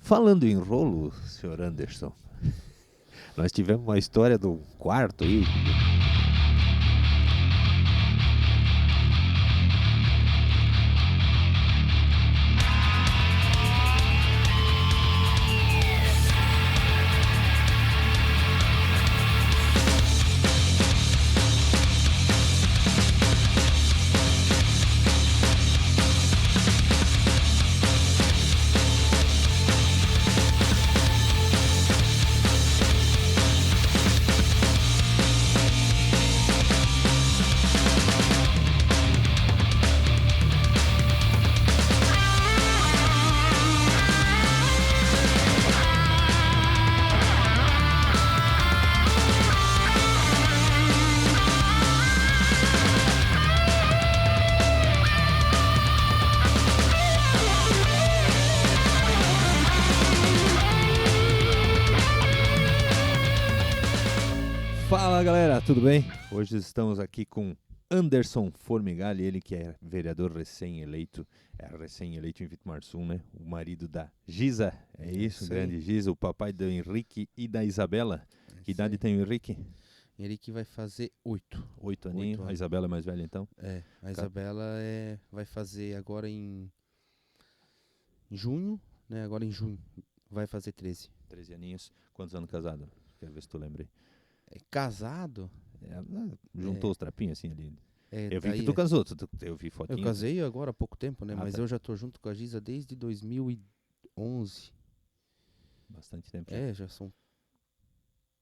Falando em rolo, senhor Anderson, nós tivemos uma história do quarto aí. Fala galera, tudo bem? Hoje estamos aqui com Anderson Formigali, ele que é vereador recém-eleito, recém-eleito em Vitomarsum, né? O marido da Giza, é isso, grande Giza, o papai do Henrique e da Isabela. Que idade tem o Henrique? Henrique vai fazer 8. 8 aninhos, a Isabela é mais velha então? A Isabela vai fazer agora em junho, né? Agora em junho vai fazer 13. 13 aninhos, quantos anos casado? Quero ver se tu lembra aí. Casado? Juntou os trapinhos assim ali. Eu vi daí que tu casou, eu vi Eu fotinho. casei agora há pouco tempo, né? Mas tá. eu já tô junto com a Giza desde 2011. Bastante tempo. Já são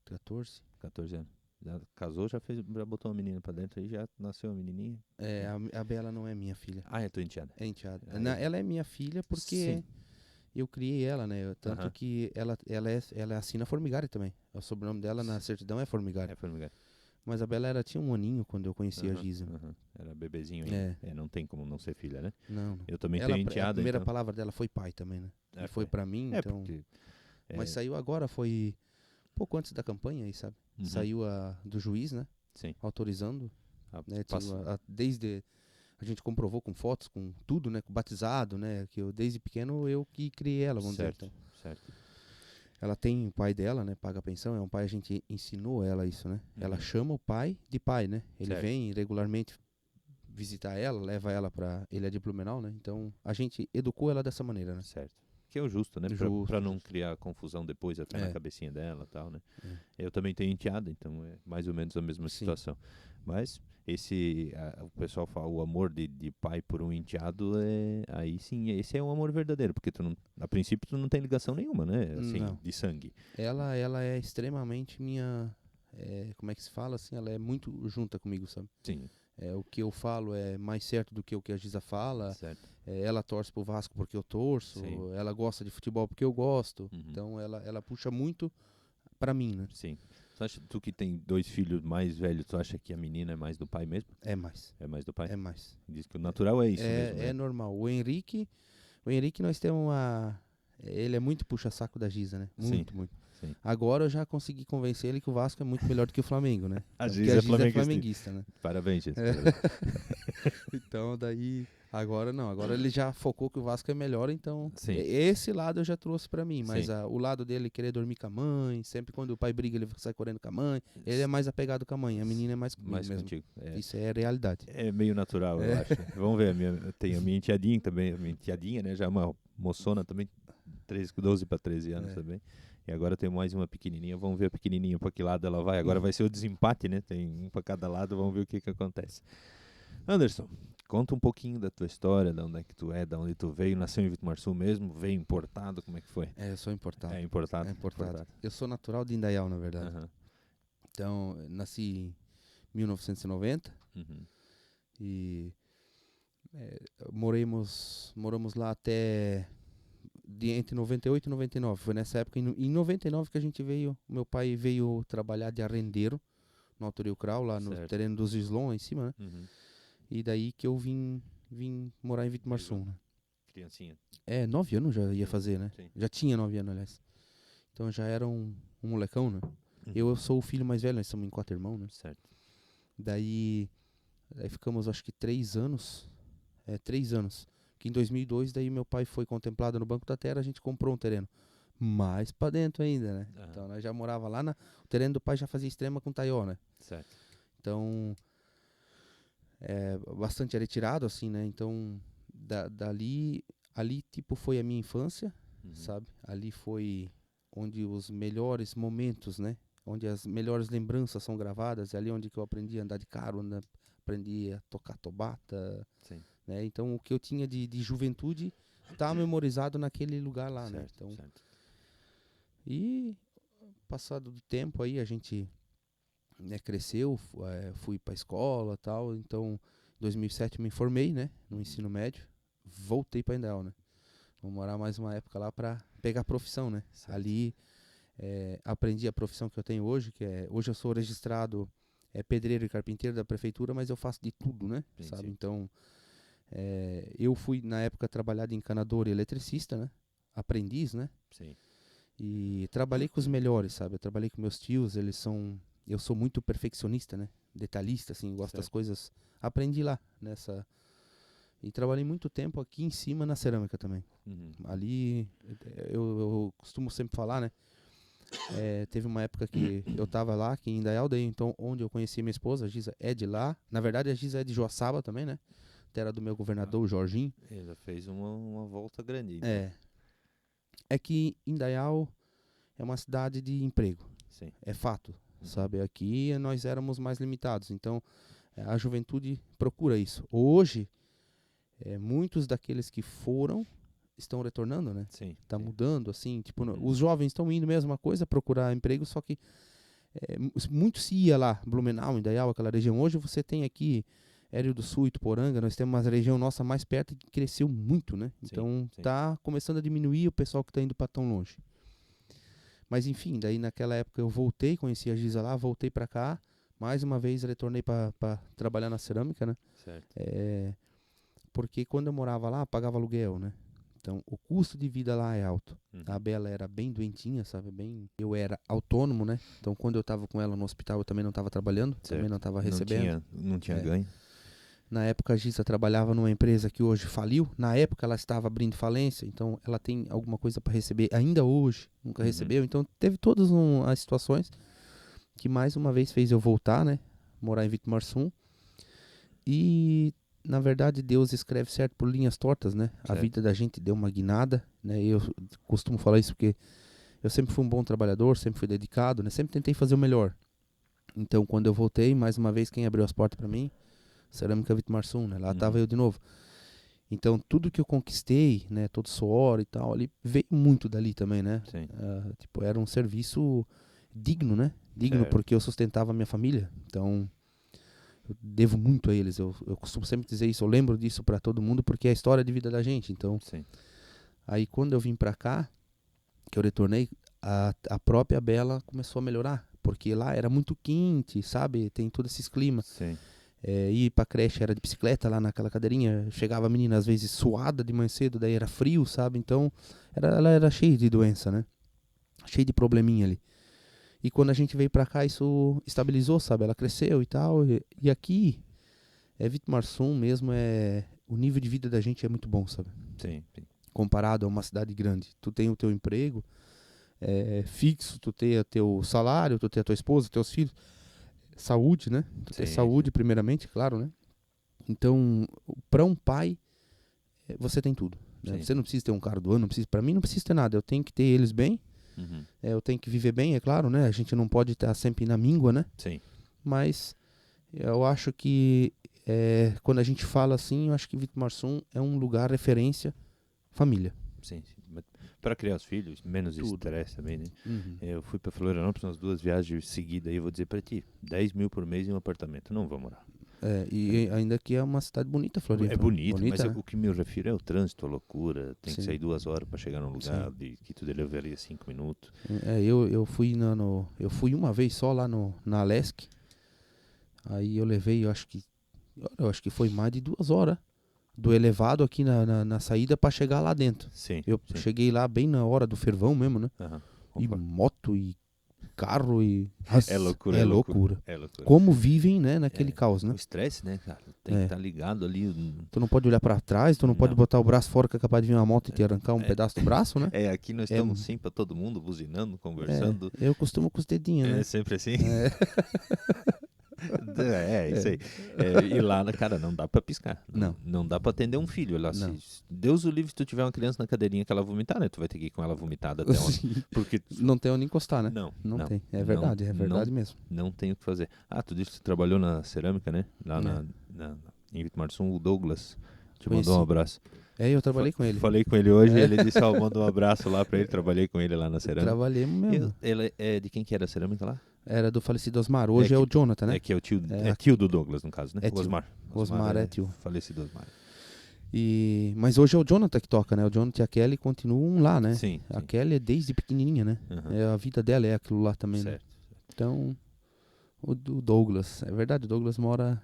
14. 14 anos. Já casou, já botou uma menina pra dentro aí, já nasceu uma menininha. A Bela não é minha filha. Ah, é tua enteada. É enteada. Ah, Ela é minha filha porque Sim. eu criei ela, né? Tanto Aham. que ela assina Formigari também. O sobrenome dela na certidão é Formigari. É Formigali. Mas a Bela tinha 1 aninho quando eu conheci a Aham, Giza. aham. Era bebezinho ainda. É. Não tem como não ser filha, né? Não. Eu também Ela, tenho a enteada, primeira então. palavra dela foi pai também, né? E foi pra mim, então. Porque, Mas saiu agora, foi pouco antes da campanha aí, sabe? Uhum. Saiu do juiz, né? Sim. Autorizando. Né? Passa- Desde. A gente comprovou com fotos, com tudo, né? Com batizado, né? Que eu, desde pequeno, eu que criei ela, vamos Certo, dizer. Então. certo. Ela tem o pai dela, né? Paga a pensão. É um pai, a gente ensinou ela isso, né? Uhum. Ela chama o pai de pai, né? Ele Certo. vem regularmente visitar ela, leva ela pra. Ele é de Blumenau, né? Então a gente educou ela dessa maneira, né? Certo. Que é o justo, né? Justo, Pra não criar confusão depois até na cabecinha dela e tal, né? Eu também tenho enteada, então é mais ou menos a mesma Sim. situação. Mas o pessoal fala, o amor de pai por um enteado, aí sim, esse é um amor verdadeiro, porque a princípio tu não tem ligação nenhuma, né? Assim, Não. de sangue. Ela é extremamente minha. Como é que se fala assim? Ela é muito junta comigo, sabe? Sim. O que eu falo é mais certo do que o que a Giza fala. Certo. Ela torce pro Vasco porque eu torço. Sim. Ela gosta de futebol porque eu gosto. Uhum. Então ela puxa muito pra mim, né? Sim. Tu que tem 2 filhos mais velhos, tu acha que a menina é mais do pai mesmo? É mais. É mais do pai? É mais. Diz que o natural é isso mesmo, né? É normal. O Henrique nós temos uma. Ele é muito puxa-saco da Giza, né? Muito, Sim. muito. Sim. Agora eu já consegui convencer ele que o Vasco é muito melhor do que o Flamengo, né? A Porque Giza é é flamenguista. flamenguista, né? Parabéns, gente. Então daí, agora não, agora ele já focou que o Vasco é melhor, então Sim. esse lado eu já trouxe pra mim, mas Sim. o lado dele querer dormir com a mãe, sempre quando o pai briga ele sai correndo com a mãe, ele é mais apegado com a mãe, a menina é mais comigo Mais mesmo. contigo. Isso é realidade. É meio natural, eu acho. Vamos ver, tem a minha enteadinha também, a minha enteadinha, né? Já é uma moçona também, 12 para 13 anos também. E agora tem mais uma pequenininha, vamos ver a pequenininha para que lado ela vai. Agora vai ser o desempate, né? Tem um para cada lado, vamos ver o que acontece. Anderson, conta um pouquinho da tua história, de onde é que tu é, de onde tu veio, nasceu em Vitomarsum mesmo, veio importado, como é que foi? Eu sou importado. É importado. É importado. Eu sou natural de Indaial, na verdade. Uhum. Então, nasci em 1990 e moramos lá até entre 98 e 99. Foi nessa época, em 99 que a gente veio, meu pai veio trabalhar de arrendeiro no Autoril Krau, lá no terreno dos Islon, lá em cima, né? Uhum. E daí que eu vim morar em Vitomarsum, né? Criancinha. 9 anos já ia fazer, né? Sim. Já tinha 9 anos, aliás. Então já era um molecão, né? Eu sou o filho mais velho, nós somos em 4 irmãos, né? Certo. Daí ficamos, acho que 3 anos. 3 anos. que em 2002, daí meu pai foi contemplado no Banco da Terra, a gente comprou um terreno. Mais pra dentro ainda, né? Então nós já morava lá, o terreno do pai já fazia extrema com taió, né? Certo. Então, bastante retirado, assim, né? Então, ali, tipo, foi a minha infância, sabe? Ali foi onde os melhores momentos, né? Onde as melhores lembranças são gravadas, é ali onde que eu aprendi a andar de carro, aprendi a tocar tobata, né? Então, o que eu tinha de juventude tá memorizado naquele lugar lá, certo, né? Então, certo. E, passado do tempo aí, a gente, né, cresceu, fui pra escola e tal, então, em 2007 me formei, né, no ensino médio, voltei pra Indaial, né? Vou morar mais uma época lá pra pegar a profissão, né? Certo. Ali, aprendi a profissão que eu tenho hoje, hoje eu sou registrado pedreiro e carpinteiro da prefeitura, mas eu faço de tudo, né? Sim, sabe? sim. Então, eu fui, na época, trabalhar de encanador e eletricista, né? Aprendiz, né? Sim. E trabalhei com os melhores, sabe? Eu trabalhei com meus tios, eu sou muito perfeccionista, né? Detalhista, assim, gosto das coisas. Aprendi lá, e trabalhei muito tempo aqui em cima na cerâmica também. Ali, eu costumo sempre falar, né? Teve uma época que eu tava lá, aqui em Indaial, daí então, onde eu conheci minha esposa, a Giza é de lá. Na verdade, a Giza é de Joaçaba também, né? Terra do meu governador, o Jorginho. Ele fez uma volta grande. Então. É que Indaial é uma cidade de emprego. Sim. É fato, sabe? Aqui nós éramos mais limitados. Então, a juventude procura isso. Hoje, muitos daqueles que foram estão retornando, né? Sim. Tá mudando, assim. Tipo, os jovens estão indo mesma coisa, procurar emprego, só que muito se ia lá, Blumenau, Indaial, aquela região. Hoje você tem aqui Hélio do Sul, Ituporanga, nós temos uma região nossa mais perto que cresceu muito, né? Então, tá começando a diminuir o pessoal que tá indo para tão longe. Mas enfim, daí naquela época eu voltei, conheci a Giza lá, voltei pra cá, mais uma vez retornei pra trabalhar na cerâmica, né? Certo. Porque quando eu morava lá, pagava aluguel, né? Então o custo de vida lá é alto. A Bela era bem doentinha, sabe? Eu era autônomo, né? Então quando eu tava com ela no hospital, eu também não tava trabalhando, também não tava recebendo. Não tinha ganho. Na época a Giza trabalhava numa empresa que hoje faliu. Na época ela estava abrindo falência, então ela tem alguma coisa para receber ainda hoje, nunca recebeu. Então teve todas as situações que mais uma vez fez eu voltar, né? Morar em Vitomarsum. E na verdade Deus escreve certo por linhas tortas, né? Certo. A vida da gente deu uma guinada, né? Eu costumo falar isso porque eu sempre fui um bom trabalhador, sempre fui dedicado, né? Sempre tentei fazer o melhor. Então quando eu voltei, mais uma vez quem abriu as portas para mim, Cerâmica Vitomarsum, né? Lá estava eu de novo. Então, tudo que eu conquistei, né? Todo suor e tal, ali veio muito dali também, né? Sim. Tipo, era um serviço digno, né? Digno porque eu sustentava a minha família. Então, eu devo muito a eles. Eu costumo sempre dizer isso, eu lembro disso pra todo mundo porque é a história de vida da gente. Então, aí quando eu vim pra cá, que eu retornei, a própria Bela começou a melhorar. Porque lá era muito quente, sabe? Tem todos esses climas. Sim. Ir pra creche era de bicicleta lá naquela cadeirinha, chegava a menina às vezes suada de manhã cedo, daí era frio, sabe? Então ela era cheia de doença, né? Cheia de probleminha ali. E quando a gente veio pra cá, isso estabilizou, sabe? Ela cresceu e tal. E aqui, Vitomarsum mesmo, o nível de vida da gente é muito bom, sabe? Sim. Comparado a uma cidade grande. Tu tem o teu emprego fixo, tu tem o teu salário, tu tem a tua esposa, teus filhos. Saúde, né? Tu tem saúde primeiramente, claro, né? Então, para um pai, você tem tudo. Né? Você não precisa ter um carro do ano, para mim não precisa ter nada. Eu tenho que ter eles bem, eu tenho que viver bem, é claro, né? A gente não pode estar sempre na míngua, né? Sim. Mas eu acho que quando a gente fala assim, eu acho que Vitomarsum é um lugar referência família. Sim. Para criar os filhos, menos estresse também, né? Eu fui para Florianópolis umas 2 viagens seguidas e eu vou dizer para ti, 10 mil por mês em um apartamento, não vou morar. E ainda que é uma cidade bonita, Floripa. É bonita, mas né? O que me refiro é o trânsito, a loucura. Tem que sair 2 horas para chegar num lugar que tu levaria 5 minutos. Eu fui eu fui uma vez só lá na Alesc. Aí eu levei, eu acho que foi mais de 2 horas do elevado aqui na saída para chegar lá dentro. Sim. Eu cheguei lá bem na hora do fervão mesmo, né? E moto e carro e... É loucura, É loucura. É loucura. Como vivem, né, naquele caos, né? O estresse, né, cara? Tem que estar ligado ali. Tu não pode olhar pra trás, tu não pode botar o braço fora que é capaz de vir uma moto e te arrancar um pedaço do braço, né? Aqui nós estamos sim pra todo mundo, buzinando, conversando. Eu costumo com os dedinhos, né? É sempre assim? Isso aí. E lá, cara, não dá pra piscar. Não dá pra atender um filho. Deus o livre se tu tiver uma criança na cadeirinha que ela vomitar, né? Tu vai ter que ir com ela vomitada até onde. Porque... Não tem onde encostar, né? Não tem. É verdade mesmo. Não tem o que fazer. Tu disse que tu trabalhou na cerâmica, né? Lá em Vitimarsum, o Douglas te mandou um abraço. Eu trabalhei com ele. Falei com ele hoje, ele disse, manda um abraço lá pra ele. Trabalhei com ele lá na cerâmica. Trabalhemos mesmo. Ele é de quem que era a cerâmica lá? Era do falecido Osmar. Hoje é o Jonathan, né? Que é o tio, tio do Douglas, no caso, né? Osmar é tio. Falecido Osmar. Mas hoje é o Jonathan que toca, né? O Jonathan e a Kelly continuam lá, né? Sim. A Kelly é desde pequenininha, né? A vida dela é aquilo lá também, certo. Né? Então, o Douglas. É verdade, o Douglas mora...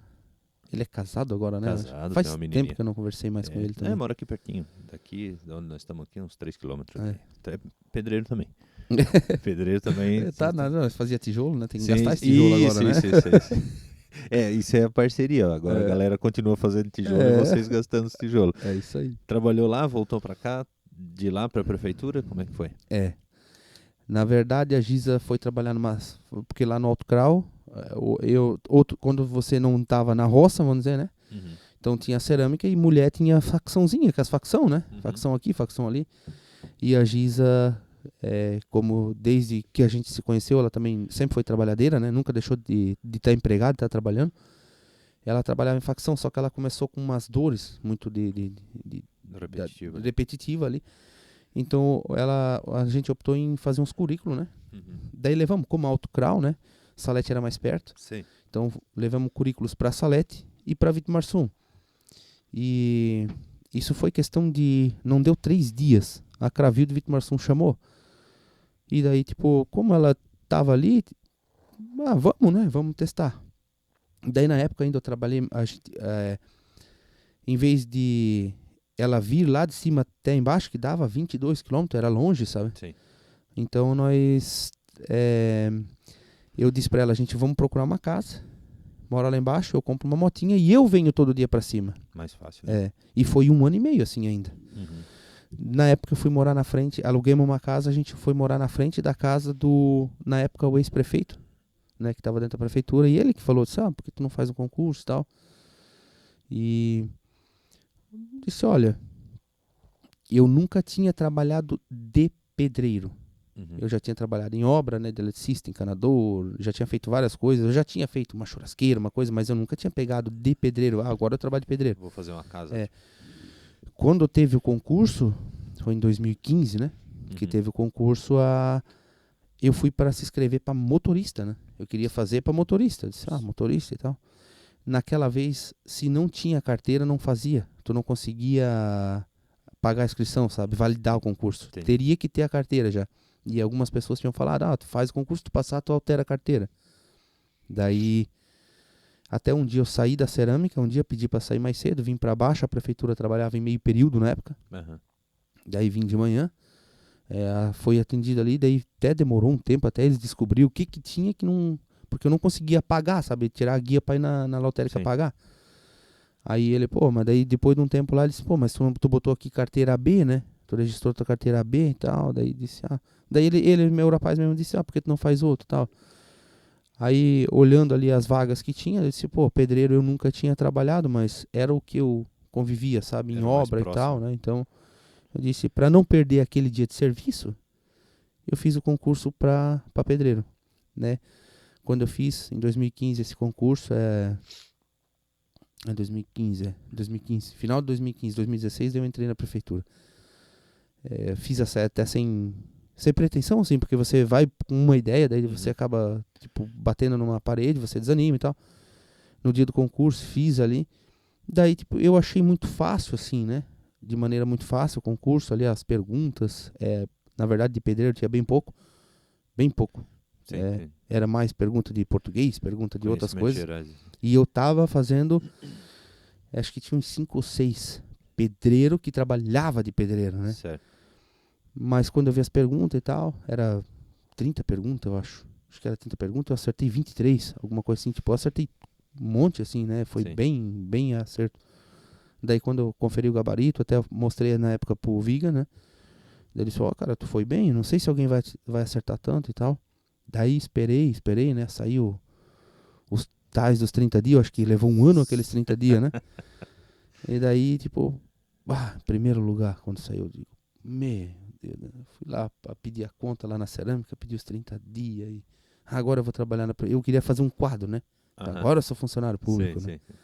Ele é casado agora, né? Casado, faz tem uma tempo que eu não conversei mais com ele também. Mora aqui pertinho. Daqui, de onde nós estamos aqui, uns 3 quilômetros. Pedreiro também. Pedreiro também. Fazia tijolo, né? Tem que gastar esse tijolo agora, né? Isso. Isso é a parceria. Agora a galera continua fazendo tijolo e vocês gastando esse tijolo. É isso aí. Trabalhou lá, voltou pra cá, de lá pra prefeitura, como é que foi? Na verdade, a Giza foi trabalhar porque lá no Alto Crau, quando você não estava na roça, vamos dizer, né? Então tinha cerâmica e mulher tinha facçãozinha, que as facção, né? Facção aqui, facção ali. E a Giza, como desde que a gente se conheceu, ela também sempre foi trabalhadeira, né? Nunca deixou de estar empregada, de estar trabalhando. Ela trabalhava em facção, só que ela começou com umas dores muito repetitiva ali. Então a gente optou em fazer uns currículos, né? Daí levamos, como Alto Crau, né? Salete era mais perto. Sim. Então levamos currículos para Salete e para Vitimarsum. E isso foi questão de... Não deu 3 dias. A Cravil de Vitimarsum chamou. E daí, como ela tava ali, vamos, né? Vamos testar. Daí na época ainda eu trabalhei... em vez de ela vir lá de cima até embaixo, que dava 22 quilômetros, era longe, sabe? Sim. Então nós... eu disse pra ela, gente, vamos procurar uma casa, mora lá embaixo, eu compro uma motinha e eu venho todo dia pra cima. Mais fácil, né? E foi 1 ano e meio assim ainda. Na época eu fui morar na frente, aluguemos uma casa, a gente foi morar na frente da casa na época, o ex-prefeito, né, que tava dentro da prefeitura, e ele que falou, por que tu não faz um concurso e tal? E disse, olha, eu nunca tinha trabalhado de pedreiro. Eu já tinha trabalhado em obra, né, de eletricista, encanador, já tinha feito várias coisas, eu já tinha feito uma churrasqueira, uma coisa, mas eu nunca tinha pegado de pedreiro. Agora eu trabalho de pedreiro. Vou fazer uma casa. Quando teve o concurso, foi em 2015, né, que teve o concurso, eu fui para se inscrever para motorista, né, eu queria fazer para motorista, eu disse, motorista e tal. Naquela vez, se não tinha carteira, não fazia, tu não conseguia pagar a inscrição, sabe, validar o concurso. Entendi. Teria que ter a carteira já. E algumas pessoas tinham falado, tu faz o concurso, tu passar, tu altera a carteira. Daí, até um dia eu saí da cerâmica, um dia pedi para sair mais cedo, vim para baixo, a prefeitura trabalhava em meio período na época. Daí vim de manhã, foi atendido ali, daí até demorou um tempo até eles descobriram o que tinha que não... Porque eu não conseguia pagar, sabe, tirar a guia para ir na lotérica pagar. Aí ele, mas daí depois de um tempo lá, ele disse, mas tu botou aqui carteira B, né? Tu registrou tua carteira B e tal, daí disse, daí meu rapaz mesmo disse, por que tu não faz outro e tal? Aí, olhando ali as vagas que tinha, eu disse, pedreiro eu nunca tinha trabalhado, mas era o que eu convivia, sabe, em obra e tal, né? Então, eu disse, para não perder aquele dia de serviço, eu fiz o concurso para pedreiro, né? Quando eu fiz, em 2015, esse concurso, 2015, final de 2015, 2016, eu entrei na prefeitura. Fiz até sem pretensão, assim, porque você vai com uma ideia, daí você acaba, batendo numa parede, você desanima e tal. No dia do concurso, fiz ali. Daí, eu achei muito fácil, assim, né? De maneira muito fácil o concurso ali, as perguntas. Na verdade, de pedreiro tinha bem pouco. Bem pouco. Sim. Era mais pergunta de português, pergunta de outras coisas. Gerais. E eu tava fazendo, acho que tinha uns 5 ou 6 pedreiro que trabalhava de pedreiro, né? Certo. Mas quando eu vi as perguntas e tal, era 30 perguntas, eu acho. acho que era 30 perguntas, eu acertei 23, alguma coisa assim, tipo, eu acertei um monte, assim, né? Foi Sim. bem acerto. Daí quando eu conferi o gabarito, até eu mostrei na época pro Viga, né? Daí ele falou, cara, tu foi bem, não sei se alguém vai acertar tanto e tal. Daí esperei, né? Saiu os tais dos 30 dias, eu acho que levou um ano aqueles 30 dias, né? E daí, tipo, primeiro lugar, quando saiu, eu digo, meu Deus, né? Fui lá pra pedir a conta lá na cerâmica, pedi os 30 dias e agora eu vou trabalhar eu queria fazer um quadro, né? Agora eu sou funcionário público, né? Sim.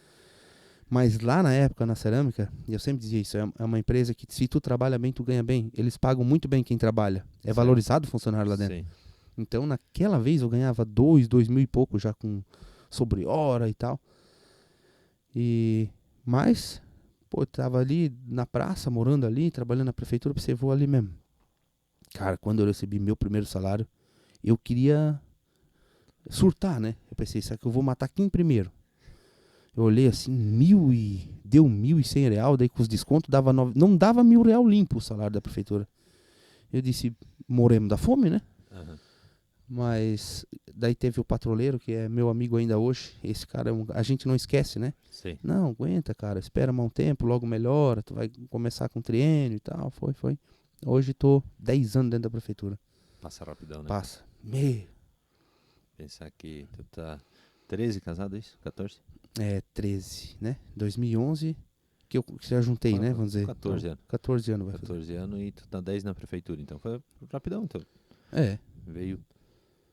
Mas lá na época, na cerâmica, e eu sempre dizia isso, é uma empresa que se tu trabalha bem, tu ganha bem. Eles pagam muito bem quem trabalha. É valorizado o funcionário lá dentro. Sim. Então, naquela vez, eu ganhava 2.000 e pouco já com sobre hora e tal. Mas, pô, eu tava ali na praça, morando ali, trabalhando na prefeitura, pensei, vou ali mesmo. Cara, quando eu recebi meu primeiro salário, eu queria surtar, né? Eu pensei, será que eu vou matar quem primeiro? Eu olhei assim, deu 1.100 real, daí com os descontos dava não dava R$1.000 limpo o salário da prefeitura. Eu disse, moremos da fome, né? Uhum. Mas daí teve o patroleiro, que é meu amigo ainda hoje. Esse cara, a gente não esquece, né? Sim. Não, aguenta, cara, espera mais um tempo, logo melhora, tu vai começar com triênio e tal, foi. Hoje tô 10 anos dentro da prefeitura. Passa rapidão, né? Passa. Pensar que tu tá 13 casado, é isso? 14? 13, né? 2011, que eu já juntei, né? Vamos dizer. 14 então, anos. 14 anos vai 14 anos e tu tá 10 na prefeitura, então foi rapidão, então. fazer. Veio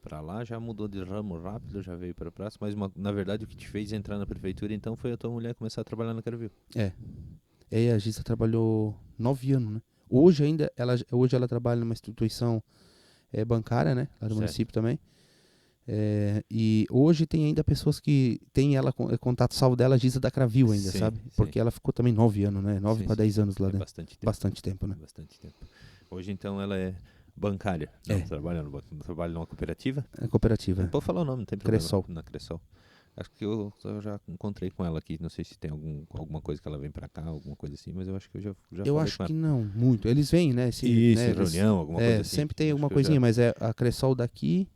pra lá, já mudou de ramo rápido, já veio pra praça, mas na verdade o que te fez entrar na prefeitura então foi a tua mulher começar a trabalhar na Quero Viu. E a Gisa trabalhou 9 anos, né? Hoje ela trabalha numa instituição bancária, né? Lá do Certo. município também. E hoje tem ainda pessoas que tem ela contato salvo dela, a Gisa da Cravil ainda, Sim, sabe? sim. Porque ela ficou também 9 anos, né? 9 Sim, para sim. 10 anos lá É dentro. bastante tempo. Bastante tempo, né? Bastante tempo. Hoje então ela é bancária. Não trabalha no banco, trabalha numa cooperativa. É cooperativa. Pode falar o nome, não tem problema. Cressol. Na Cressol. Acho que eu já encontrei com ela aqui. Não sei se tem alguma coisa que ela vem pra cá, alguma coisa assim, mas eu acho que eu já Eu falei acho com ela. que não, muito. Eles vêm, né? Isso, né, reunião, alguma coisa assim. Sempre tem Acho alguma que eu já- coisinha, mas a Cressol daqui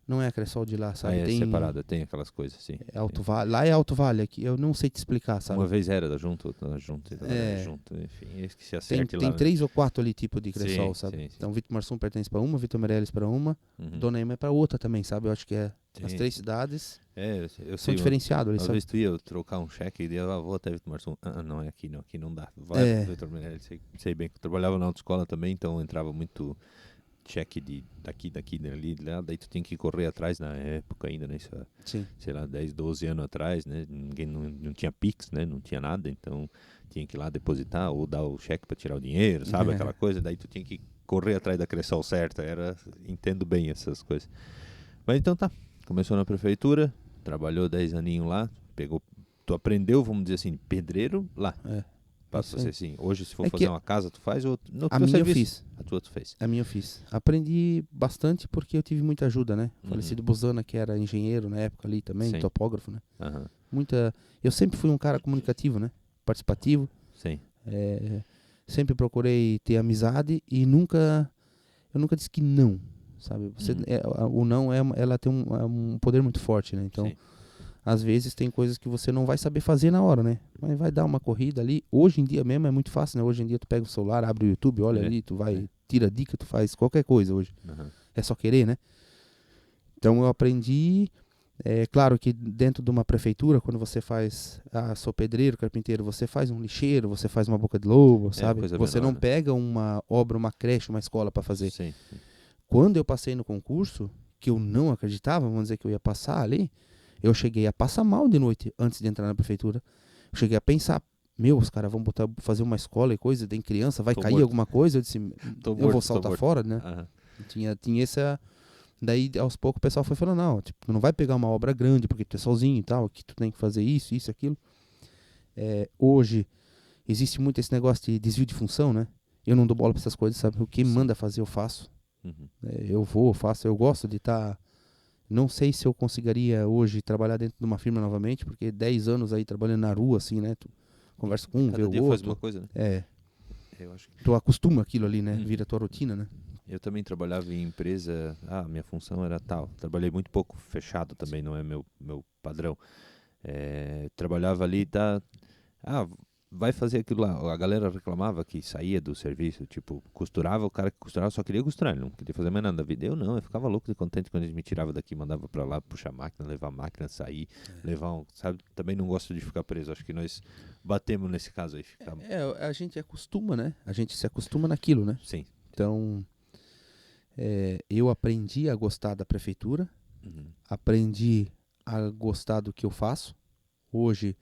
não é a Cressol de lá, sabe? é Tem separada, tem aquelas coisas, sim. Alto Vale. Lá é Alto Vale, aqui eu não sei te explicar, sabe? Uma vez era junto, outra junto, outra É. junto, enfim, esse que se Tem, acerte lá. tem né? 3 ou 4 ali tipo de Cressol, Sim, sabe? sim, sim. Então Vitor Marsum pertence pra uma, Vitor Meirelles pra uma, Uhum. Dona Ema é pra outra também, sabe? Eu acho que as Sim. 3 cidades Eu são sei, diferenciados ali, às sabe? vezes tu ia trocar um cheque e eu vou até Vitor Marsum. Não é aqui não, aqui não dá. Vai pro Vitor Meirelles, sei bem que eu trabalhava na autoescola também, então entrava muito cheque daqui, dali, lá, daí tu tem que correr atrás na época ainda, né? Isso, Sim. sei lá, 10, 12 anos atrás, né? Ninguém não tinha Pix, né? Não tinha nada, então tinha que ir lá depositar ou dar o cheque para tirar o dinheiro, sabe? Aquela coisa, daí tu tinha que correr atrás da Cressol certa, entendo bem essas coisas. Mas então tá, começou na prefeitura, trabalhou 10 aninhos lá, tu aprendeu, vamos dizer assim, pedreiro lá. Pra você assim, hoje se for fazer uma casa, tu faz ou no a minha serviço, eu fiz. A tua tu fez. A minha eu fiz. Aprendi bastante porque eu tive muita ajuda, né? Uhum. Falecido Bozana, que era engenheiro na época ali também, Sim. topógrafo, né? Uhum. Eu sempre fui um cara comunicativo, né? Participativo. Sim. Sempre procurei ter amizade e eu nunca disse que não, sabe? O não ela tem um poder muito forte, né? Então, Sim. às vezes tem coisas que você não vai saber fazer na hora, né? Mas vai dar uma corrida ali. Hoje em dia mesmo é muito fácil, né? Hoje em dia tu pega o celular, abre o YouTube, olha ali, tu vai, tira dica, tu faz qualquer coisa hoje. Uhum. É só querer, né? Então eu aprendi. Claro que dentro de uma prefeitura, quando você faz, sou pedreiro, carpinteiro, você faz um lixeiro, você faz uma boca de lobo, sabe? Você menor, não né? pega uma obra, uma creche, uma escola para fazer. Sim. Quando eu passei no concurso, que eu não acreditava, vamos dizer que eu ia passar ali, eu cheguei a passar mal de noite antes de entrar na prefeitura. Eu cheguei a pensar, os caras vão fazer uma escola e coisa, tem criança, vai cair morto. alguma coisa. Eu disse, eu vou saltar fora, né? Uhum. Tinha essa. Daí, aos poucos, o pessoal foi falando, não, tipo, tu não vai pegar uma obra grande, porque tu é sozinho e tal, que tu tem que fazer isso, aquilo. Hoje, existe muito esse negócio de desvio de função, né? Eu não dou bola pra essas coisas, sabe? O que me manda fazer, eu faço. Uhum. Eu faço, eu gosto de estar... Não sei se eu conseguiria hoje trabalhar dentro de uma firma novamente, porque 10 anos aí trabalhando na rua, assim, né? Tu conversa com um, vê o outro. Faz uma coisa, né? Eu acho que... Tu acostuma aquilo ali, né? Uhum. Vira tua rotina, né? Eu também trabalhava em empresa, minha função era tal. Trabalhei muito pouco fechado também, não é meu padrão. Trabalhava ali, tá, vai fazer aquilo lá. A galera reclamava que saía do serviço, tipo, costurava, o cara que costurava só queria costurar, ele não queria fazer mais nada da vida. Eu ficava louco de contente quando eles me tiravam daqui, mandava pra lá, puxar a máquina, levar a máquina, sair, levar sabe? Também não gosto de ficar preso, acho que nós batemos nesse caso aí. A gente acostuma, né? A gente se acostuma naquilo, né? Sim. Então, eu aprendi a gostar da prefeitura, aprendi a gostar do que eu faço. Hoje,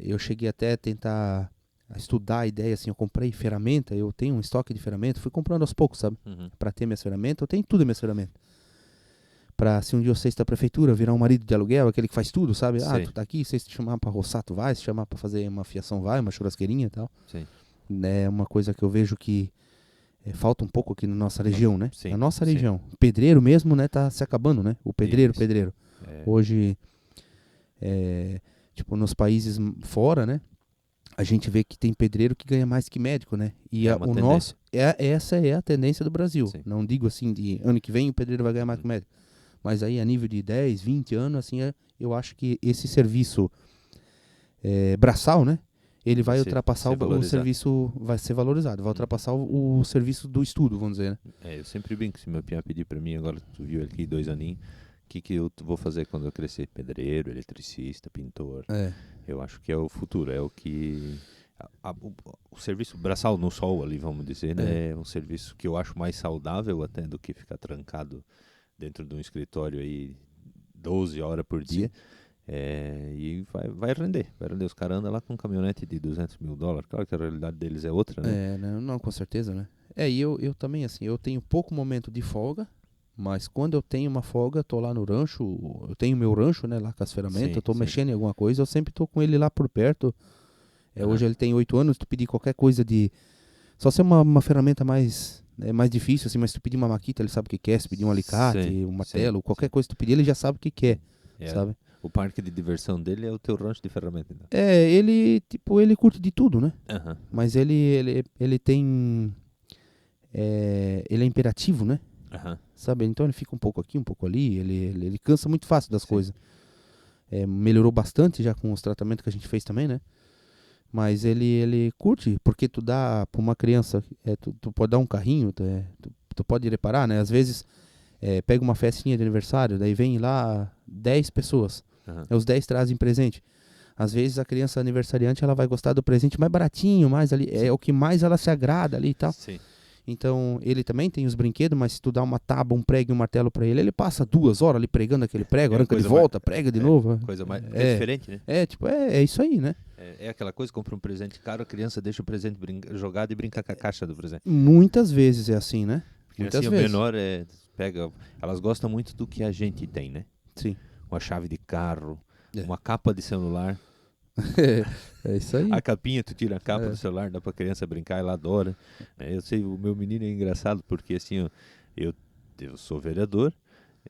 eu cheguei até a tentar estudar a ideia, assim, eu comprei ferramenta, eu tenho um estoque de ferramenta, fui comprando aos poucos, sabe? Pra ter minhas ferramentas, eu tenho tudo minhas ferramentas. Pra, se um dia eu sei da prefeitura, virar um marido de aluguel, aquele que faz tudo, sabe? Sei. Tu tá aqui, se te chamar pra roçar, tu vai, se chamar pra fazer uma fiação, vai, uma churrasqueirinha e tal. Sim. É uma coisa que eu vejo que falta um pouco aqui na nossa região, né? Sim, Na nossa sim. região. Pedreiro mesmo, né? Tá se acabando, né? O pedreiro. Hoje, tipo, nos países fora, né? A gente vê que tem pedreiro que ganha mais que médico, né? E É uma o tendência. nosso, essa é a tendência do Brasil. Sim. Não digo assim, de ano que vem o pedreiro vai ganhar mais que o médico. Mas aí, a nível de 10, 20 anos, assim, eu acho que esse serviço braçal, né? Ele vai ultrapassar o serviço, vai ser valorizado, vai ultrapassar o serviço do estudo, vamos dizer, né? Eu sempre brinco, se meu pinhão pedir pra mim, agora tu viu ele aqui 2 aninhos, o que eu vou fazer quando eu crescer? Pedreiro, eletricista, pintor. Eu acho que é o futuro, é o que... o serviço braçal no sol ali, vamos dizer, né? É um serviço que eu acho mais saudável até do que ficar trancado dentro de um escritório aí 12 horas por dia. E vai render. Os caras andam lá com um caminhonete de $200 mil. Claro que a realidade deles é outra, né? Não, com certeza, né? E eu também, assim, eu tenho pouco momento de folga, mas quando eu tenho uma folga, tô lá no rancho, eu tenho meu rancho, né, lá com as ferramentas, eu tô mexendo em alguma coisa, eu sempre tô com ele lá por perto. Hoje ele tem 8 anos, tu pedir qualquer coisa de... Só ser uma ferramenta mais difícil, assim, mas se tu pedir uma maquita, ele sabe o que quer, se pedir um alicate, um martelo, qualquer coisa que tu pedir, ele já sabe o que quer, sabe? O parque de diversão dele é o teu rancho de ferramenta. Então. Ele curte de tudo, né? Mas ele tem... ele é imperativo, né? Sabe? Então ele fica um pouco aqui, um pouco ali, ele cansa muito fácil das coisas. Melhorou bastante já com os tratamentos que a gente fez também, né? Mas ele curte, porque tu dá pra uma criança, tu pode dar um carrinho, tu pode reparar, né? Às vezes pega uma festinha de aniversário, daí vem lá 10 pessoas. Os 10 trazem presente. Às vezes a criança aniversariante ela vai gostar do presente mais baratinho, mais ali, é o que mais ela se agrada ali e tal. Sim. Então ele também tem os brinquedos, mas se tu dá uma tábua, um prego e um martelo pra ele, ele passa 2 horas ali pregando aquele prego, arranca de volta, prega de novo. Coisa mais diferente, né? É isso aí, né? É aquela coisa, compra um presente caro, a criança deixa o presente jogado e brinca com a caixa do presente. Muitas vezes é assim, né? Muitas vezes. O menor pega, elas gostam muito do que a gente tem, né? Sim. Uma chave de carro, uma capa de celular. É isso aí. A capinha, tu tira a capa do celular, dá pra criança brincar, ela adora. Eu sei, o meu menino é engraçado, porque assim, eu sou vereador,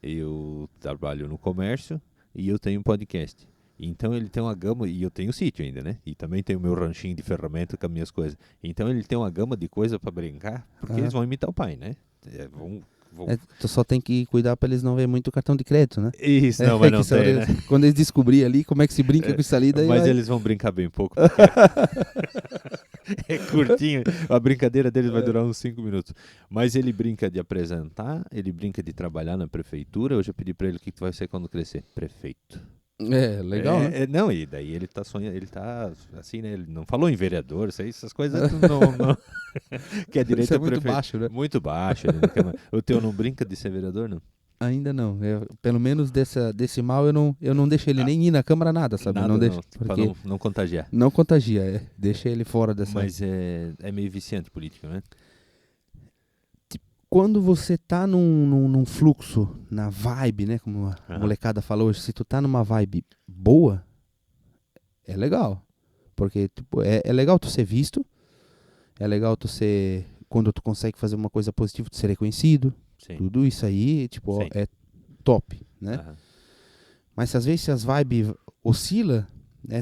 eu trabalho no comércio e eu tenho um podcast. Então ele tem uma gama, e eu tenho sítio ainda, né? E também tenho o meu ranchinho de ferramenta com as minhas coisas. Então ele tem uma gama de coisa pra brincar, porque eles vão imitar o pai, né? Tu só tem que cuidar pra eles não verem muito o cartão de crédito, né? Isso, não, mas não tem, né? Quando eles descobrirem ali como é que se brinca com isso ali, daí mas eles vão brincar bem pouco. É curtinho, a brincadeira deles vai durar uns 5 minutos. Mas ele brinca de apresentar, ele brinca de trabalhar na prefeitura. Hoje eu pedi pra ele o que tu vai ser quando crescer. Prefeito. Legal, né? Não, e daí ele tá sonhando, ele tá assim, né? Ele não falou em vereador, essas coisas não que é direito isso é muito baixo, né? Muito baixo. O teu não brinca de ser vereador, não? Ainda não. Pelo menos desse mal eu não deixo ele nem ir na Câmara, nada, sabe? Nada, não deixo. Pra não contagiar. Não contagia, deixa ele fora dessa... Mas é meio viciante político, né? Quando você tá num fluxo, na vibe, né? Como a molecada falou hoje, se tu tá numa vibe boa, é legal. Porque tipo, é legal tu ser visto, é legal tu ser... Quando tu consegue fazer uma coisa positiva, tu ser reconhecido. Sim. Tudo isso aí, tipo, é top, né? Mas às vezes se as vibes oscila,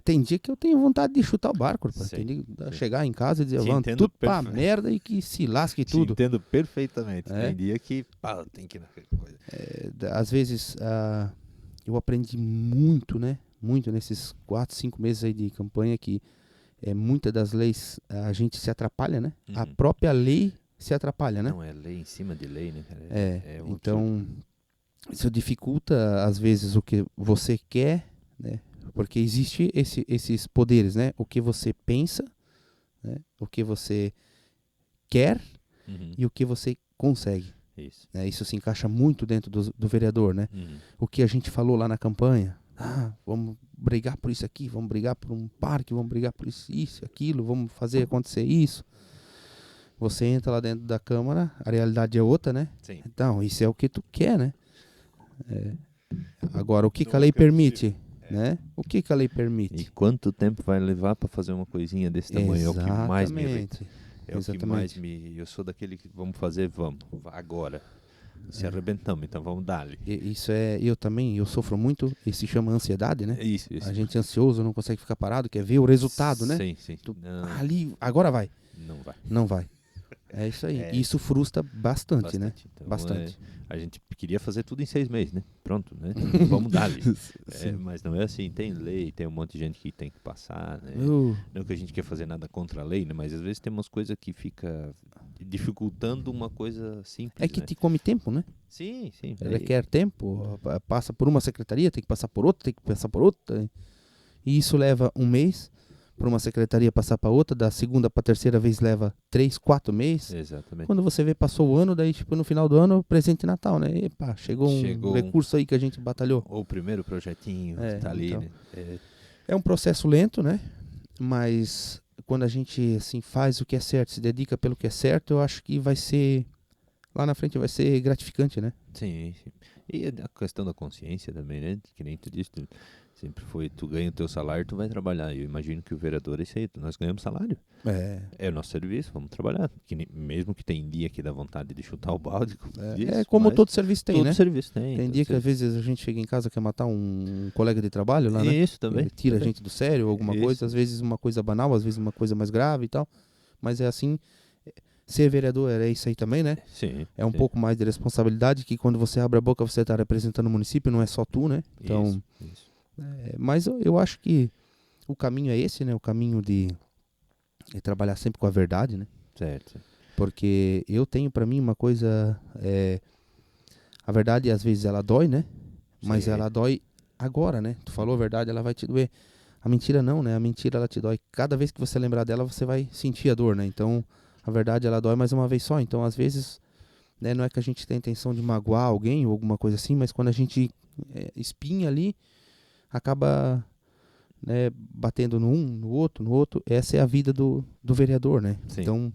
Tem dia que eu tenho vontade de chutar o barco, rapaz. Sei, Tem dia de sei. chegar em casa e dizer, Te vamos entendo tudo pra merda e que se lasque Te tudo. entendo perfeitamente. Tem dia que tem que ir naquela coisa. Às vezes, eu aprendi muito, né? Muito nesses 4, 5 meses aí de campanha que muitas das leis a gente se atrapalha, né? A própria lei se atrapalha, né? Não, é lei em cima de lei, né, cara? Então, isso dificulta, às vezes, o que você quer, né? Porque existe esses poderes, né? O que você pensa, né? O que você quer e o que você consegue. Isso. Isso se encaixa muito dentro do vereador, né? O que a gente falou lá na campanha. Vamos brigar por isso aqui, vamos brigar por um parque, vamos brigar por isso, aquilo, vamos fazer acontecer isso. Você entra lá dentro da Câmara, a realidade é outra, né? Sim. Então, isso é o que tu quer, né? Agora, o que a lei permite? Né? O que a lei permite? E quanto tempo vai levar para fazer uma coisinha desse tamanho? Exatamente. É o que mais me irrita. Exatamente. O que mais eu sou daquele que vamos fazer, agora. Se arrebentamos, então vamos dar-lhe. Isso eu sofro muito, e se chama ansiedade, né? Isso. A gente é ansioso, não consegue ficar parado, quer ver o resultado, né? Sim. Ali, agora vai. Não vai. É isso aí. E isso frustra bastante, né? Então, bastante. A gente queria fazer tudo em 6 meses, né? Pronto, né? Então, vamos dar-lhe. Mas não é assim. Tem lei, tem um monte de gente que tem que passar, né? Não que a gente quer fazer nada contra a lei, né? Mas às vezes tem umas coisas que fica dificultando uma coisa simples, É que né? te come tempo, né? Sim. Ela quer tempo, passa por uma secretaria, tem que passar por outra, tem que passar por outra. E isso leva um mês. Para uma secretaria passar para outra, da segunda para a terceira vez leva 3, 4 meses. Exatamente. Quando você vê, passou o ano, daí tipo no final do ano, presente de Natal, né? Epa, chegou um recurso aí que a gente batalhou. Ou o primeiro projetinho que tá ali, então, né? É um processo lento, né? Mas quando a gente assim faz o que é certo, se dedica pelo que é certo, eu acho que vai ser, lá na frente vai ser gratificante, né? Sim. E a questão da consciência também, né? Que nem tu disse, sempre foi, tu ganha o teu salário, tu vai trabalhar. Eu imagino que o vereador é isso aí, nós ganhamos salário. É o nosso serviço, vamos trabalhar. Mesmo que tem dia que dá vontade de chutar o balde. Como todo serviço tem, né? Todo serviço tem. Tem dia que às vezes a gente chega em casa, quer matar um colega de trabalho lá, né? Isso também. Ele tira a gente do sério, alguma coisa. Às vezes uma coisa banal, às vezes uma coisa mais grave e tal. Mas é assim, ser vereador é isso aí também, né? Sim. É um pouco mais de responsabilidade, que quando você abre a boca você está representando o município, não é só tu, né? Então, isso. Mas eu acho que o caminho é esse, né? O caminho de trabalhar sempre com a verdade, né? Certo. Porque eu tenho pra mim uma coisa, a verdade às vezes ela dói, né? Mas ela dói agora, né? Tu falou a verdade, ela vai te doer. A mentira não, né? A mentira ela te dói. Cada vez que você lembrar dela, você vai sentir a dor, né? Então, a verdade ela dói mais uma vez só. Então, às vezes, né, não é que a gente tem a intenção de magoar alguém ou alguma coisa assim, mas quando a gente espinha ali, acaba, né, batendo no outro. Essa é a vida do vereador, né? Sim. Então,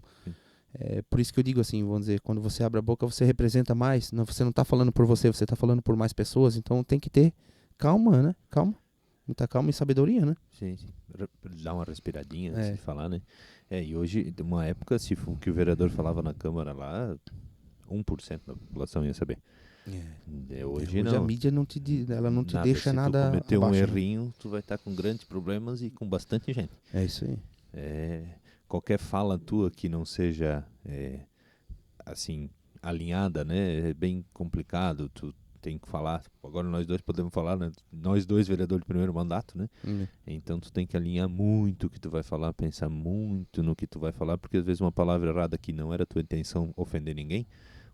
por isso que eu digo assim, vamos dizer, quando você abre a boca, você representa mais. Não, você não está falando por você está falando por mais pessoas. Então, tem que ter calma, né? Muita calma e sabedoria, né? Sim. Dar uma respiradinha antes de falar, né? E hoje, uma época, se for o que o vereador falava na Câmara lá, 1% da população ia saber. Hoje não. A mídia não te deixa nada. Se tu cometer abaixo, um errinho, tu vai estar com grandes problemas e com bastante gente. É isso aí. Qualquer fala tua que não seja assim, alinhada, né? É bem complicado. Tu tem que falar. Agora nós dois podemos falar, né? Nós dois, vereador de primeiro mandato, né? Então tu tem que alinhar muito o que tu vai falar, pensar muito no que tu vai falar, porque às vezes uma palavra errada que não era tua intenção ofender ninguém,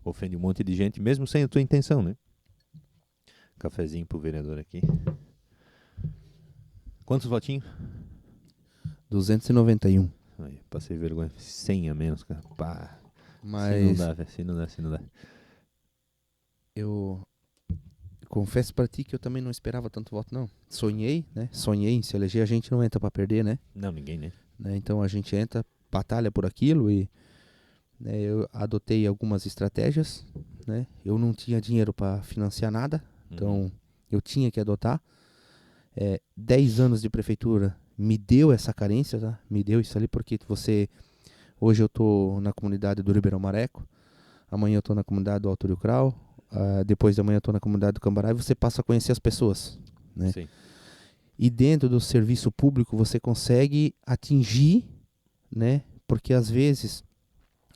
ofende um monte de gente, mesmo sem a tua intenção, né? Cafezinho pro vereador aqui. Quantos votinhos? 291. Aí, passei vergonha. 100 a menos, cara. Pá. Mas Assim não dá. Eu confesso pra ti que eu também não esperava tanto voto, não. Sonhei em se eleger. A gente não entra pra perder, né? Não, ninguém, né? Então a gente entra, batalha por aquilo e eu adotei algumas estratégias, né? Eu não tinha dinheiro pra financiar nada, então eu tinha que adotar. 10 anos de prefeitura me deu essa carência, tá? Me deu isso ali porque hoje eu tô na comunidade do Ribeirão Mareco, amanhã eu tô na comunidade do Alto Rio Crau, depois de amanhã eu tô na comunidade do Cambará, e você passa a conhecer as pessoas, né? Sim. E dentro do serviço público você consegue atingir, né? Porque às vezes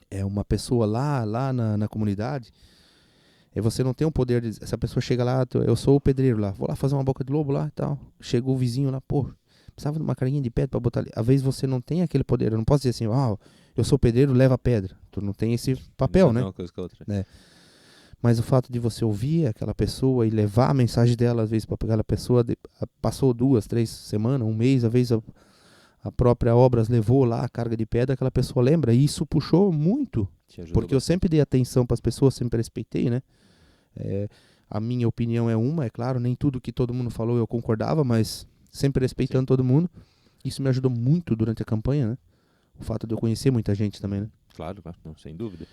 é uma pessoa lá na comunidade, e você não tem o poder de... Essa pessoa chega lá, eu sou o pedreiro lá, vou lá fazer uma boca de lobo lá e tal. Chegou o vizinho lá, pô, precisava de uma carinha de pedra pra botar ali. Às vezes você não tem aquele poder, eu não posso dizer assim, eu sou pedreiro, leva a pedra. Tu não tem esse papel, né? Uma coisa com a outra. É. Mas o fato de você ouvir aquela pessoa e levar a mensagem dela, às vezes, para pegar a pessoa, passou 2, 3 semanas, um mês, às vezes a própria Obras levou lá a carga de pedra, aquela pessoa lembra, e isso puxou muito, porque eu sempre dei atenção para as pessoas, sempre respeitei, né? A minha opinião é claro, nem tudo que todo mundo falou eu concordava, mas sempre respeitando todo mundo. Isso me ajudou muito durante a campanha, né? O fato de eu conhecer muita gente também, né? Claro, não, sem dúvida.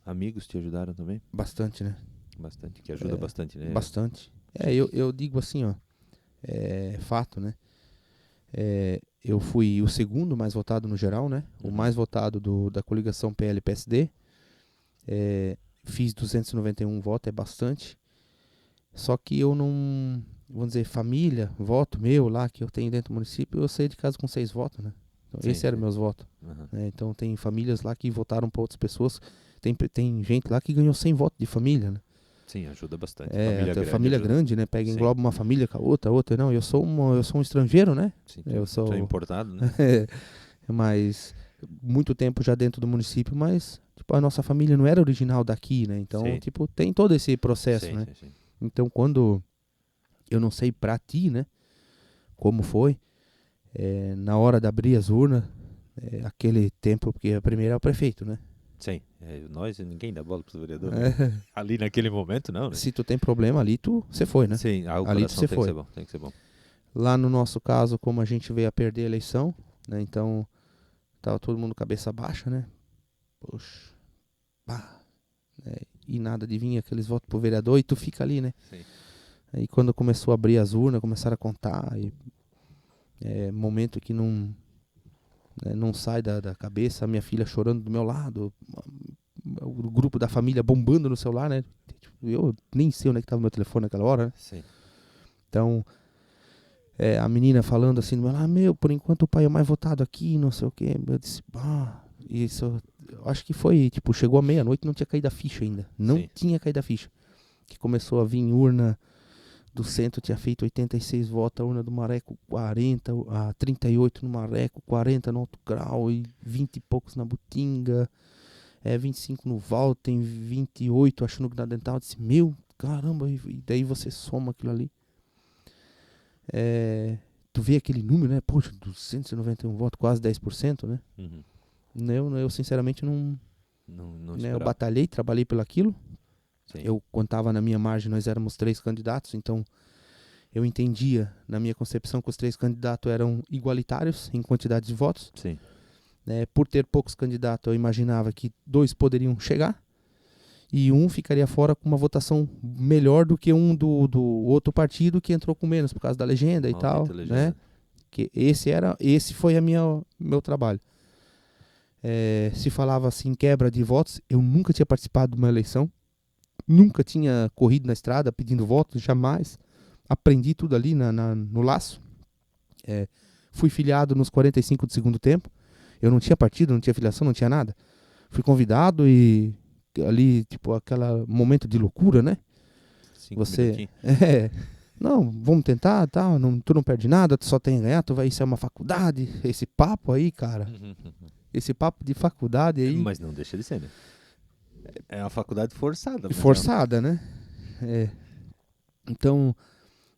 Amigos te ajudaram também? Bastante, né? Bastante, que ajuda bastante, né? Bastante. Eu digo assim, ó, fato, né? Eu fui o segundo mais votado no geral, né? O mais votado da coligação PL-PSD. Fiz 291 votos, é bastante. Só que eu não, vamos dizer, família, voto meu lá, que eu tenho dentro do município, eu saí de casa com 6 votos, né? Então, esse era meus votos. Então tem famílias lá que votaram para outras pessoas. Tem gente lá que ganhou 100 votos de família, né? Sim, ajuda bastante. Família grande, né? Engloba uma família com a outra. Não, eu sou um estrangeiro, né? Sim, eu sou importado, né? Mas muito tempo já dentro do município, mas tipo, a nossa família não era original daqui, né? Então, tipo, tem todo esse processo, né? Sim. Então, quando eu não sei pra ti, né? Como foi, na hora de abrir as urnas, aquele tempo, porque a primeira é o prefeito, né? Sim, ninguém dá bola pro vereador. Né? Ali naquele momento, não, né? Se tu tem problema ali, você foi, né? Sim, o ali coração tem que ser bom. Lá no nosso caso, como a gente veio a perder a eleição, né? Então, tava todo mundo cabeça baixa, né? Poxa, e nada de vir aqueles votos pro vereador e tu fica ali, né? Sim. Aí quando começou a abrir as urnas, começaram a contar, momento que não sai da cabeça, a minha filha chorando do meu lado, o grupo da família bombando no celular, né? Eu nem sei onde é que tava o meu telefone naquela hora, né? Sim. Então, a menina falando assim, por enquanto o pai é mais votado aqui, não sei o quê. Eu disse, isso, eu acho que foi, tipo, chegou a meia-noite, não tinha caído a ficha ainda. Não tinha caído a ficha. Que começou a vir urna do centro, tinha feito 86 votos, a urna do Mareco 40, a 38 no Mareco, 40 no Alto Grau e 20 e poucos na Butinga, 25 no Valtem, 28 acho no Gnadental. Eu disse, meu, caramba, e daí você soma aquilo ali. Tu vê aquele número, né? Poxa, 291 votos, quase 10%, né? Eu sinceramente não né? Eu batalhei, trabalhei pelo aquilo. Sim. Eu contava na minha margem, nós éramos 3 candidatos, então eu entendia, na minha concepção, que os 3 candidatos eram igualitários em quantidade de votos. Sim. Por ter poucos candidatos, eu imaginava que 2 poderiam chegar e um ficaria fora com uma votação melhor do que um do outro partido que entrou com menos por causa da legenda e tal, né? Que esse foi meu trabalho. Se falava assim, quebra de votos, eu nunca tinha participado de uma eleição, nunca tinha corrido na estrada pedindo votos, jamais. Aprendi tudo ali no laço. Fui filiado nos 45 do segundo tempo. Eu não tinha partido, não tinha filiação, não tinha nada. Fui convidado e ali, tipo, aquele momento de loucura, né? 5 minutinhos. Não, vamos tentar, tal, tu não perde nada, tu só tem a ganhar, isso é uma faculdade. Esse papo aí, cara. Esse papo de faculdade aí. Mas não deixa de ser, né? É uma faculdade forçada. Forçada, né? Então,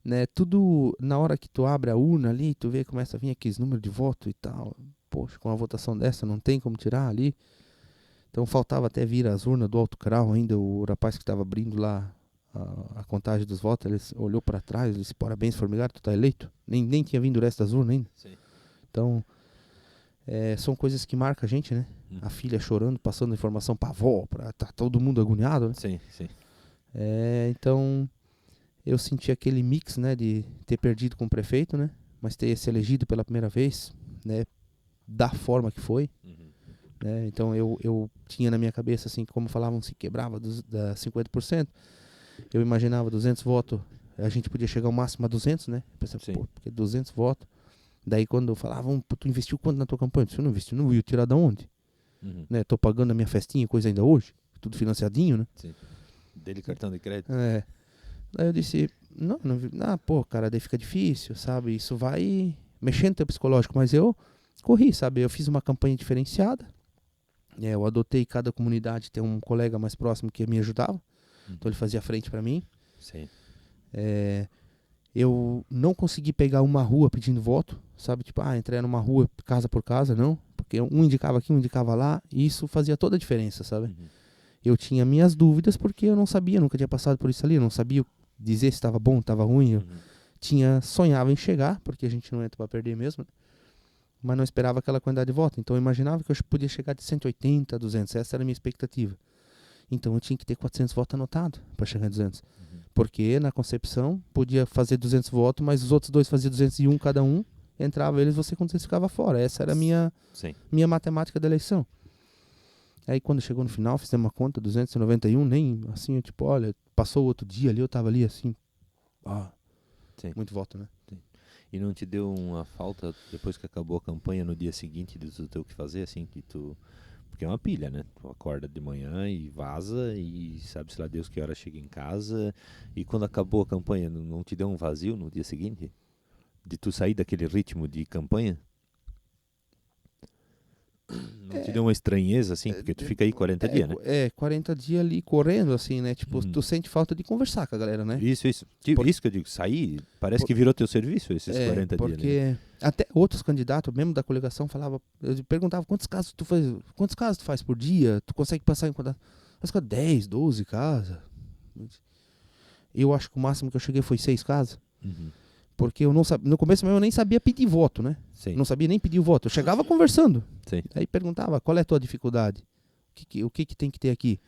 né, tudo na hora que tu abre a urna ali, tu vê, começa a vir aqueles números de voto e tal. Poxa, com uma votação dessa não tem como tirar ali. Então faltava até vir as urnas do Alto Grau ainda, o rapaz que estava abrindo lá a contagem dos votos, ele olhou para trás, ele disse, parabéns, Formigário, tu tá eleito. Nem tinha vindo o resto das urnas ainda. Sim. Então, são coisas que marcam a gente, né? A filha chorando, passando informação pra avó, tá todo mundo agoniado, né? Sim, sim. Então, eu senti aquele mix, né, de ter perdido com o prefeito, né? Mas ter se elegido pela primeira vez, né? Da forma que foi. Né? Então, eu tinha na minha cabeça, assim, como falavam, se quebrava da 50%. Eu imaginava 200 votos a gente podia chegar ao máximo a 200, né? Eu pensava, pô, porque 200 votos. Daí quando falavam, tu investiu quanto na tua campanha? Se eu não investi, não ia tirar da onde? Né? Tô pagando a minha festinha, coisa ainda hoje. Tudo financiadinho, né? Sim. Dele cartão de crédito. Daí eu disse, pô, cara, daí fica difícil, sabe? Isso vai mexendo no teu psicológico. Mas eu corri, sabe? Eu fiz uma campanha diferenciada. Eu adotei cada comunidade, ter um colega mais próximo que me ajudava. Então ele fazia frente pra mim. Sim. Eu não consegui pegar uma rua pedindo voto, sabe? Tipo, entrar numa rua casa por casa, não. Porque um indicava aqui, um indicava lá. E isso fazia toda a diferença, sabe? Eu tinha minhas dúvidas porque eu não sabia, nunca tinha passado por isso ali. Eu não sabia dizer se estava bom, estava ruim. Eu sonhava em chegar, porque a gente não entra para perder mesmo. Mas não esperava aquela quantidade de voto. Então eu imaginava que eu podia chegar de 180 a 200. Essa era a minha expectativa. Então eu tinha que ter 400 votos anotados para chegar a 200. Porque na concepção podia fazer 200 votos, mas os outros dois faziam 201 cada um. Entrava eles, você quando você ficava fora. Essa era a minha matemática da eleição. Aí quando chegou no final, fizemos uma conta, 291, nem assim, tipo, olha, passou o outro dia ali, eu tava ali assim, muito voto, né? Sim. E não te deu uma falta, depois que acabou a campanha, no dia seguinte, de tu ter o que fazer, assim, que tu... Porque é uma pilha, né? Tu acorda de manhã e vaza, e sabe-se lá Deus que hora chega em casa, e quando acabou a campanha, não te deu um vazio no dia seguinte? De tu sair daquele ritmo de campanha? Não te deu uma estranheza, assim? Porque tu fica aí 40 dias, né? 40 dias ali correndo, assim, né? Tipo, tu sente falta de conversar com a galera, né? Isso. Isso que eu digo, sair, parece que virou teu serviço esses 40 dias. Porque até outros candidatos, mesmo da coligação, eu perguntava quantos casos tu faz por dia? Tu consegue passar em quantas? Acho que 10, 12 casas. Eu acho que o máximo que eu cheguei foi 6 casas. Porque eu não sabia, no começo mesmo eu nem sabia pedir voto, né? Sim. Não sabia nem pedir o voto. Eu chegava conversando. Sim. Aí perguntava, qual é a tua dificuldade? O que tem que ter aqui?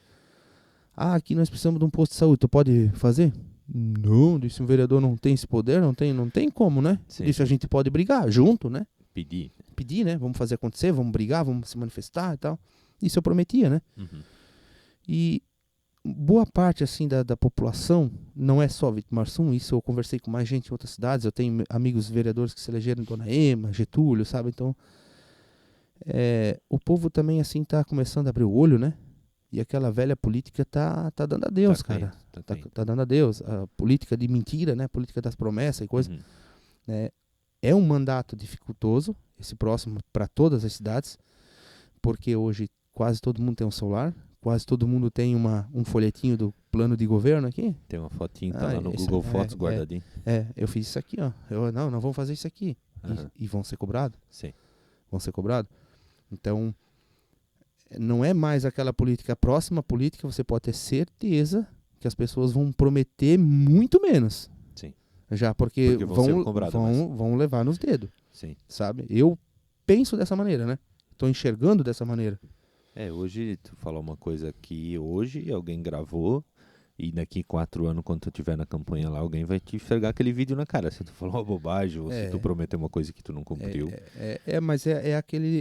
Aqui nós precisamos de um posto de saúde, tu pode fazer? Não, disse um vereador, não tem esse poder, não tem como, né? Sim. Disse, a gente pode brigar junto, né? Pedir, né? Vamos fazer acontecer, vamos brigar, vamos se manifestar e tal. Isso eu prometia, né? E boa parte, assim, da população, não é só Vitimarsum, isso eu conversei com mais gente em outras cidades, eu tenho amigos vereadores que se elegeram em Dona Ema, Getúlio, sabe? Então, o povo também, assim, tá começando a abrir o olho, né? E aquela velha política tá dando adeus, cara. Tá dando adeus. A política de mentira, né? A política das promessas e coisa. É um mandato dificultoso, esse próximo, para todas as cidades, porque hoje quase todo mundo tem um celular, quase todo mundo tem um folhetinho do plano de governo aqui. Tem uma fotinho, tá lá no Google Fotos guardadinho. Eu fiz isso aqui, ó. Não vamos fazer isso aqui. E vão ser cobrados. Sim. Vão ser cobrados. Então, não é mais aquela política. A próxima política, você pode ter certeza que as pessoas vão prometer muito menos. Sim. Já porque vão levar nos dedos. Sim. Sabe? Eu penso dessa maneira, né? Estou enxergando dessa maneira. Hoje tu falou uma coisa que hoje alguém gravou e daqui 4 anos, quando tu estiver na campanha lá, alguém vai te enxergar aquele vídeo na cara. Se tu falou uma bobagem ou se tu prometeu uma coisa que tu não cumpriu. Mas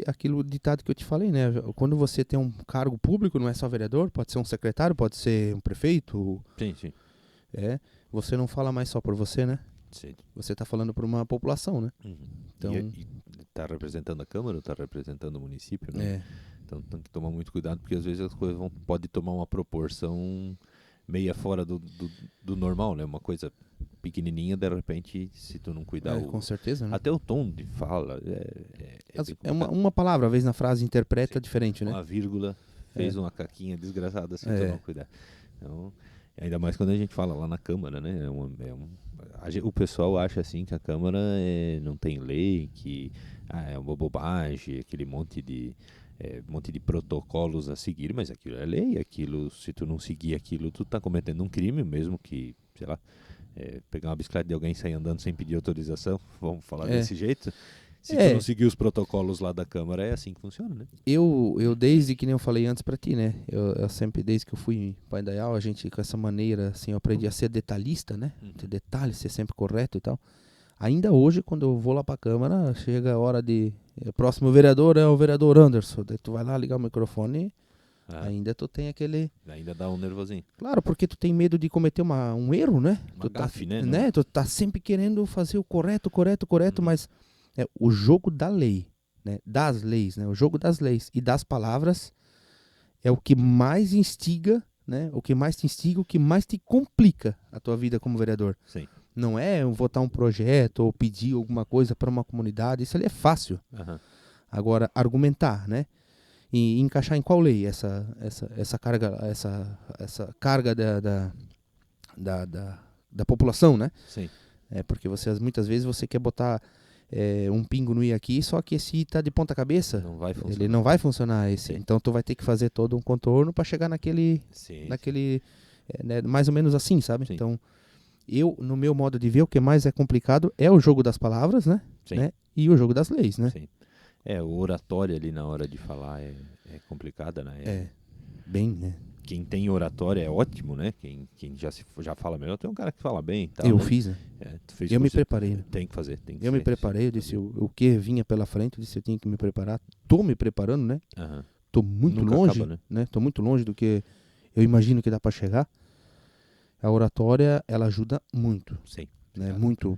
aquilo ditado que eu te falei, né? Quando você tem um cargo público, não é só vereador, pode ser um secretário, pode ser um prefeito. Sim. Você não fala mais só por você, né? Sim. Você está falando por uma população, né? Então, e tá representando a Câmara ou tá representando o município, né? Então tem que tomar muito cuidado, porque às vezes as coisas podem tomar uma proporção meia fora do normal, né? Uma coisa pequenininha, de repente, se tu não cuidar... com certeza, né? Até o tom de fala uma palavra, às vezes na frase interpreta diferente, né? Uma vírgula fez uma caquinha desgraçada, se tu não cuidar. Então, ainda mais quando a gente fala lá na Câmara, né? O pessoal acha assim que a Câmara não tem lei, que é uma bobagem, aquele monte de protocolos a seguir, mas aquilo é lei, se tu não seguir aquilo, tu tá cometendo um crime, mesmo que, sei lá, pegar uma bicicleta de alguém e sair andando sem pedir autorização, vamos falar desse jeito. Se tu não seguir os protocolos lá da Câmara, é assim que funciona, né? Eu desde que nem eu falei antes pra ti, né? Eu sempre, desde que eu fui pai da Indaial, a gente com essa maneira, assim, eu aprendi a ser detalhista, né? Ter detalhes, ser sempre correto e tal. Ainda hoje, quando eu vou lá pra Câmara, chega a hora de... O próximo vereador é o vereador Anderson. Daí tu vai lá ligar o microfone, Ainda tu tem aquele... Ainda dá um nervosinho. Claro, porque tu tem medo de cometer um erro, né? Uma gafe, né? né? Tu tá sempre querendo fazer o correto, mas o jogo da lei, né? Das leis, né? O jogo das leis e das palavras é o que mais instiga, né? O que mais te instiga, o que mais te complica a tua vida como vereador. Sim. Não é votar um projeto ou pedir alguma coisa para uma comunidade, isso ali é fácil. Agora, argumentar, né? E encaixar em qual lei essa carga da população, né? Sim. Porque muitas vezes você quer botar um pingo no i aqui, só que esse i tá de ponta cabeça. Não vai funcionar. Ele não vai funcionar esse. Sim. Então tu vai ter que fazer todo um contorno para chegar naquele né, mais ou menos assim, sabe? Sim. Então, no meu modo de ver, o que mais é complicado é o jogo das palavras, né? Sim. né? E o jogo das leis, né? Sim. O oratório ali na hora de falar é complicada, né? Bem, né? Quem tem oratório é ótimo, né? Quem já fala melhor, tem um cara que fala bem e tal. Eu né? fiz, né? Tu fez Eu me curso, preparei. Né? Tem que fazer. Eu me preparei, eu disse o que vinha pela frente, eu disse eu tinha que me preparar. Tô me preparando, né? Tô muito Nunca longe, acaba, né? Tô muito longe do que eu imagino que dá para chegar. A oratória, ela ajuda muito. Sim. Né? Muito.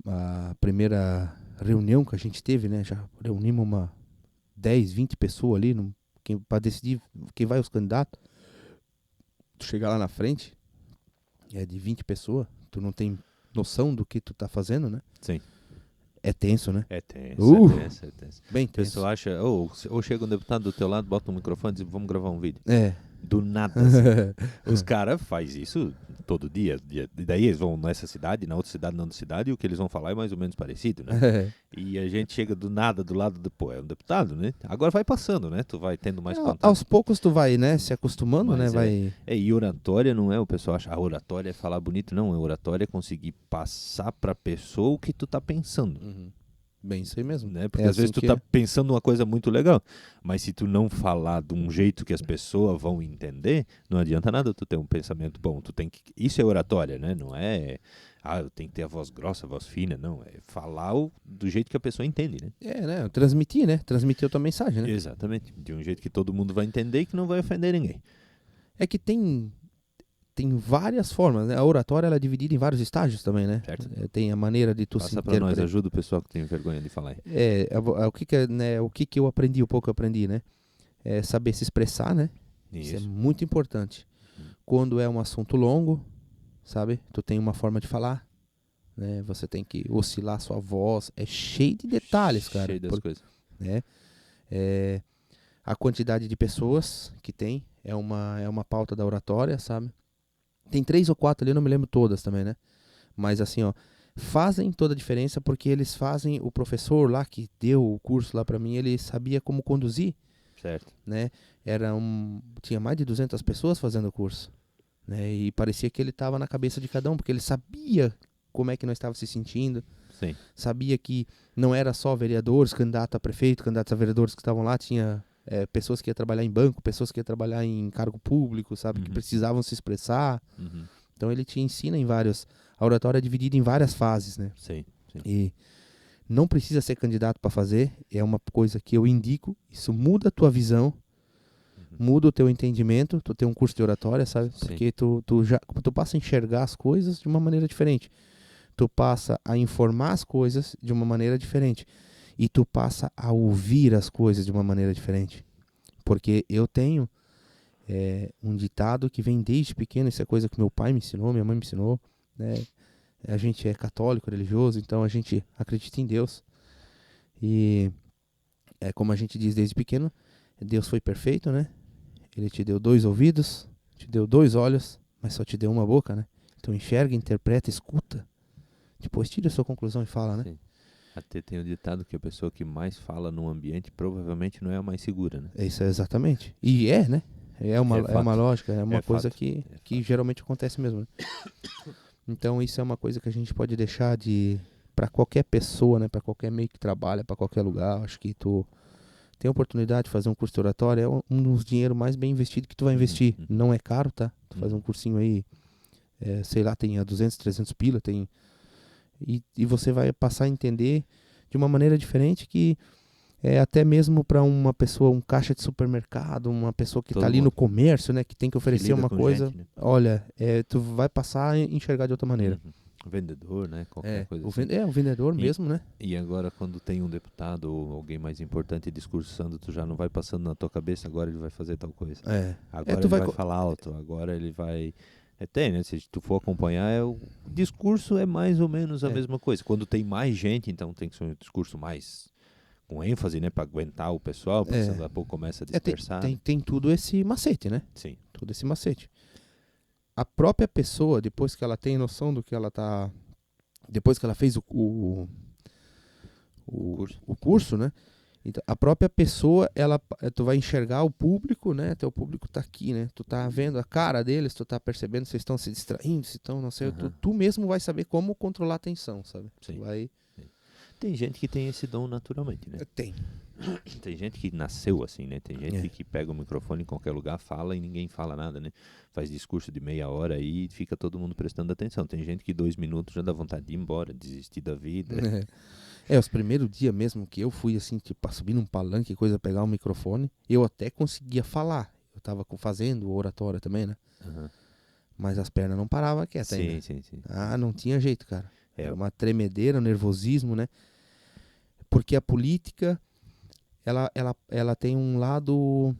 A primeira reunião que a gente teve, né? Já reunimos 10, 20 pessoas ali para decidir quem vai os candidatos. Tu chegar lá na frente, de 20 pessoas, tu não tem noção do que tu tá fazendo, né? Sim. É tenso, né? É tenso. Bem tenso. A pessoa acha, ou chega um deputado do teu lado, bota um microfone e diz, vamos gravar um vídeo. Do nada, assim. Os caras fazem isso todo dia. E daí eles vão nessa cidade, na outra cidade, na outra cidade, e o que eles vão falar é mais ou menos parecido, né? E a gente chega do nada, do lado é um deputado, né? Agora vai passando, né? Tu vai tendo mais contato. Aos poucos tu vai, né? Se acostumando, né? E oratória não é, o pessoal acha, oratória é falar bonito. Não, oratória é conseguir passar pra pessoa o que tu tá pensando. Bem, isso aí mesmo. Né? Porque às vezes tu tá pensando uma coisa muito legal, mas se tu não falar de um jeito que as pessoas vão entender, não adianta nada tu ter um pensamento bom. Isso é oratória, né? Não é, eu tenho que ter a voz grossa, a voz fina, não. É falar do jeito que a pessoa entende, né? Né? Transmitir, né? Transmitir a tua mensagem, né? Exatamente. De um jeito que todo mundo vai entender e que não vai ofender ninguém. É que tem várias formas, né? A oratória ela é dividida em vários estágios também, né? Certo. Tem a maneira de tu se interpretar. Passa pra nós, ajuda o pessoal que tem vergonha de falar. O que eu aprendi, o pouco que eu aprendi, né? É saber se expressar, né? Isso é muito importante. Quando é um assunto longo, sabe? Tu tem uma forma de falar, né? Você tem que oscilar a sua voz. É cheio de detalhes, cara. Cheio das coisas. Né? A quantidade de pessoas que tem é uma pauta da oratória, sabe? Tem 3 ou 4 ali, eu não me lembro todas também, né? Mas assim, fazem toda a diferença porque eles fazem, o professor lá que deu o curso lá pra mim, ele sabia como conduzir. Certo. Né? Tinha mais de 200 pessoas fazendo o curso. Né? E parecia que ele estava na cabeça de cada um, porque ele sabia como é que nós estávamos se sentindo. Sim. Sabia que não era só vereadores, candidato a prefeito, candidatos a vereadores que estavam lá, tinha pessoas que iam trabalhar em banco, pessoas que iam trabalhar em cargo público, sabe? Que precisavam se expressar. Então ele te ensina em vários... A oratória é dividida em várias fases, né? Sim. E não precisa ser candidato para fazer, é uma coisa que eu indico, isso muda a tua visão, muda o teu entendimento, tu tem um curso de oratória, sabe? Sim. Porque tu passa a enxergar as coisas de uma maneira diferente. Tu passa a informar as coisas de uma maneira diferente. E tu passa a ouvir as coisas de uma maneira diferente. Porque eu tenho um ditado que vem desde pequeno, isso é coisa que meu pai me ensinou, minha mãe me ensinou, né? A gente é católico, religioso, então a gente acredita em Deus. E como a gente diz desde pequeno, Deus foi perfeito, né? Ele te deu 2 ouvidos, te deu 2 olhos, mas só te deu uma boca, né? Então enxerga, interpreta, escuta. Depois tira a sua conclusão e fala, né? Sim. Até tem o ditado que a pessoa que mais fala num ambiente provavelmente não é a mais segura, né? Isso é exatamente. E né? É uma lógica, é uma coisa que geralmente acontece mesmo. Né? Então isso é uma coisa que a gente pode deixar para qualquer pessoa, né? Para qualquer meio que trabalha, para qualquer lugar. Acho que tu tem a oportunidade de fazer um curso de oratória, é um dos dinheiros mais bem investidos que tu vai investir. Não é caro, tá? Tu faz um cursinho aí, sei lá, tem a 200, 300 pila, e você vai passar a entender de uma maneira diferente que até mesmo para uma pessoa, um caixa de supermercado, uma pessoa que Todo está ali mundo. no comércio, né, que tem que oferecer lida uma com coisa, gente, né? olha, tu vai passar a enxergar de outra maneira. Vendedor, né? Qualquer coisa assim. O vendedor mesmo, né? E agora, quando tem um deputado ou alguém mais importante discursando, tu já não vai passando na tua cabeça, agora ele vai fazer tal coisa. Agora tu ele vai vai falar alto, agora ele vai... Tem, né? Se tu for acompanhar, o discurso é mais ou menos a mesma coisa. Quando tem mais gente, então tem que ser um discurso mais com ênfase, né? Pra aguentar o pessoal, porque senão daqui a pouco começa a dispersar. Tem tudo esse macete, né? Sim. Todo esse macete. A própria pessoa, depois que ela tem noção do que ela tá... Depois que ela fez o curso, né? Então, a própria pessoa, tu vai enxergar o público, né? Teu público tá aqui, né? Tu tá vendo a cara deles, tu tá percebendo se estão se distraindo, se estão, não sei, tu mesmo vai saber como controlar a atenção, sabe? Sim. Vai... Tem gente que tem esse dom naturalmente, né? Tem. Tem gente que nasceu assim, né? Tem gente que pega o microfone em qualquer lugar, fala e ninguém fala nada, né? Faz discurso de meia hora aí e fica todo mundo prestando atenção. Tem gente que 2 minutos já dá vontade de ir embora, desistir da vida. Os primeiros dias mesmo que eu fui assim, tipo, subir num palanque, coisa, pegar um microfone, eu até conseguia falar. Eu tava fazendo oratória também, né? Mas as pernas não paravam quietas ainda. Sim. Não tinha jeito, cara. Era uma tremedeira, um nervosismo, né? Porque a política, ela tem um lado...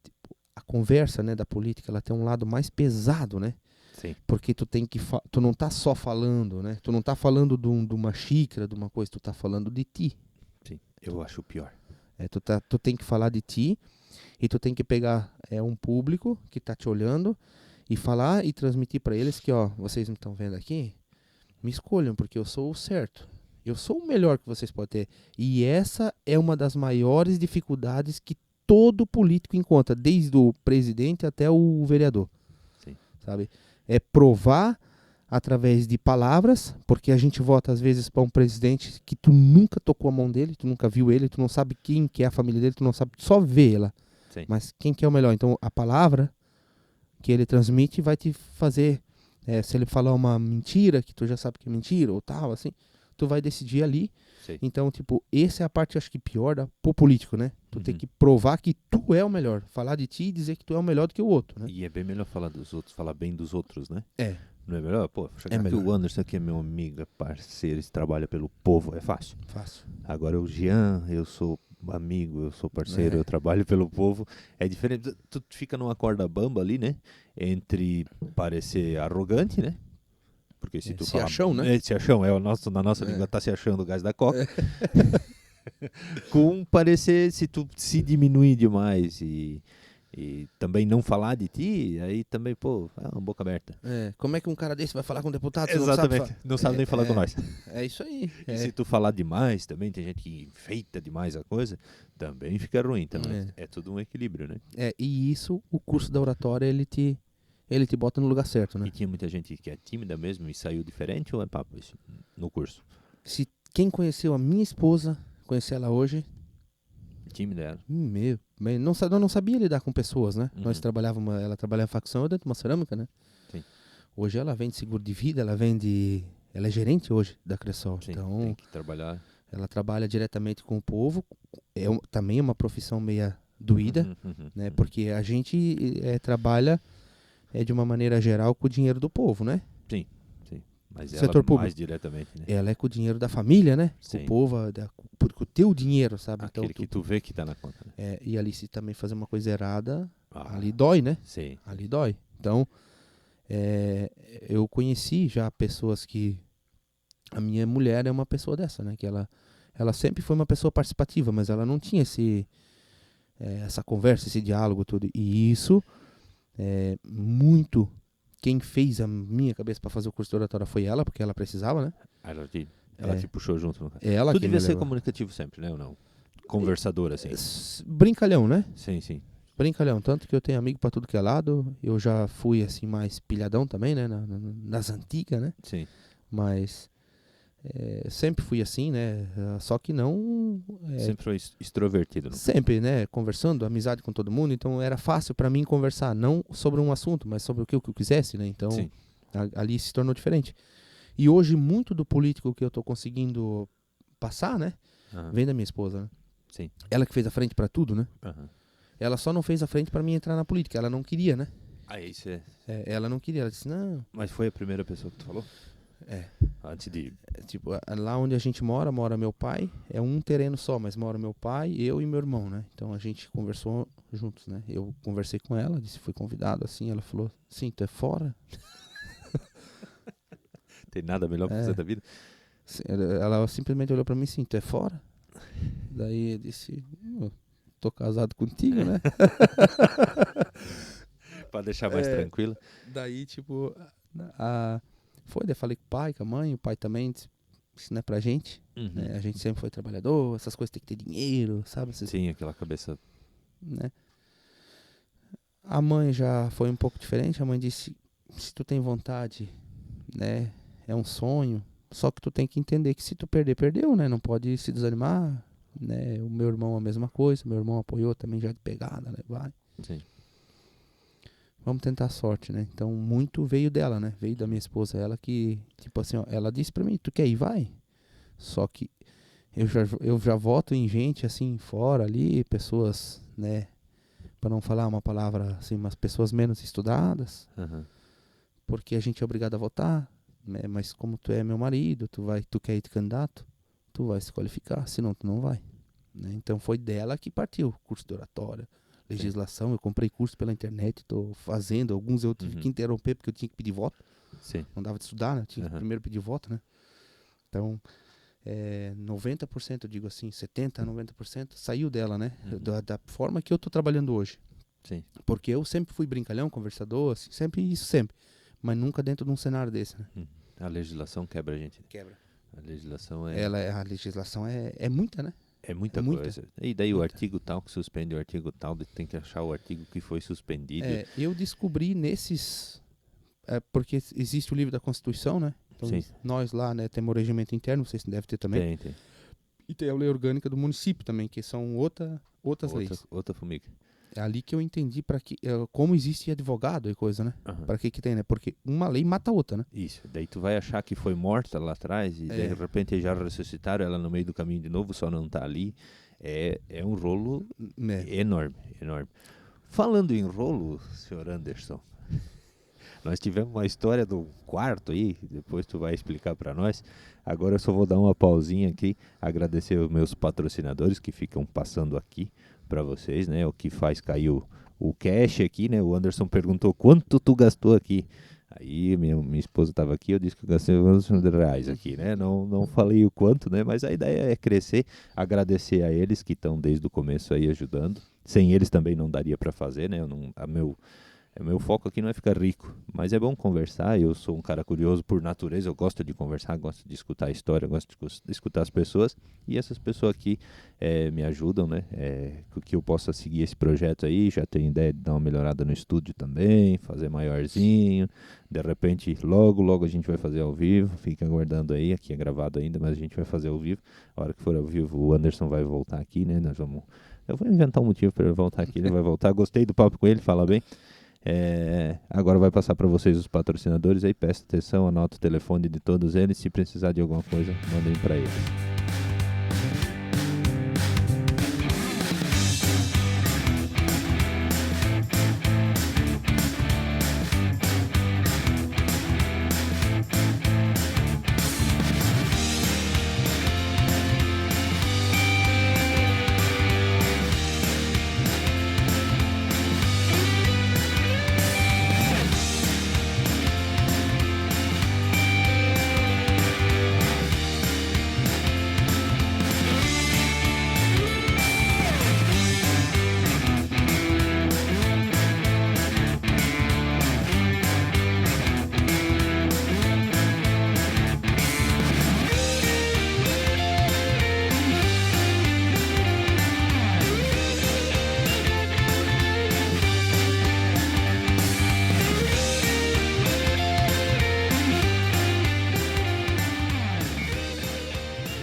tipo, a conversa, né, da política, ela tem um lado mais pesado, né? Sim. Porque tu não tá só falando, né? Tu não tá falando de uma xícara, de uma coisa, tu tá falando de ti. Sim, eu acho pior. Tu tem que falar de ti e tu tem que pegar um público que tá te olhando e falar e transmitir para eles que, ó, vocês me estão vendo aqui, me escolham porque eu sou o certo. Eu sou o melhor que vocês podem ter. E essa é uma das maiores dificuldades que todo político encontra, desde o presidente até o vereador. Sim. Sabe? É provar através de palavras, porque a gente vota às vezes para um presidente que tu nunca tocou a mão dele, tu nunca viu ele, tu não sabe quem que é a família dele, tu não sabe, só vê ela. Sim. Mas quem que é o melhor? Então a palavra que ele transmite vai te fazer, se ele falar uma mentira, que tu já sabe que é mentira ou tal, assim, tu vai decidir ali. Sim. Então, tipo, essa é a parte, acho que pior pro político, né? Tu tem que provar que tu é o melhor. Falar de ti e dizer que tu é o melhor do que o outro, né? E é bem melhor falar dos outros, falar bem dos outros, né? Não é melhor? Pô, chegar aqui, melhor. o Anderson aqui é meu amigo, é parceiro, ele trabalha pelo povo, é fácil. Fácil. Agora o Jean, eu sou amigo, eu sou parceiro, eu trabalho pelo povo. É diferente, tu fica numa corda bamba ali, né? Entre parecer arrogante, né? Porque se tu se falar, acham, né? Se acham, na nossa língua tá se achando o gás da coca. Com parecer, se tu se diminuir demais e também não falar de ti, aí também, pô, uma boca aberta. Como é que um cara desse vai falar com um deputado? Exatamente, não sabe nem falar com nós. É isso aí. E se tu falar demais também, tem gente que enfeita demais a coisa, também fica ruim. Então é tudo um equilíbrio, né? E isso, o curso da oratória, ele te bota no lugar certo, né? E tinha muita gente que é tímida mesmo e saiu diferente, ou é papo isso no curso? Se quem conheceu a minha esposa, conhecer ela hoje... Tímida ela? Eu não sabia lidar com pessoas, né? Nós ela trabalhava em facção, eu dentro de uma cerâmica, né? Sim. Hoje ela vende seguro de vida, ela é gerente hoje da Cressol. Sim, então, tem que trabalhar. Ela trabalha diretamente com o povo. Também é uma profissão meia doída, né? Porque a gente trabalha de uma maneira geral com o dinheiro do povo, né? Sim. Mas Setor ela público. mais diretamente, né? Ela é com o dinheiro da família, né? Sim. Com o povo, com o teu dinheiro, sabe? Aquele então, que tu vê que tá na conta, né? E ali se também fazer uma coisa errada, ali Ah, dói, né? sim. Ali dói. Então, eu conheci já pessoas que... A minha mulher é uma pessoa dessa, né? Que ela sempre foi uma pessoa participativa, mas ela não tinha essa conversa, esse diálogo todo. E isso, muito... Quem fez a minha cabeça para fazer o curso de oratória foi ela, porque ela precisava, né? Ela te puxou junto. Ela tu que devia me ser levou. comunicativo sempre, né? Ou não? Conversador, assim. Brincalhão, né? Sim. Brincalhão. Tanto que eu tenho amigo para tudo que é lado. Eu já fui, assim, mais pilhadão também, né? Nas antigas, né? Sim. Mas sempre fui assim, né? Só que não... Sempre foi extrovertido, não? Sempre, né? Conversando, amizade com todo mundo. Então era fácil para mim conversar. Não sobre um assunto, mas sobre o que eu quisesse, né? Então Sim. ali se tornou diferente. E hoje muito do político que eu tô conseguindo passar, né? Vem da minha esposa, né? Sim. Ela que fez a frente pra tudo, né? Aham. Ela só não fez a frente pra mim entrar na política. Ela não queria, né? Aí você... Ela não queria. Ela disse, não. Mas foi a primeira pessoa que tu falou? É. Antes de... Tipo, lá onde a gente mora meu pai. É um terreno só, mas mora meu pai, eu e meu irmão, né? Então a gente conversou juntos, né? Eu conversei com ela, disse, fui convidado, assim. Ela falou, sim, tu é fora? Tem nada melhor pra fazer da vida? Ela simplesmente olhou pra mim, sim, tu é fora? Daí eu disse, tô casado contigo, né? Pra deixar mais tranquilo. Daí, tipo, daí eu falei com o pai, com a mãe, o pai também disse, isso não é pra gente, né? A gente sempre foi trabalhador, essas coisas tem que ter dinheiro, sabe? Sim, aquela cabeça... Né? A mãe já foi um pouco diferente, a mãe disse, se tu tem vontade, né, é um sonho, só que tu tem que entender que se tu perder, perdeu, né? Não pode se desanimar, né? O meu irmão a mesma coisa, meu irmão apoiou também já de pegada, né? Vai. Sim. Vamos tentar a sorte, né? Então, muito veio dela, né? Veio da minha esposa, ela que, tipo assim, ó, ela disse pra mim, tu quer ir? Vai. Só que eu já voto em gente, assim, fora ali, pessoas, né? Pra não falar uma palavra, assim, umas pessoas menos estudadas, porque a gente é obrigado a votar, né? Mas como tu é meu marido, tu quer ir de candidato, tu vai se qualificar, senão tu não vai, né? Então foi dela que partiu, curso de oratória, legislação. Sim. Eu comprei curso pela internet, tô fazendo, alguns eu tive que interromper porque eu tinha que pedir voto. Sim. Não dava de estudar, né? Eu tinha que primeiro pedir voto, né? Então, 90%, eu digo assim, 70%, 90% saiu dela, né? Da forma que eu tô trabalhando hoje. Sim. Porque eu sempre fui brincalhão, conversador, assim, sempre. Mas nunca dentro de um cenário desse, né? A legislação quebra a gente. Quebra. A legislação é... A legislação é muita, né? É muita coisa. E daí o artigo tal que suspende o artigo tal, tem que achar o artigo que foi suspendido. Eu descobri nesses... porque existe o livro da Constituição, né? Então, nós lá, né, temos o regimento interno, vocês devem ter também. Tem. E tem a lei orgânica do município também, que são outras leis. Outra formiga. É ali que eu entendi como existe advogado e coisa, né? Pra que tem, né? Porque uma lei mata a outra, né? Isso. Daí tu vai achar que foi morta lá atrás e de repente já ressuscitaram ela no meio do caminho de novo, só não tá ali. É um rolo enorme. Falando em rolo, senhor Anderson, nós tivemos uma história do quarto aí, depois tu vai explicar para nós. Agora eu só vou dar uma pausinha aqui, agradecer os meus patrocinadores que ficam passando aqui para vocês, né? O que faz cair o cash aqui, né? O Anderson perguntou quanto tu gastou aqui. Aí minha esposa estava aqui, eu disse que eu gastei R$100 aqui, né? Não falei o quanto, né? Mas a ideia é crescer, agradecer a eles que estão desde o começo aí ajudando. Sem eles também não daria para fazer, né? Meu foco aqui não é ficar rico, mas é bom conversar. Eu sou um cara curioso por natureza, eu gosto de conversar, gosto de escutar a história, gosto de escutar as pessoas. E essas pessoas aqui me ajudam, né? Que eu possa seguir esse projeto aí. Já tenho ideia de dar uma melhorada no estúdio também, fazer maiorzinho. De repente, logo a gente vai fazer ao vivo. Fica aguardando aí, aqui é gravado ainda, mas a gente vai fazer ao vivo. A hora que for ao vivo, o Anderson vai voltar aqui, né? Eu vou inventar um motivo para ele voltar aqui, ele vai voltar. Gostei do papo com ele, fala bem. Agora vai passar para vocês os patrocinadores aí, presta atenção, anota o telefone de todos eles, se precisar de alguma coisa, mandem para eles.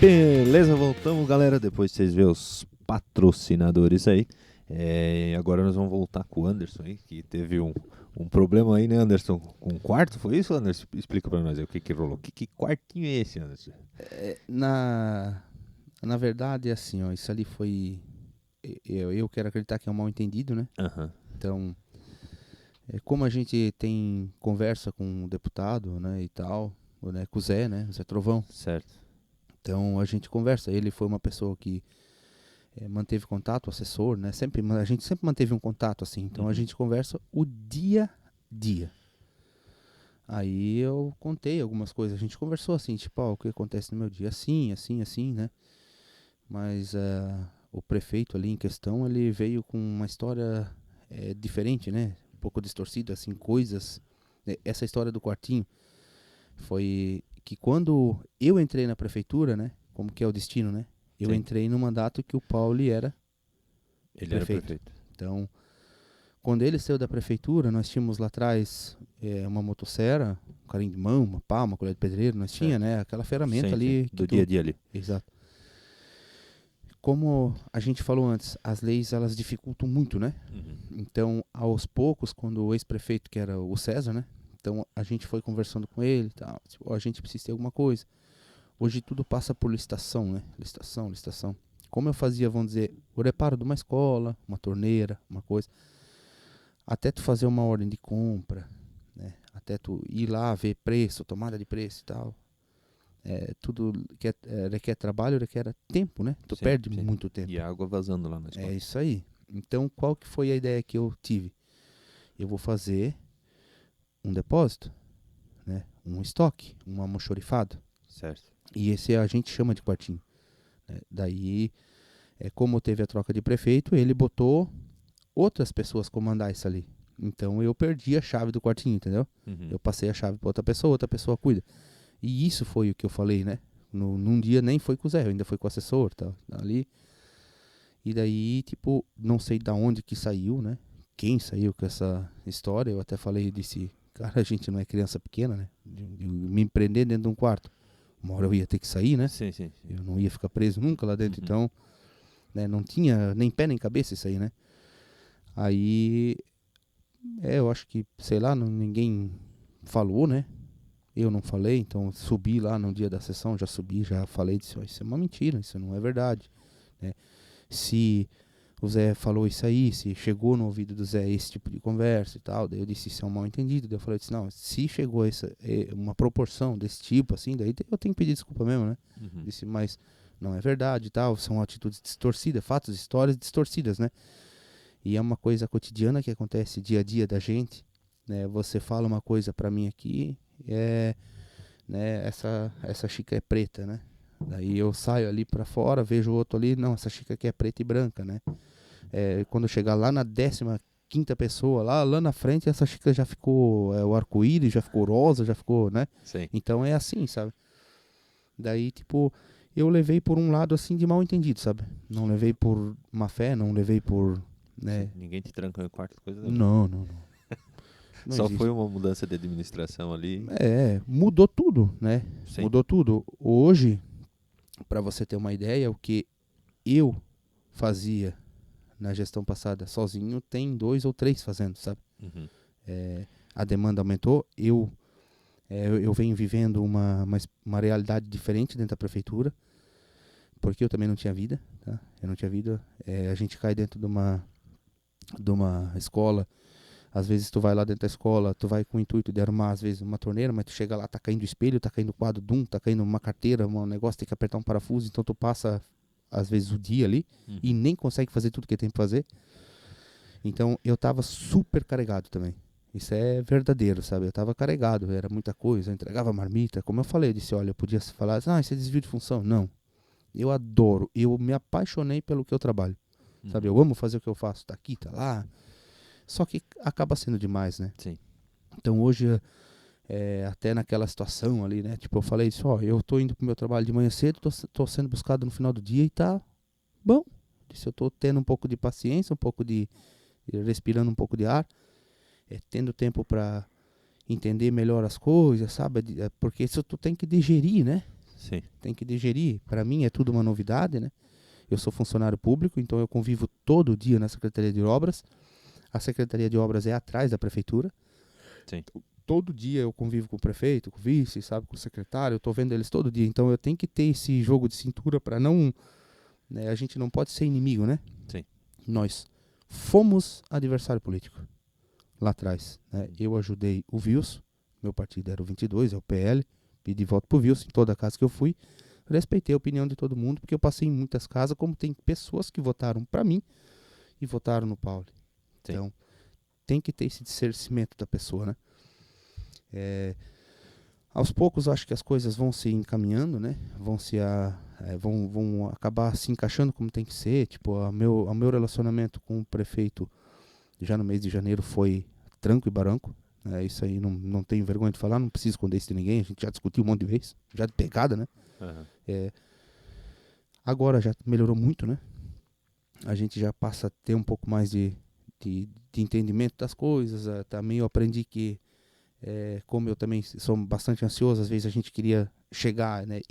Beleza, voltamos, galera. Depois vocês verem os patrocinadores aí. Agora nós vamos voltar com o Anderson aí, que teve um problema aí, né, Anderson? Com o quarto, foi isso, Anderson? Explica pra nós aí o que rolou. Que quartinho é esse, Anderson? Na verdade, é assim, ó, isso ali foi... Eu quero acreditar que é um mal entendido, né? Aham. Então, como a gente tem conversa com o deputado, né, e tal, né, com o Zé, né, o Zé Trovão. Certo. Então, a gente conversa. Ele foi uma pessoa que manteve contato, o assessor, né? A gente sempre manteve um contato, assim. Então, a gente conversa o dia a dia. Aí eu contei algumas coisas. A gente conversou assim, tipo, o que acontece no meu dia? Assim, assim, assim, né? Mas o prefeito ali em questão, ele veio com uma história diferente, né? Um pouco distorcida, assim, coisas. Essa história do quartinho foi que quando eu entrei na prefeitura, né? Como que é o destino, né? Eu Sim. entrei no mandato que o Paulo era Ele prefeito. era prefeito. Então, quando ele saiu da prefeitura, nós tínhamos lá atrás uma motosserra, um carinho de mão, uma pá, uma colher de pedreiro, nós tinha, né? Aquela ferramenta Sim, ali. sim. Do dia a dia ali. Exato. Como a gente falou antes, as leis elas dificultam muito, né? Então, aos poucos, quando o ex-prefeito, que era o César, né? Então, a gente foi conversando com ele e tal. Tipo, a gente precisa ter alguma coisa. Hoje tudo passa por licitação, né? Licitação, licitação. Como eu fazia, vamos dizer, o reparo de uma escola, uma torneira, uma coisa. Até tu fazer uma ordem de compra, né? Até tu ir lá ver preço, tomada de preço e tal. Tudo requer trabalho, requer tempo, né? Tu perde muito tempo. E a água vazando lá na escola. É isso aí. Então, qual que foi a ideia que eu tive? Eu vou fazer um depósito, né? Um estoque, um almoxorifado. Certo. E esse a gente chama de quartinho, né? Daí, como teve a troca de prefeito, ele botou outras pessoas comandar isso ali. Então eu perdi a chave do quartinho, entendeu? Eu passei a chave para outra pessoa cuida. E isso foi o que eu falei, né? Num dia nem foi com o Zé, ainda foi com o assessor, tá ali. E daí, tipo, não sei da onde que saiu, né? Quem saiu com essa história, eu até falei, disse, cara, a gente não é criança pequena, né? De me prender dentro de um quarto. Uma hora eu ia ter que sair, né? Sim, sim. Eu não ia ficar preso nunca lá dentro, então, né, não tinha nem pé nem cabeça isso aí, né? Aí, eu acho que, sei lá, ninguém falou, né? Eu não falei, então subi lá no dia da sessão, já subi, já falei, disse, isso é uma mentira, isso não é verdade, né? Se o Zé falou isso aí, se chegou no ouvido do Zé esse tipo de conversa e tal, daí eu disse, isso é um mal entendido, daí eu falei, não, se chegou uma proporção desse tipo, assim, daí eu tenho que pedir desculpa mesmo, né? Disse, mas não é verdade e tal, são atitudes distorcidas, fatos, histórias distorcidas, né? E é uma coisa cotidiana que acontece dia a dia da gente, né? Você fala uma coisa pra mim aqui, né? Essa xícara é preta, né? Daí eu saio ali pra fora, vejo o outro ali, não, essa xícara aqui é preta e branca, né? Quando eu chegar lá na 15ª pessoa, lá na frente, essa xícara já ficou, o arco-íris já ficou rosa, já ficou, né? Sim. Então é assim, sabe? Daí, tipo, eu levei por um lado assim de mal entendido, sabe? Não levei por má fé, não levei por, né? Sim, ninguém te trancou em quarto, coisa da Não. Não Só existe. foi uma mudança de administração ali. Mudou tudo, né? Sim. Mudou tudo. Hoje, para você ter uma ideia, o que eu fazia na gestão passada sozinho, tem 2 ou 3 fazendo, sabe? A demanda aumentou. Eu venho vivendo uma realidade diferente dentro da prefeitura, porque eu também não tinha vida, tá? Eu não tinha vida. A gente cai dentro de uma escola. Às vezes tu vai lá dentro da escola, tu vai com o intuito de arrumar, às vezes, uma torneira, mas tu chega lá, tá caindo o espelho, tá caindo o quadro tá caindo uma carteira, um negócio, tem que apertar um parafuso, então tu passa, às vezes, o dia ali e nem consegue fazer tudo que tem que fazer. Então, eu tava super carregado também. Isso é verdadeiro, sabe? Eu tava carregado, era muita coisa, eu entregava marmita. Como eu falei, eu disse, olha, eu podia falar, isso é desvio de função. Não. Eu adoro, eu me apaixonei pelo que eu trabalho. Sabe? Eu amo fazer o que eu faço, tá aqui, tá lá. Só que acaba sendo demais, né? Sim. Então hoje, até naquela situação ali, né? Tipo, eu falei isso, eu tô indo pro meu trabalho de manhã cedo, tô sendo buscado no final do dia e tá bom. Se eu tô tendo um pouco de paciência, um pouco respirando um pouco de ar, tendo tempo pra entender melhor as coisas, sabe? Porque isso tu tem que digerir, né? Sim. Tem que digerir. Pra mim é tudo uma novidade, né? Eu sou funcionário público, então eu convivo todo dia na Secretaria de Obras. A Secretaria de Obras é atrás da Prefeitura. Sim. todo dia eu convivo com o prefeito, com o vice, sabe, com o secretário, eu tô vendo eles todo dia. Então eu tenho que ter esse jogo de cintura para não, né, a gente não pode ser inimigo, né? Sim. Nós fomos adversário político lá atrás, né? Eu ajudei o Wilson, meu partido era o 22, é o PL, pedi voto pro Wilson em toda casa que eu fui. Respeitei a opinião de todo mundo, porque eu passei em muitas casas, como tem pessoas que votaram para mim e votaram no Paulo. Sim. Então, tem que ter esse discernimento da pessoa, né? Aos poucos, acho que as coisas vão se encaminhando, né? Vão acabar se encaixando como tem que ser. Tipo, o meu relacionamento com o prefeito já no mês de janeiro foi tranco e baranco. Isso aí não tenho vergonha de falar, não preciso esconder isso de ninguém. A gente já discutiu um monte de vezes, já de pegada, né? Uhum. Agora já melhorou muito, né? A gente já passa a ter um pouco mais de entendimento das coisas. Também eu aprendi que, como eu também sou bastante ansioso, às vezes a gente queria chegar, né?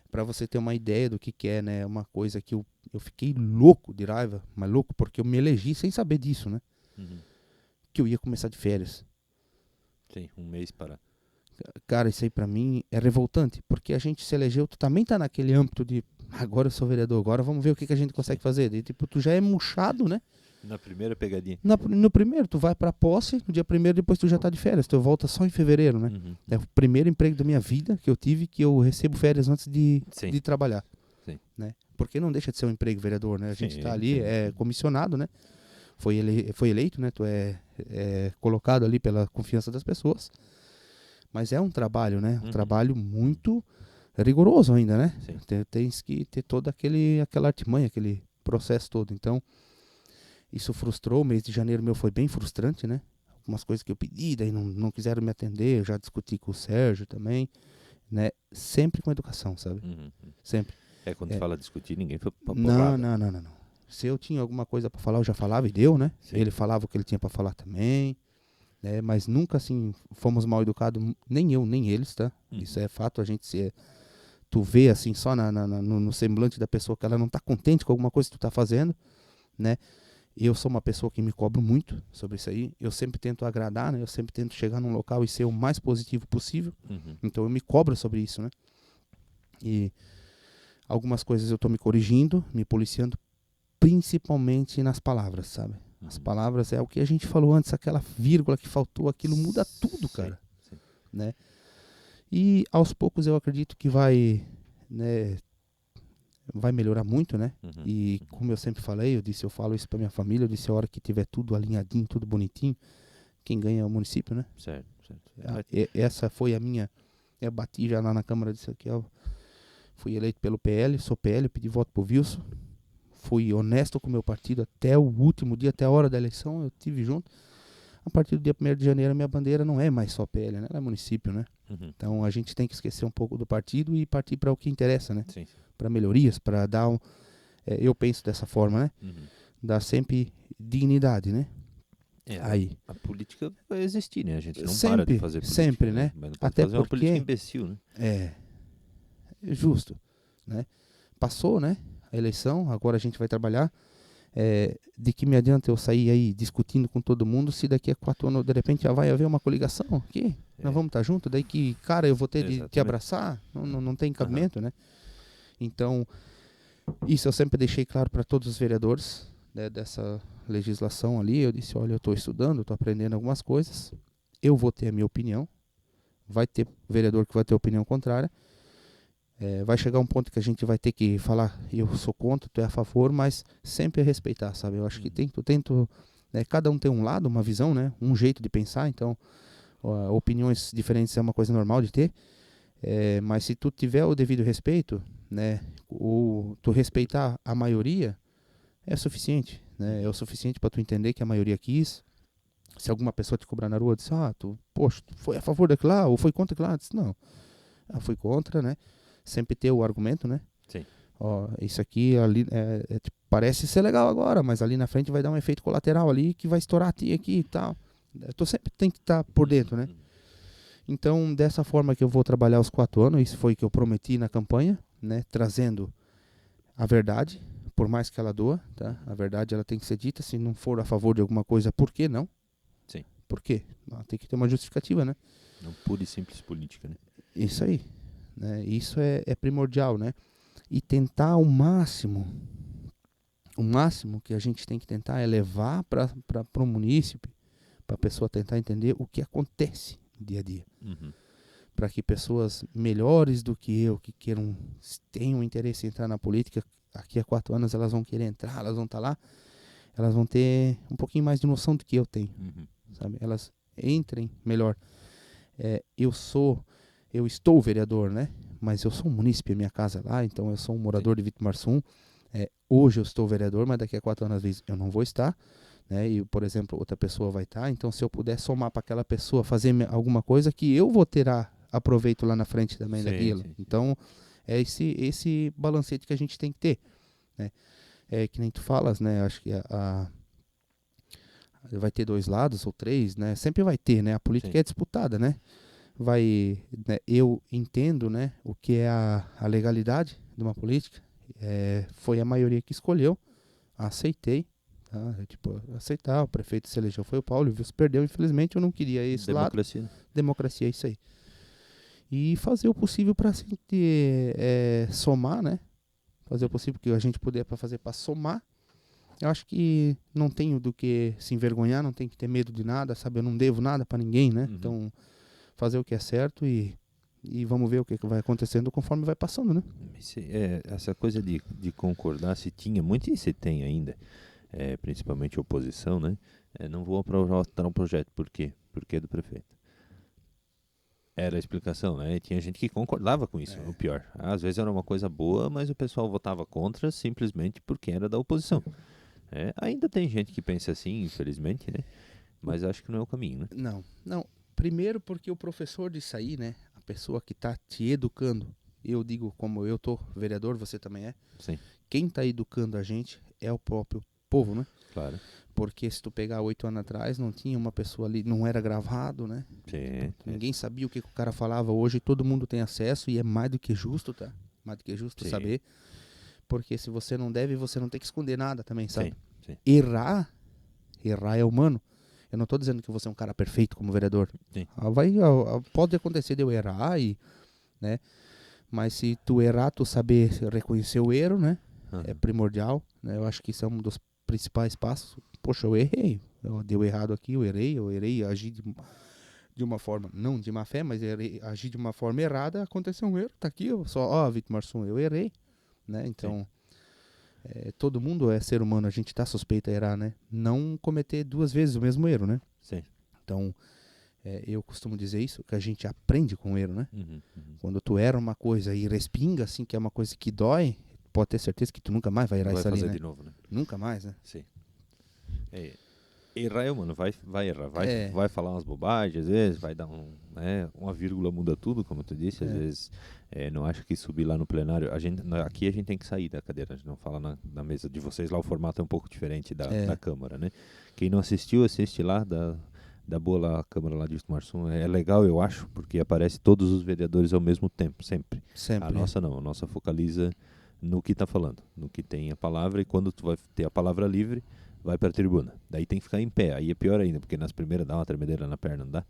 Para você ter uma ideia do que é, né? Uma coisa que eu fiquei louco de raiva, mas louco porque eu me elegi sem saber disso, né? Uhum. Que eu ia começar de férias. Sim, um mês para... Cara, isso aí pra mim é revoltante, porque a gente se elegeu, tu também tá naquele âmbito de agora eu sou vereador, agora vamos ver o que a gente consegue fazer. E, tipo, tu já é murchado, né? Na primeira pegadinha. No primeiro, tu vai pra posse, no dia primeiro, depois tu já tá de férias, tu volta só em fevereiro, né? Uhum. É o primeiro emprego da minha vida que eu tive, que eu recebo férias antes de trabalhar. Sim. Né? Porque não deixa de ser um emprego vereador, né? A gente tá ali, sim. é comissionado, né? Foi eleito, né? Tu é colocado ali pela confiança das pessoas. Mas é um trabalho, né? Um trabalho muito rigoroso ainda, né? Tens que ter toda aquela artimanha, aquele processo todo. Então, isso frustrou. O mês de janeiro meu foi bem frustrante, né? Algumas coisas que eu pedi, daí não quiseram me atender. Eu já discuti com o Sérgio também, né? Sempre com educação, sabe? Sempre. Quando fala discutir, ninguém foi pra porrada. Não. Se eu tinha alguma coisa pra falar, eu já falava e deu, né? Sim. Ele falava o que ele tinha pra falar também. Mas nunca assim fomos mal educados, nem eu, nem eles, tá? Isso é fato, tu vê assim só no semblante da pessoa que ela não tá contente com alguma coisa que tu tá fazendo, né? Eu sou uma pessoa que me cobro muito sobre isso aí, eu sempre tento agradar, né? Eu sempre tento chegar num local e ser o mais positivo possível, então eu me cobro sobre isso, né? E algumas coisas eu tô me corrigindo, me policiando, principalmente nas palavras, sabe? As palavras é o que a gente falou antes, aquela vírgula que faltou, aquilo muda tudo, cara. Sim. Né? E aos poucos eu acredito que vai melhorar muito, né? E como eu sempre falei, eu falo isso pra minha família, eu disse a hora que tiver tudo alinhadinho, tudo bonitinho, quem ganha é o município, né? Certo. Essa foi a minha, eu bati já lá na Câmara disso aqui, ó. Fui eleito pelo PL, sou PL, pedi voto pro Wilson. Fui honesto com o meu partido até o último dia, até a hora da eleição, eu tive junto. A partir do dia 1º de janeiro, a minha bandeira não é mais só PL, né? Ela é município, né? Então a gente tem que esquecer um pouco do partido e partir para o que interessa, né? Para melhorias, para dar eu penso dessa forma, né? Dar sempre dignidade, né? Aí. A política vai existir, né? A gente não sempre, para de fazer política. Sempre, né? Mas não pode até fazer porque, uma política imbecil, né? É justo, né? Passou, né? A eleição, agora a gente vai trabalhar. De que me adianta eu sair aí discutindo com todo mundo se daqui a 4 anos de repente já vai haver uma coligação aqui? Nós vamos estar juntos, daí que, cara, eu vou ter de te abraçar? Não tem cabimento, né? Então, isso eu sempre deixei claro para todos os vereadores, né, dessa legislação ali. Eu disse, olha, eu estou estudando, estou aprendendo algumas coisas, eu vou ter a minha opinião, vai ter vereador que vai ter opinião contrária. Vai chegar um ponto que a gente vai ter que falar, eu sou contra, tu é a favor, mas sempre respeitar, sabe? Eu acho que tento cada um tem um lado, uma visão, né? Um jeito de pensar, então opiniões diferentes é uma coisa normal de ter, mas se tu tiver o devido respeito, né? Ou tu respeitar a maioria, é suficiente, né? É o suficiente para tu entender que a maioria quis. Se alguma pessoa te cobrar na rua, diz, tu foi a favor daquilo lá, ou foi contra aquilo lá? Diz, não, fui contra, né? Sempre ter o argumento, né? Sim. Isso aqui ali parece ser legal agora, mas ali na frente vai dar um efeito colateral ali que vai estourar a ti aqui e tal. Tu sempre tem que estar por dentro, né? Então, dessa forma que eu vou trabalhar os 4 anos, isso foi que eu prometi na campanha, né? Trazendo a verdade, por mais que ela doa, tá? A verdade ela tem que ser dita, se não for a favor de alguma coisa, por que não? Sim. Por quê? Tem que ter uma justificativa, né? Não pura e simples política, né? Isso aí, né? Isso é primordial, né? E tentar o máximo que a gente tem que tentar é levar para o munícipe, para a pessoa tentar entender o que acontece no dia a dia. Uhum. Para que pessoas melhores do que eu, que tenham interesse em entrar na política, aqui a 4 anos elas vão querer entrar, elas vão estar lá, elas vão ter um pouquinho mais de noção do que eu tenho, sabe? Elas entrem melhor. Eu estou vereador, né? Mas eu sou um munícipe, a minha casa lá, então eu sou um morador de Vitomarsum. Hoje eu estou vereador, mas daqui a 4 anos às vezes eu não vou estar, né? E, por exemplo, outra pessoa vai estar. Então, se eu puder somar para aquela pessoa, fazer alguma coisa que eu vou ter aproveito lá na frente também daquilo. Então, é esse balancete que a gente tem que ter, né? Que nem tu falas, né? Acho que vai ter 2 lados ou 3, né? Sempre vai ter, né? A política é disputada, né? Né? Eu entendo, né? O que é a legalidade de uma política. Foi a maioria que escolheu, aceitei, tá? Aceitar, o prefeito se elegeu foi o Paulo, viu, se perdeu, infelizmente eu não queria esse Democracia. lado. Democracia, é isso aí. E fazer o possível para somar, né? Fazer o possível que a gente puder para fazer para somar. Eu acho que não tenho do que se envergonhar, não tem que ter medo de nada, sabe? Eu não devo nada para ninguém, né? Então, fazer o que é certo e vamos ver o que vai acontecendo conforme vai passando, né? Essa coisa de concordar, se tinha muito e se tem ainda, principalmente a oposição, né? Não vou aprovar um projeto. Por quê? Porque é do prefeito. Era a explicação, né? E tinha gente que concordava com isso, o pior. Às vezes era uma coisa boa, mas o pessoal votava contra simplesmente porque era da oposição. Ainda tem gente que pensa assim, infelizmente, né? Mas acho que não é o caminho, né? Não. Primeiro porque o professor disso aí, né? A pessoa que está te educando, eu digo como eu tô vereador, você também é. Sim. Quem está educando a gente é o próprio povo, né? Claro. Porque se tu pegar 8 anos atrás, não tinha uma pessoa ali, não era gravado, né? Sim. Ninguém sabia o que o cara falava. Hoje todo mundo tem acesso e é mais do que justo, tá? Mais do que justo saber. Porque se você não deve, você não tem que esconder nada também, sabe? Sim. Errar é humano. Eu não tô dizendo que você é um cara perfeito como vereador. Sim. Pode acontecer de eu errar, né? Mas se tu errar, tu saber reconhecer o erro, né? É primordial, né? Eu acho que isso é um dos principais passos. Poxa, eu errei. Deu errado aqui, eu errei, agi de uma forma, não de má fé, mas agi de uma forma errada, aconteceu um erro, tá aqui, Vitomarsum, eu errei, né? Então, todo mundo é ser humano, a gente tá suspeito a errar, né? Não cometer 2 vezes o mesmo erro, né? Sim. Então, eu costumo dizer isso, que a gente aprende com o erro, né? Quando tu erra uma coisa e respinga, assim, que é uma coisa que dói, pode ter certeza que tu nunca mais vai errar isso ali, né? de novo, né? Nunca mais, né? Sim. Errar, mano, vai errar, vai falar umas bobagens, às vezes vai dar uma vírgula muda tudo, como tu disse, às vezes não acha que subir lá no plenário, aqui a gente tem que sair da cadeira, a gente não fala na mesa de vocês, lá o formato é um pouco diferente da Câmara, né? Quem não assistiu, assiste lá, da boa lá, a Câmara lá de Vitomarsum, é legal, eu acho, porque aparece todos os vereadores ao mesmo tempo, sempre. A nossa não, a nossa focaliza no que está falando, no que tem a palavra, e quando tu vai ter a palavra livre, vai para a tribuna. Daí tem que ficar em pé. Aí é pior ainda, porque nas primeiras dá uma tremedeira na perna, não dá?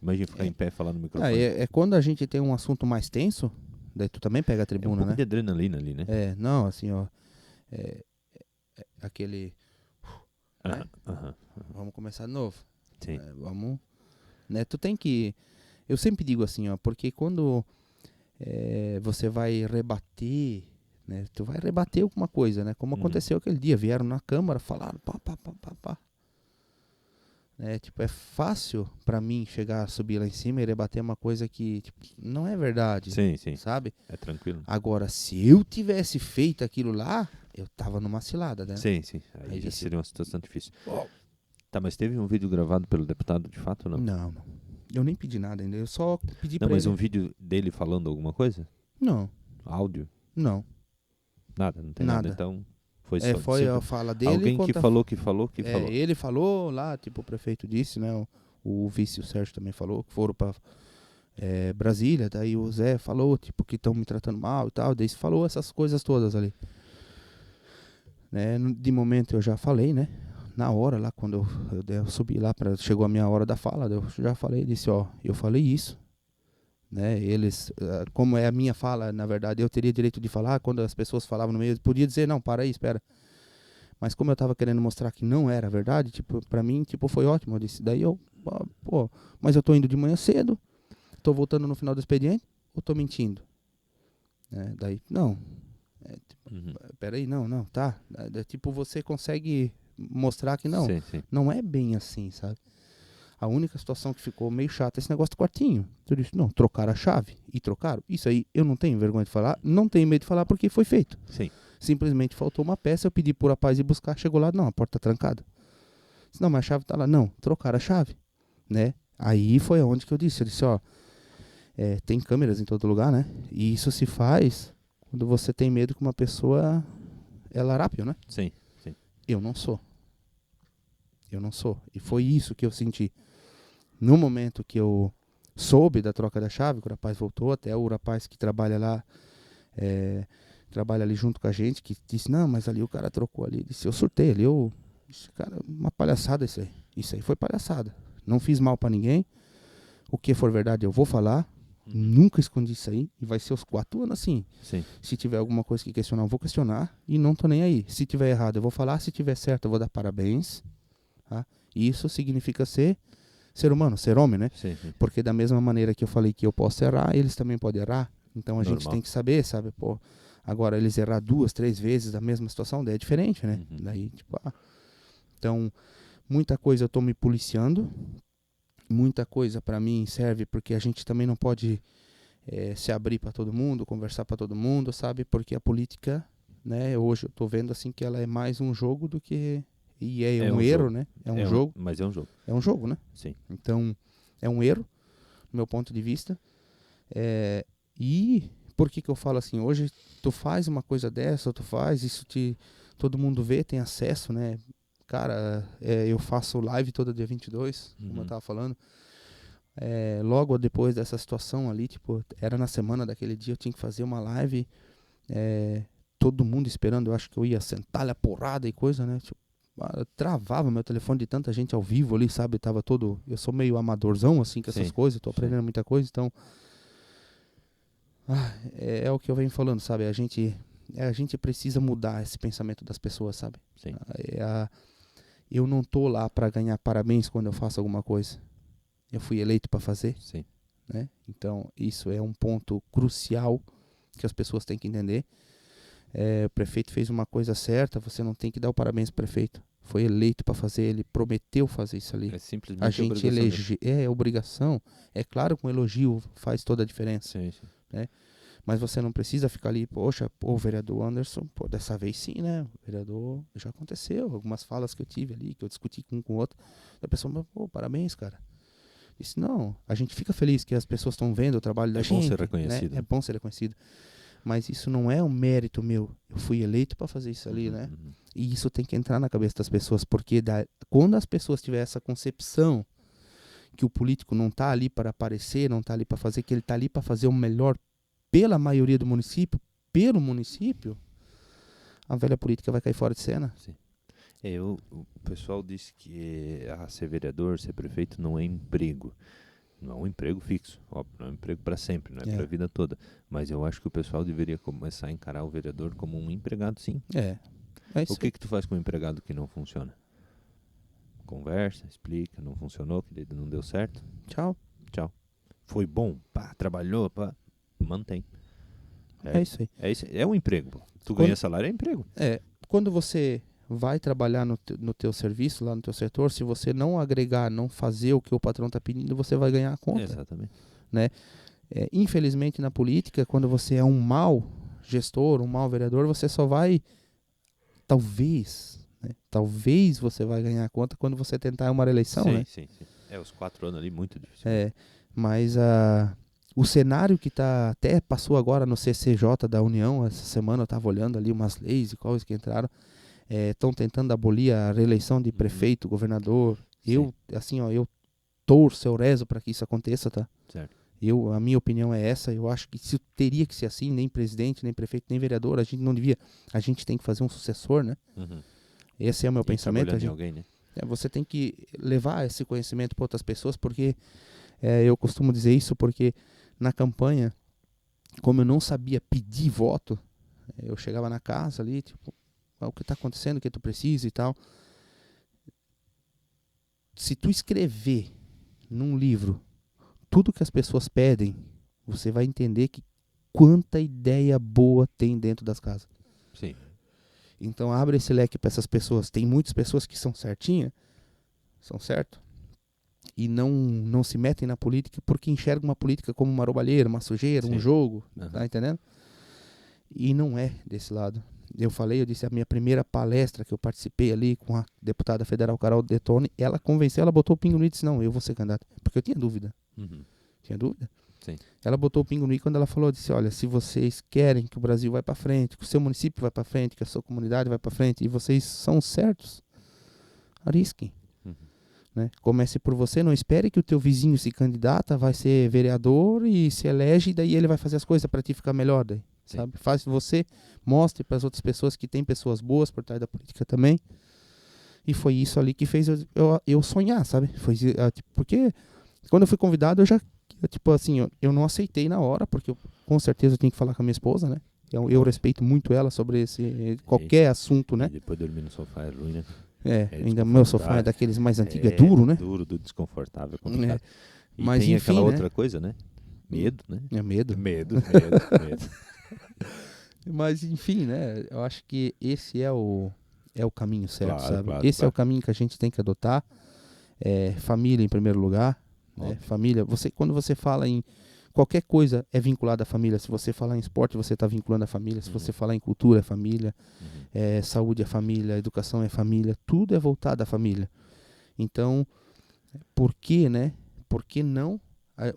Imagina ficar em pé e falar no microfone. Quando a gente tem um assunto mais tenso, daí tu também pega a tribuna, né? Um pouco de adrenalina ali, né? Não, assim, ó. Aquele... né? Vamos começar de novo. Sim. Vamos... Né? Tu tem que... Eu sempre digo assim, ó, porque quando você vai rebater... né? Tu vai rebater alguma coisa, né? Como aconteceu aquele dia, vieram na Câmara, falaram pá. É fácil pra mim subir lá em cima e rebater uma coisa que não é verdade. Sim. Sabe? É tranquilo. Agora, se eu tivesse feito aquilo lá, eu tava numa cilada, né? Sim. Aí seria uma situação difícil. Tá, mas teve um vídeo gravado pelo deputado de fato ou não? Não. Eu nem pedi nada ainda, eu só pedi pra ele. Não, mas um vídeo dele falando alguma coisa? Não. Áudio? Não. Não tem nada. Então foi só... Foi a fala dele. Alguém que falou. Ele falou lá, o prefeito disse, né? O vice, o Sérgio também falou, que foram pra Brasília, daí o Zé falou, que estão me tratando mal e tal, daí falou essas coisas todas ali. Né? De momento eu já falei, né? na hora lá, quando eu subi lá, chegou a minha hora da fala, eu já falei, disse, ó, eu falei isso, né, eles, como é a minha fala, na verdade, eu teria direito de falar, quando as pessoas falavam no meio, eu podia dizer, não, para aí, espera. Mas como eu tava querendo mostrar que não era verdade, tipo, pra mim, tipo, foi ótimo, eu disse, daí eu, pô, mas eu tô indo de manhã cedo, tô voltando no final do expediente, ou tô mentindo? Daí, não, peraí, não, tá. Tipo, você consegue mostrar que não, sim. não é bem assim, sabe? A única situação que ficou meio chata é esse negócio do quartinho. Eu disse, não, trocaram a chave. E trocaram. Isso aí eu não tenho vergonha de falar, não tenho medo de falar porque foi feito. Sim. Simplesmente faltou uma peça, eu pedi pro rapaz ir buscar, chegou lá, não, a porta tá trancada. Disse, não, mas a chave tá lá. Não, trocaram a chave, né? Aí foi aonde que eu disse, ó, tem câmeras em todo lugar, né? E isso se faz quando você tem medo que uma pessoa é larápio, né? Sim. Eu não sou. E foi isso que eu senti. No momento que eu soube da troca da chave, que o rapaz voltou, até o rapaz que trabalha lá, trabalha ali junto com a gente, que disse, não, mas ali o cara trocou ali. Disse, eu surtei ali, disse, cara, uma palhaçada isso aí. Isso aí foi palhaçada. Não fiz mal pra ninguém. O que for verdade eu vou falar. Nunca escondi isso aí. E vai ser os 4 anos assim. Sim. Se tiver alguma coisa que questionar, eu vou questionar. E não tô nem aí. Se tiver errado, eu vou falar. Se tiver certo, eu vou dar parabéns. Tá? Isso significa ser humano, ser homem, né? Sim. Porque da mesma maneira que eu falei que eu posso errar, eles também podem errar. Então a gente tem que saber, sabe? Pô, agora eles errar 2, 3 vezes da mesma situação, daí é diferente, né? Daí, tipo, então, muita coisa eu tô me policiando. Muita coisa para mim serve porque a gente também não pode se abrir para todo mundo, conversar para todo mundo, sabe? Porque a política, né? Hoje eu tô vendo assim que ela é mais um jogo do que... E é um erro, né? É um jogo. Mas é um jogo. É um jogo, né? Sim. Então, é um erro, do meu ponto de vista. E por que eu falo assim? Hoje tu faz uma coisa dessa, tu faz, isso todo mundo vê, tem acesso, né? Cara, eu faço live todo dia 22, como eu tava falando. Logo depois dessa situação ali, tipo, era na semana daquele dia, eu tinha que fazer uma live. Todo mundo esperando, eu acho que eu ia sentar-lhe a porrada e coisa, né? Tipo, eu travava meu telefone de tanta gente ao vivo ali, sabe? Tava todo... Eu sou meio amadorzão, assim, com essas coisas. Tô aprendendo muita coisa, então... é o que eu venho falando, sabe? A gente precisa mudar esse pensamento das pessoas, sabe? Sim. Eu não tô lá para ganhar parabéns quando eu faço alguma coisa. Eu fui eleito para fazer. Sim. Né? Então, isso é um ponto crucial que as pessoas têm que entender. O prefeito fez uma coisa certa, você não tem que dar o parabéns pro prefeito. Foi eleito para fazer, ele prometeu fazer isso ali. É simplesmente a gente elege, obrigação. É claro que um elogio faz toda a diferença. Sim. Né? Mas você não precisa ficar ali, poxa, o vereador Anderson, dessa vez sim, né? O vereador, já aconteceu, algumas falas que eu tive ali, que eu discuti com um com o outro. A pessoa, parabéns, cara. Disse, não, a gente fica feliz que as pessoas estão vendo o trabalho da gente. É bom ser reconhecido. Né? É bom ser reconhecido. Mas isso não é um mérito meu. Eu fui eleito para fazer isso ali, né? E isso tem que entrar na cabeça das pessoas, porque quando as pessoas tiverem essa concepção que o político não está ali para aparecer, não está ali para fazer, que ele está ali para fazer o melhor pela maioria do município, pelo município, a velha política vai cair fora de cena. Sim. O pessoal disse que ser vereador, ser prefeito não é emprego. Não é um emprego fixo, óbvio, não é um emprego para sempre, não é para a vida toda. Mas eu acho que o pessoal deveria começar a encarar o vereador como um empregado, sim. O que tu faz com um empregado que não funciona? Conversa, explica, não funcionou, que não deu certo. Tchau. Foi bom, trabalhou, mantém. É isso aí. É um emprego. Tu ganha salário, é emprego. Quando você vai trabalhar no teu serviço, lá no teu setor, se você não agregar, não fazer o que o patrão está pedindo, você vai ganhar a conta. Exatamente. Né? Infelizmente, na política, quando você é um mau gestor, um mau vereador, você só vai, talvez você vai ganhar a conta quando você tentar uma reeleição, né? Sim. Os 4 anos ali, muito difícil. Mas o cenário que até passou agora no CCJ da União, essa semana eu estava olhando ali umas leis e coisas que entraram, estão tentando abolir a reeleição de prefeito, governador. Eu torço, eu rezo para que isso aconteça, tá? Certo. A minha opinião é essa, eu acho que isso teria que ser assim, nem presidente, nem prefeito, nem vereador, a gente não devia, a gente tem que fazer um sucessor, né? Esse é o meu pensamento. Trabalhando em alguém, né? Você tem que levar esse conhecimento para outras pessoas, porque eu costumo dizer isso porque na campanha, como eu não sabia pedir voto, eu chegava na casa ali, tipo, o que está acontecendo, o que tu precisa e tal. Se tu escrever num livro tudo que as pessoas pedem, você vai entender que quanta ideia boa tem dentro das casas. Sim. Então abre esse leque para essas pessoas. Tem muitas pessoas que são certinhas, são certo, e não se metem na política porque enxergam uma política como uma roubalheira, uma sujeira, Sim. um jogo, Uhum. tá entendendo? E não é desse lado. Eu disse, a minha primeira palestra que eu participei ali com a deputada federal Carol Detone, ela convenceu, ela botou o pingo no i e disse, não, eu vou ser candidata. Porque eu tinha dúvida. Tinha dúvida? Sim. Ela botou o pingo no i quando ela falou, disse, olha, se vocês querem que o Brasil vai para frente, que o seu município vai para frente, que a sua comunidade vai para frente, e vocês são certos, arrisquem. Né? Comece por você, não espere que o teu vizinho se candidata, vai ser vereador e se elege, e daí ele vai fazer as coisas para ti ficar melhor. Daí, sabe? Faz você, mostre para as outras pessoas que tem pessoas boas por trás da política também. E foi isso ali que fez eu sonhar, sabe? Foi, porque quando eu fui convidado, eu não aceitei na hora, porque com certeza eu tinha que falar com a minha esposa, né? Eu respeito muito ela sobre qualquer assunto, né? E depois dormir no sofá é ruim, né? Ainda meu sofá é daqueles mais antigos, é duro, né? Duro, desconfortável, complicado. E Mas tem enfim, aquela né? outra coisa, né? Medo, né? É medo. Medo. Mas enfim, né? Eu acho que esse é o caminho certo, Claro, sabe? claro, Esse é o caminho que a gente tem que adotar. Família em primeiro lugar, né? Família. Quando você fala em qualquer coisa é vinculada à família. Se você falar em esporte, você está vinculando a família. Se você falar em cultura, é família. Saúde é família. Educação é família. Tudo é voltado à família. Então, por que, né? Por que não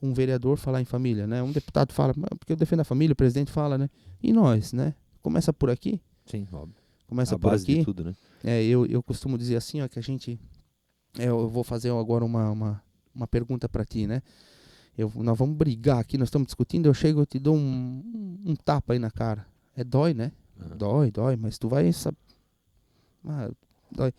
um vereador falar em família, né? Um deputado fala, porque eu defendo a família, o presidente fala, né? E nós, né? Começa por aqui. Sim, óbvio. Começa a por base aqui. de tudo, né? Eu costumo dizer assim, ó, que a gente... eu vou fazer agora uma pergunta para ti, né? Nós vamos brigar aqui, nós estamos discutindo, eu chego e te dou um tapa aí na cara. Dói, né? Dói, mas tu vai... dói.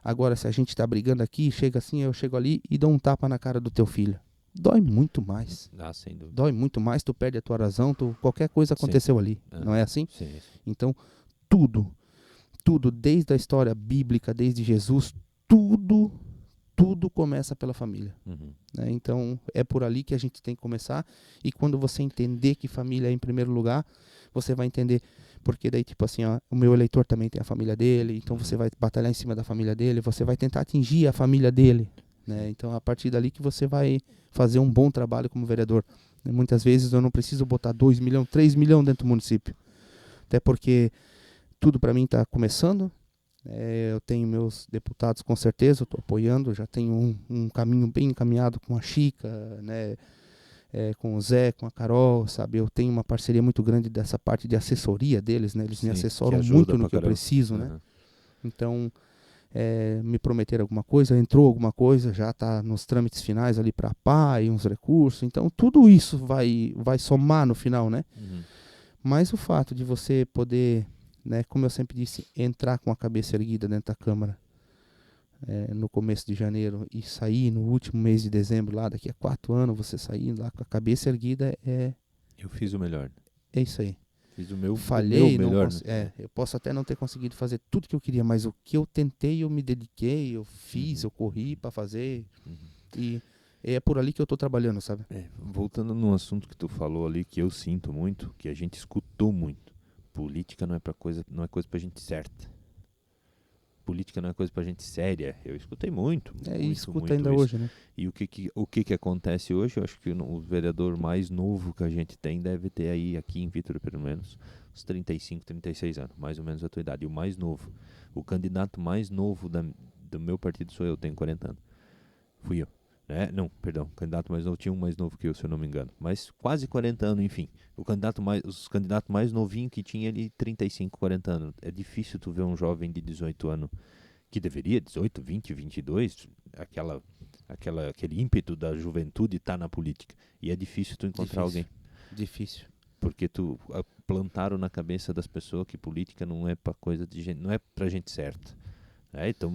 Agora, se a gente tá brigando aqui, chega assim, eu chego ali e dou um tapa na cara do teu filho. Dói muito mais. Sem dúvida. Dói muito mais, tu perde a tua razão, qualquer coisa aconteceu ali. Não é assim? Sim. Então, tudo, desde a história bíblica, desde Jesus, tudo começa pela família. Né? Então, é por ali que a gente tem que começar. E quando você entender que família é em primeiro lugar, você vai entender. Porque daí, tipo assim, ó, o meu eleitor também tem a família dele, então você vai batalhar em cima da família dele, você vai tentar atingir a família dele. Né? Então, a partir dali que você vai fazer um bom trabalho como vereador. Muitas vezes eu não preciso botar 2 milhões, 3 milhões dentro do município. Até porque tudo para mim está começando. Eu tenho meus deputados, com certeza, eu estou apoiando, já tenho um caminho bem encaminhado com a Chica, né? Com o Zé, com a Carol, sabe? Eu tenho uma parceria muito grande dessa parte de assessoria deles, né? Eles me assessoram muito no que eu preciso, né? Então, me prometeram alguma coisa, entrou alguma coisa, já está nos trâmites finais ali para a PAI, uns recursos. Então, tudo isso vai somar no final, né? Mas o fato de você poder, né, como eu sempre disse, entrar com a cabeça erguida dentro da Câmara no começo de janeiro e sair no último mês de dezembro, lá daqui a 4 anos, você sair lá com a cabeça erguida Eu fiz o melhor. É isso aí. Fiz o meu, Falhei, melhor. Eu posso até não ter conseguido fazer tudo que eu queria, mas o que eu tentei, eu me dediquei, eu fiz, eu corri para fazer. E é por ali que eu estou trabalhando, sabe? Voltando num assunto que tu falou ali, que eu sinto muito, que a gente escutou muito. Política não é coisa pra gente certa. Política não é coisa pra gente séria. Eu escutei muito. E escuta muito ainda isso. hoje, né? E o que acontece hoje? Eu acho que o vereador mais novo que a gente tem deve ter aí, aqui em Vitor, pelo menos, uns 35, 36 anos, mais ou menos a tua idade. E o mais novo, o candidato mais novo do meu partido sou eu, tenho 40 anos. Fui eu. Não, perdão, o candidato mais novo tinha um mais novo que eu, se eu não me engano. Mas quase 40 anos, enfim. Os candidatos mais novinhos que tinha ali 35, 40 anos. É difícil tu ver um jovem de 18 anos que deveria, 18, 20, 22, aquele ímpeto da juventude tá na política. E é difícil tu encontrar alguém. Difícil. Porque plantaram na cabeça das pessoas que política não é pra coisa de gente, não é pra gente certa. Então,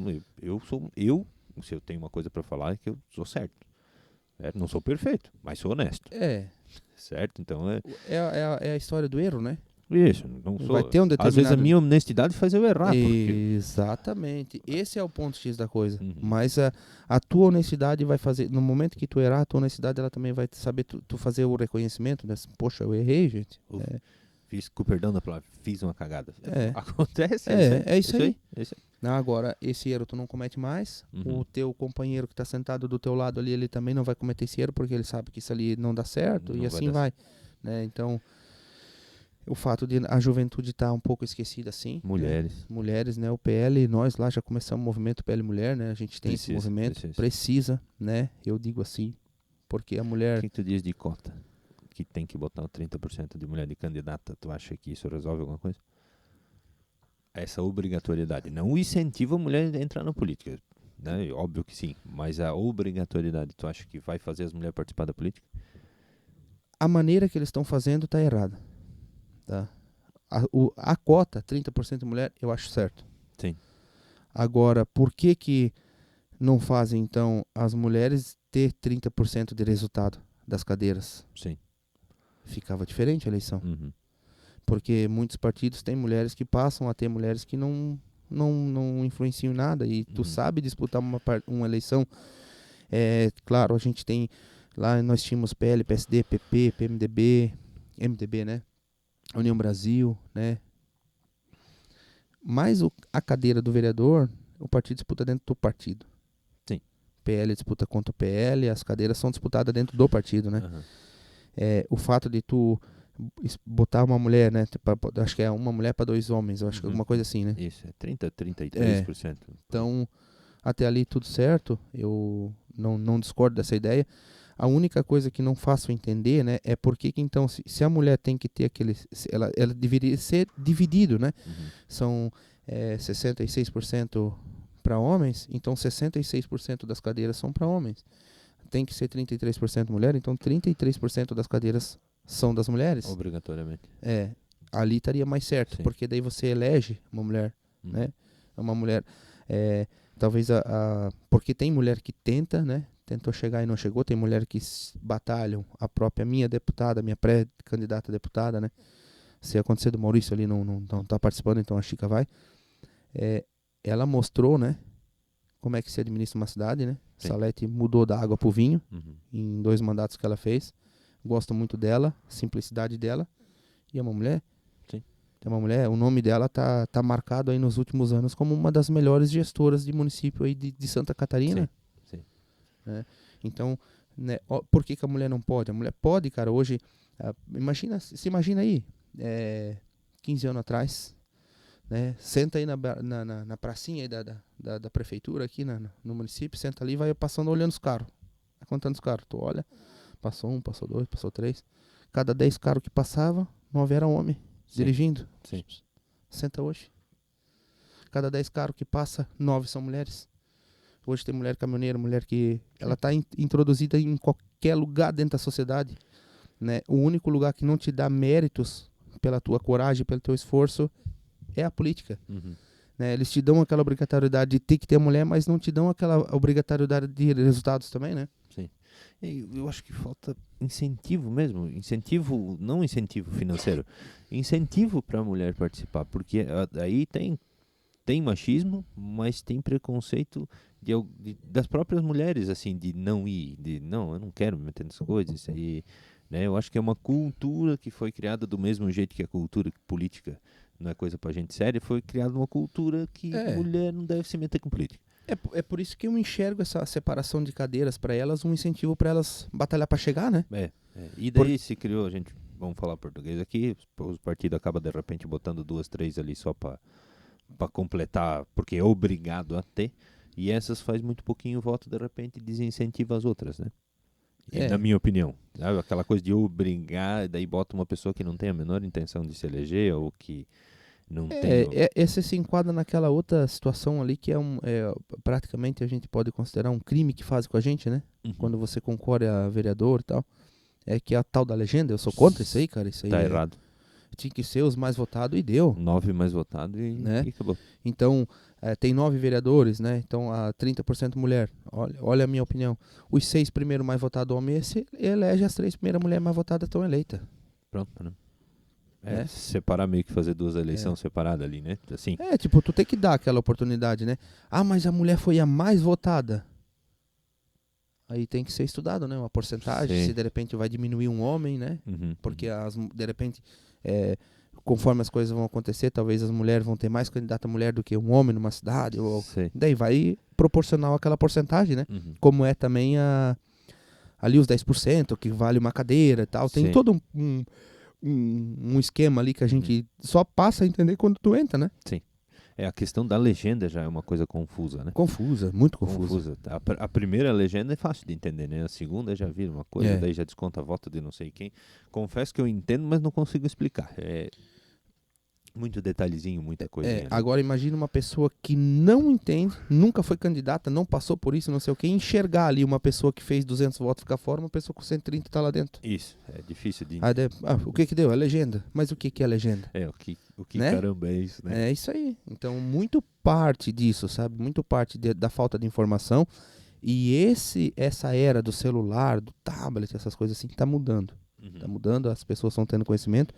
se eu tenho uma coisa para falar, é que eu sou certo. Não sou perfeito, mas sou honesto. Certo? Então é a história do erro, né? Isso, não sou. Vai ter um determinado... Às vezes a minha honestidade faz eu errar. Exatamente. Esse é o ponto X da coisa. Mas a tua honestidade vai fazer... No momento que tu errar, a tua honestidade ela também vai saber tu fazer o reconhecimento. Né? Poxa, eu errei, gente. Fiz, com perdão da palavra, fiz uma cagada. Acontece. É isso aí. Não, agora, esse erro tu não comete mais. O teu companheiro que está sentado do teu lado ali, ele também não vai cometer esse erro, porque ele sabe que isso ali não dá certo. Não, e assim vai. Né? Então... O fato de a juventude estar um pouco esquecida, assim. Mulheres, né? O PL, nós lá já começamos o movimento PL Mulher, né? A gente tem esse movimento, precisa, né? Eu digo assim, porque a mulher... O que tu diz de cota? Que tem que botar 30% de mulher de candidata, tu acha que isso resolve alguma coisa? Essa obrigatoriedade, não incentiva a mulher a entrar na política, né? Óbvio que sim, mas a obrigatoriedade, tu acha que vai fazer as mulheres participar da política? A maneira que eles estão fazendo está errada. Tá? A cota, 30% mulher, eu acho certo. Sim. Agora, por que não fazem, então, as mulheres ter 30% de resultado das cadeiras? Sim. Ficava diferente a eleição. Porque muitos partidos têm mulheres que passam a ter mulheres que não influenciam em nada. E tu sabe disputar uma eleição. Claro, a gente tem... Lá nós tínhamos PL, PSD, PP, PMDB, MDB, né? União Brasil, né? Mas a cadeira do vereador, o partido disputa dentro do partido. Sim. PL disputa contra o PL, as cadeiras são disputadas dentro do partido, né? O fato de tu botar uma mulher, né? Acho que é uma mulher para 2 homens, eu acho que é alguma coisa assim, né? Isso, 33%. Então, até ali tudo certo, eu não discordo dessa ideia. A única coisa que não faço entender, né, é porque que então, se a mulher tem que ter aquele... Ela deveria ser dividido, né? São 66% para homens, então 66% das cadeiras são para homens. Tem que ser 33% mulher, então 33% das cadeiras são das mulheres. Obrigatoriamente. Ali estaria mais certo, Sim. porque daí você elege uma mulher, né? Uma mulher... talvez porque tem mulher que tenta, né? Tentou chegar e não chegou. Tem mulher que batalham. A própria minha deputada, minha pré-candidata a deputada, né? Se acontecer do Maurício ali não tá participando, então a Chica vai. Ela mostrou, né? Como é que se administra uma cidade, né? Sim. Salete mudou da água pro vinho em 2 mandatos que ela fez. Gosto muito dela, simplicidade dela. E é uma mulher. Sim. É uma mulher. O nome dela tá marcado aí nos últimos anos como uma das melhores gestoras de município aí de Santa Catarina. Sim. Então, né, por que a mulher não pode? A mulher pode, cara. Hoje, imagina aí, 15 anos atrás, né, senta aí na pracinha aí da prefeitura aqui no município, senta ali e vai passando olhando os carros, vai contando os carros. Tu olha, passou 1, passou 2, passou 3. Cada 10 carros que passava, 9 era homem dirigindo. Sim. Senta hoje. Cada 10 carros que passa, 9 são mulheres. Hoje tem mulher caminhoneira, mulher que... Ela está introduzida em qualquer lugar dentro da sociedade. Né? O único lugar que não te dá méritos pela tua coragem, pelo teu esforço, é a política. Né? Eles te dão aquela obrigatoriedade de ter que ter mulher, mas não te dão aquela obrigatoriedade de resultados também, né? Sim. Eu acho que falta incentivo mesmo. Incentivo, não incentivo financeiro. Incentivo para a mulher participar. Porque aí tem machismo, mas tem preconceito das próprias mulheres, assim, de não ir, não, eu não quero me meter nessas coisas, isso aí, né? Eu acho que é uma cultura que foi criada do mesmo jeito que a cultura política não é coisa pra gente séria, foi criada uma cultura que mulher não deve se meter com política. É por isso que eu enxergo essa separação de cadeiras para elas, um incentivo para elas batalhar para chegar, né? E daí se criou, vamos falar português aqui, os partidos acabam de repente botando 2, 3 ali só para completar, porque é obrigado a ter, e essas faz muito pouquinho voto, de repente desincentiva as outras, né? Na minha opinião, sabe? Aquela coisa de obrigar, daí bota uma pessoa que não tem a menor intenção de se eleger, ou que não tem... Esse se enquadra naquela outra situação ali, que praticamente a gente pode considerar um crime que faz com a gente, né? Quando você concorre a vereador e tal, que é a tal da legenda. Eu sou contra isso aí, cara. Isso aí tá errado. tinha que ser os mais votados e deu. 9 mais votados Né? e acabou. Então, tem 9 vereadores, né? Então, a 30% mulher. Olha a minha opinião. Os 6 primeiros mais votados homens, elege as 3 primeiras mulheres mais votadas estão eleitas. Pronto, né? É. Separar, meio que fazer 2 eleições separadas ali, né? Assim. Tipo, tu tem que dar aquela oportunidade, né? Ah, mas a mulher foi a mais votada. Aí tem que ser estudado, né? Uma porcentagem, Sim. se de repente vai diminuir um homem, né? Uhum. Porque de repente, conforme as coisas vão acontecer, talvez as mulheres vão ter mais candidata mulher do que um homem numa cidade. Daí vai proporcional àquela porcentagem, né? Uhum. Como é também ali os 10%, que vale uma cadeira e tal. Tem Sim. todo um esquema ali que a gente só passa a entender quando tu entra, né? Sim. A questão da legenda já é uma coisa confusa, né? Confusa, muito confusa. A primeira legenda é fácil de entender, né? A segunda já vira uma coisa, daí já desconta a voto de não sei quem. Confesso que eu entendo, mas não consigo explicar. É muito detalhezinho, muita coisinha. Né? Agora imagina uma pessoa que não entende, nunca foi candidata, não passou por isso, não sei o que, enxergar ali uma pessoa que fez 200 votos ficar fora, uma pessoa com 130 tá lá dentro. Isso, é difícil de... O que deu? É legenda. Mas o que é legenda? O que né? Caramba é isso, né? É isso aí. Então, muito parte disso, sabe? Muito parte da falta de informação. E essa era do celular, do tablet, essas coisas assim, tá mudando. Uhum. Tá mudando, as pessoas estão tendo conhecimento.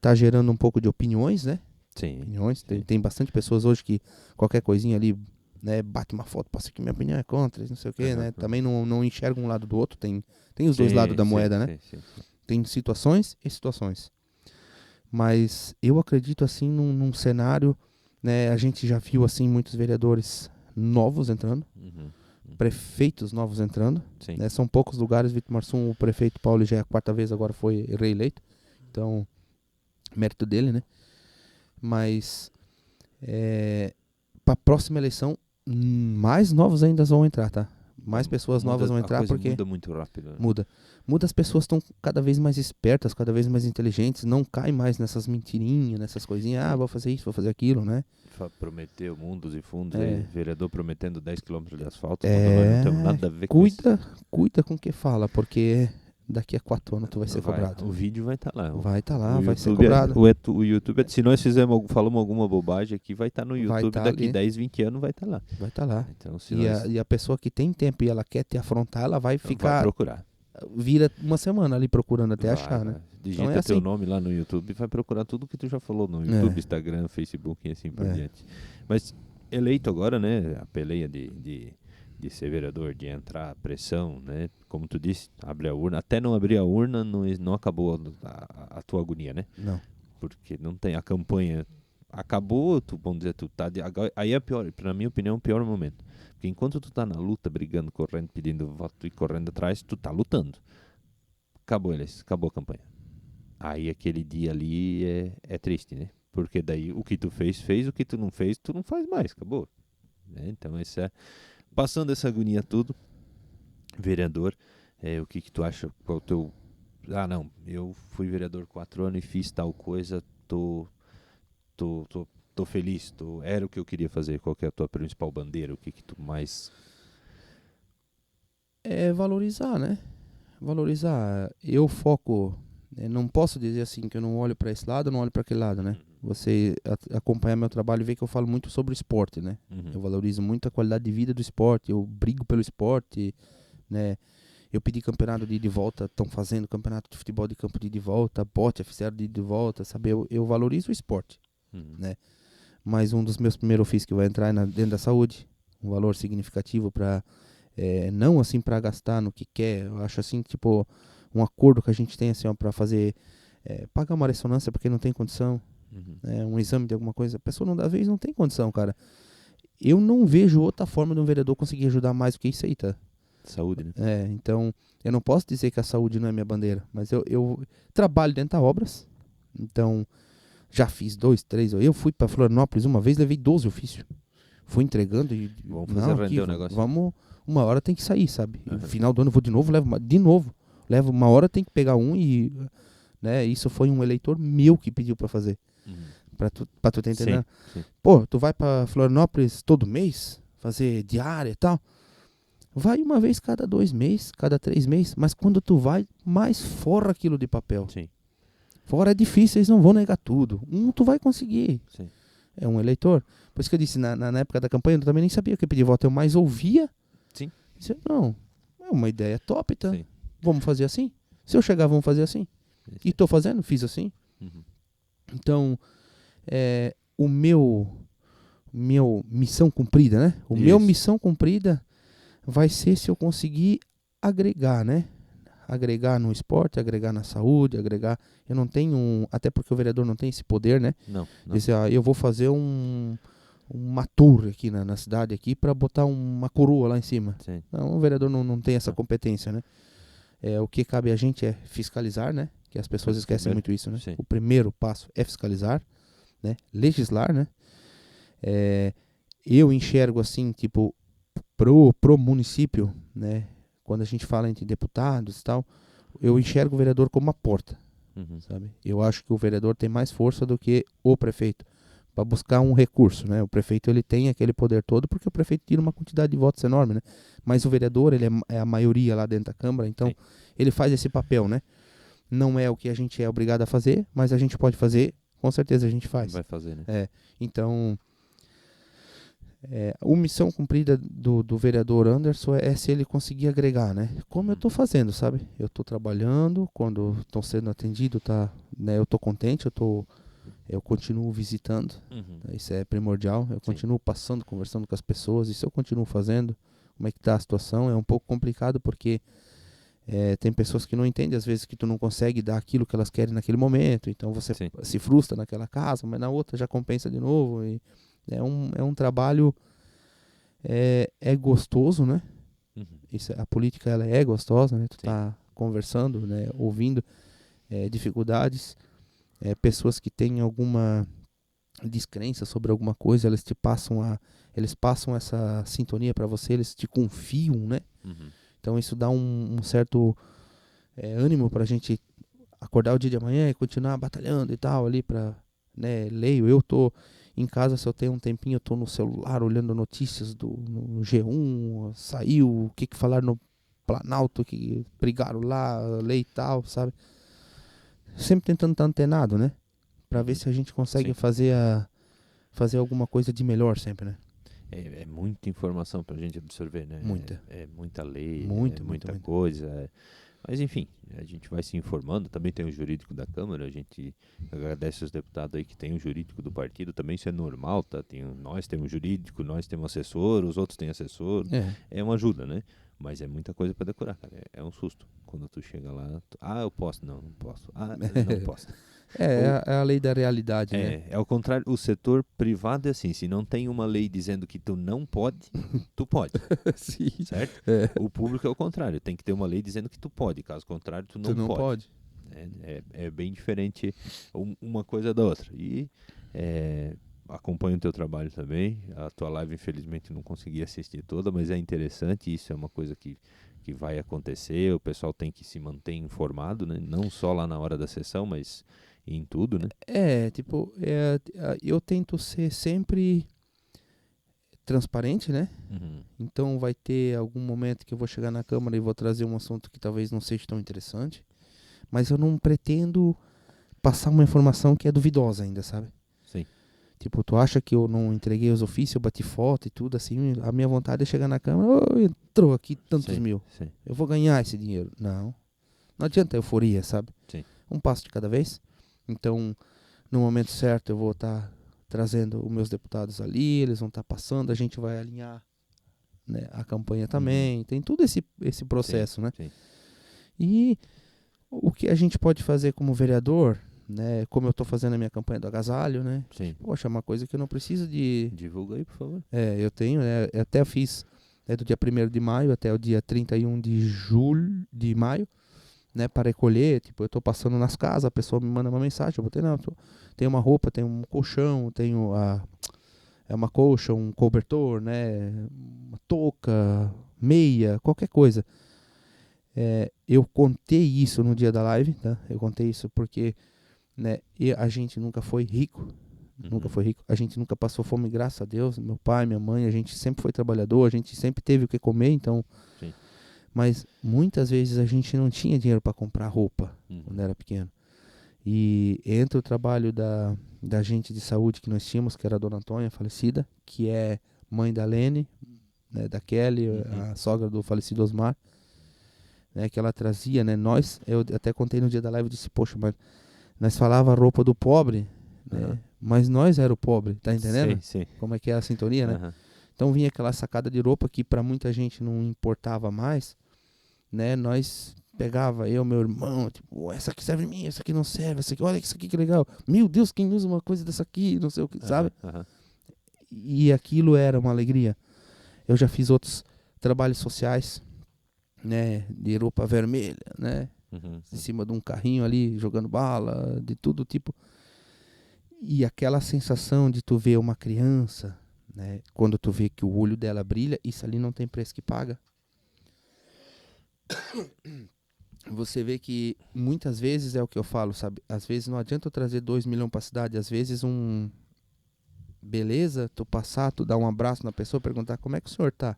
Tá gerando um pouco de opiniões, né? Sim. Opiniões. Tem bastante pessoas hoje que qualquer coisinha ali, né, bate uma foto, passa aqui, minha opinião é contra, não sei o quê, né? Também não enxerga um lado do outro, tem os dois lados da moeda, né? Sim. Tem situações e situações. Mas eu acredito, assim, num cenário, né, a gente já viu, assim, muitos vereadores novos entrando, prefeitos novos entrando, né? São poucos lugares. Vitor Marsum, o prefeito Paulo, já é a 4ª vez, agora foi reeleito, então, mérito dele, né? Mas, para a próxima eleição, mais novos ainda vão entrar, tá? Mais pessoas novas vão entrar, porque muda muito rápido. Né? Muda, as pessoas estão cada vez mais espertas, cada vez mais inteligentes, não cai mais nessas mentirinhas, nessas coisinhas, vou fazer isso, vou fazer aquilo, né? Prometeu mundos e fundos, vereador prometendo 10 km de asfalto, não temos nada a ver com isso. Cuida com o que fala, porque daqui a 4 anos tu vai ser cobrado. O vídeo vai estar lá. Vai estar lá, vai ser cobrado. O YouTube, se nós falamos alguma bobagem aqui, vai estar no YouTube, daqui ali. 10, 20 anos vai estar lá. Vai estar lá. Então, e a pessoa que tem tempo e ela quer te afrontar, ela vai ficar... Vai procurar. Vira uma semana ali procurando até achar, né? Digita então teu nome lá no YouTube e vai procurar tudo que tu já falou no YouTube, Instagram, Facebook e assim por diante. Mas eleito agora, né? A peleia de ser vereador, de entrar a pressão, né? Como tu disse, abre a urna. Até não abrir a urna, não acabou a tua agonia, né? Não. Porque não tem a campanha. Acabou, vamos dizer, tu tá... Aí é pior, na minha opinião, o pior momento. Porque enquanto tu tá na luta, brigando, correndo, pedindo voto e correndo atrás, tu tá lutando. Acabou a campanha. Aí aquele dia ali é triste, né? Porque daí o que tu fez, o que tu não fez, tu não faz mais, acabou. Então passando essa agonia tudo, vereador, o que tu acha, qual o teu... não, eu fui vereador 4 anos e fiz tal coisa, tô feliz, era o que eu queria fazer. Qual que é a tua principal bandeira? O que tu mais... É valorizar, né? Valorizar. Eu foco... não posso dizer assim que eu não olho para esse lado, não olho para aquele lado, né? Você acompanhar meu trabalho e ver que eu falo muito sobre o esporte, né? Eu valorizo muito a qualidade de vida do esporte, eu brigo pelo esporte, né? Eu pedi campeonato de ir de volta, estão fazendo campeonato de futebol de campo de ir de volta, bote fizeram de ir de volta, sabe? Eu valorizo o esporte, né? Mas um dos meus primeiros ofícios que vai entrar dentro da saúde, um valor significativo para não assim para gastar no que quer. Eu acho assim, tipo, um acordo que a gente tem assim, para fazer, pagar uma ressonância porque não tem condição, um exame de alguma coisa, a pessoa não dá vez, não tem condição, cara. Eu não vejo outra forma de um vereador conseguir ajudar mais do que isso aí, tá? Saúde, né? Então, eu não posso dizer que a saúde não é minha bandeira, mas eu trabalho dentro das obras, então já fiz 2, 3, eu fui para Florianópolis uma vez, levei 12 ofícios, fui entregando e... Vamos fazer render o negócio. Vamos, uma hora tem que sair, sabe? No final do ano eu vou de novo, levo uma hora, tem que pegar e... né? Isso foi um eleitor meu que pediu para fazer, pra tu ter entendendo. Sim. Pô, tu vai para Florianópolis todo mês, fazer diária e tal, vai uma vez cada 2 meses, cada 3 meses, mas quando tu vai, mais forra aquilo de papel. Sim. Fora é difícil, eles não vão negar tudo. Tu vai conseguir. Sim. É um eleitor. Por isso que eu disse, na época da campanha, eu também nem sabia o que pedir voto. Eu mais ouvia. Sim. Disse, não, é uma ideia top, tá? Sim. Vamos fazer assim? Se eu chegar, vamos fazer assim. E tô fazendo, fiz assim. Uhum. Então, o meu missão cumprida, né? O meu missão cumprida vai ser se eu conseguir agregar, né? Agregar no esporte, agregar na saúde, agregar... Eu não tenho... Até porque o vereador não tem esse poder, né? Não. Dizer, eu vou fazer uma torre aqui na cidade aqui para botar uma coroa lá em cima. Sim. Não, o vereador não tem essa competência, né? O que cabe a gente é fiscalizar, né? Que as pessoas esquecem muito isso, né? Sim. O primeiro passo é fiscalizar, né? Legislar, né? Eu enxergo assim, tipo, pro município, né? Quando a gente fala entre deputados e tal, eu enxergo o vereador como uma porta, sabe? Eu acho que o vereador tem mais força do que o prefeito para buscar um recurso, né? O prefeito, ele tem aquele poder todo porque o prefeito tira uma quantidade de votos enorme, né? Mas o vereador, ele é a maioria lá dentro da Câmara, então ele faz esse papel, né? Não é o que a gente é obrigado a fazer, mas a gente pode fazer, com certeza a gente faz. Vai fazer, né? Então, a missão cumprida do vereador Anderson é se ele conseguir agregar, né? Como eu estou fazendo, sabe? Eu estou trabalhando, quando estou sendo atendido, né, eu estou contente, eu continuo visitando, isso é primordial, eu continuo passando, conversando com as pessoas, isso eu continuo fazendo. Como é que está a situação? É um pouco complicado porque tem pessoas que não entendem, às vezes, que tu não consegue dar aquilo que elas querem naquele momento, então você se frustra naquela casa, mas na outra já compensa de novo. E é um trabalho gostoso, né? A política, ela é gostosa, né? Tu tá conversando, né? Ouvindo dificuldades, pessoas que têm alguma descrença sobre alguma coisa, eles passam essa sintonia para você, eles te confiam, né? Então isso dá um certo ânimo pra gente acordar o dia de amanhã e continuar batalhando e tal ali pra, né? Eu tô em casa, se eu tenho um tempinho, eu tô no celular olhando notícias no G1, saiu, o que falaram no Planalto, que brigaram lá, lei e tal, sabe? Sempre tentando estar antenado, né? Pra ver se a gente consegue fazer alguma coisa de melhor sempre, né? É muita informação pra gente absorver, né? Muita. É muita lei, muita muita coisa. Mas enfim, a gente vai se informando. Também tem o jurídico da Câmara, a gente agradece os deputados aí que tem o jurídico do partido, também isso é normal, tá? Nós temos jurídico, nós temos assessor, os outros têm assessor, é uma ajuda, né? Mas é muita coisa para decorar, cara, é um susto. Quando tu chega lá, eu posso, não posso, não posso. É a lei da realidade, né? É ao contrário, o setor privado é assim, se não tem uma lei dizendo que tu não pode, tu pode. Sim. Certo? O público é o contrário, tem que ter uma lei dizendo que tu pode, caso contrário tu não pode. É bem diferente uma coisa da outra. E acompanho o teu trabalho também, a tua live infelizmente não consegui assistir toda, mas é interessante, isso é uma coisa que vai acontecer, o pessoal tem que se manter informado, né? Não só lá na hora da sessão, mas em tudo, né? Eu tento ser sempre transparente, né? Então vai ter algum momento que eu vou chegar na Câmara e vou trazer um assunto que talvez não seja tão interessante, mas eu não pretendo passar uma informação que é duvidosa ainda, sabe? Sim. Tipo, tu acha que eu não entreguei os ofícios, eu bati foto e tudo, assim, a minha vontade é chegar na Câmara, entrou aqui tantos mil, eu vou ganhar esse dinheiro. Não adianta euforia, sabe? Sim. Um passo de cada vez. Então, no momento certo, eu vou estar trazendo os meus deputados ali, eles vão estar passando, a gente vai alinhar, né, a campanha também, tem todo esse processo, né? Sim. E o que a gente pode fazer como vereador, né, como eu estou fazendo a minha campanha do agasalho, né? Sim. Poxa, é uma coisa que eu não preciso de... Divulga aí, por favor. Eu tenho, né? Eu até fiz do dia 1º de maio até o dia 31 de maio, né, para recolher. Tipo, eu estou passando nas casas, a pessoa me manda uma mensagem, eu botei, tem uma roupa, tem um colchão, tenho uma colcha, um cobertor, né, uma touca, meia, qualquer coisa. Eu contei isso no dia da live, tá? Eu contei isso porque, né, a gente nunca foi rico, a gente nunca passou fome, graças a Deus. Meu pai, minha mãe, a gente sempre foi trabalhador, a gente sempre teve o que comer, então... Sim. Mas muitas vezes a gente não tinha dinheiro para comprar roupa quando era pequeno. E entra o trabalho da gente de saúde que nós tínhamos, que era a dona Antônia, falecida, que é mãe da Lene, né, da Kelly, a sogra do falecido Osmar, né, que ela trazia, né, eu até contei no dia da live, eu disse, poxa, mas nós falava a roupa do pobre, né, mas nós era o pobre, tá entendendo? Sim. Como é que é a sintonia, né? Então vinha aquela sacada de roupa que para muita gente não importava mais, né, nós pegava, eu, meu irmão, tipo, essa aqui serve em mim, essa aqui não serve, essa aqui, olha isso aqui que legal, meu Deus, quem usa uma coisa dessa aqui, não sei o que, sabe? E aquilo era uma alegria. Eu já fiz outros trabalhos sociais, né, de roupa vermelha, né, em cima de um carrinho ali, jogando bala, de todo tipo. E aquela sensação de tu ver uma criança, né, quando tu vê que o olho dela brilha, isso ali não tem preço que paga. Você vê que muitas vezes é o que eu falo, sabe? Às vezes não adianta eu trazer 2 milhões pra cidade, às vezes beleza, tu passar, tu dar um abraço na pessoa, perguntar como é que o senhor tá.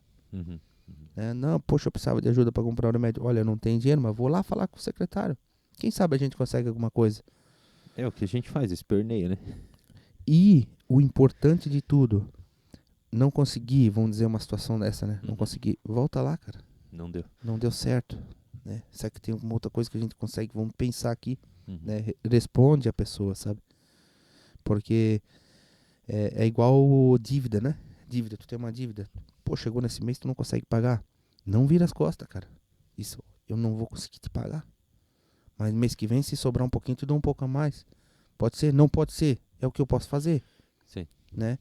Não, poxa, eu precisava de ajuda para comprar o remédio. Olha, eu não tenho dinheiro, mas vou lá falar com o secretário. Quem sabe a gente consegue alguma coisa. É o que a gente faz, esperneia, né? E o importante de tudo, não conseguir, vamos dizer uma situação dessa, né? Não conseguir, volta lá, cara. Não deu. Não deu certo, né? Será que tem alguma outra coisa que a gente consegue? Vamos pensar aqui, né? Responde a pessoa, sabe? Porque é igual dívida, né? Dívida, tu tem uma dívida. Pô, chegou nesse mês, tu não consegue pagar. Não vira as costas, cara. Isso, eu não vou conseguir te pagar. Mas mês que vem, se sobrar um pouquinho, tu dá um pouco a mais. Pode ser? Não pode ser. É o que eu posso fazer. Sim. Né?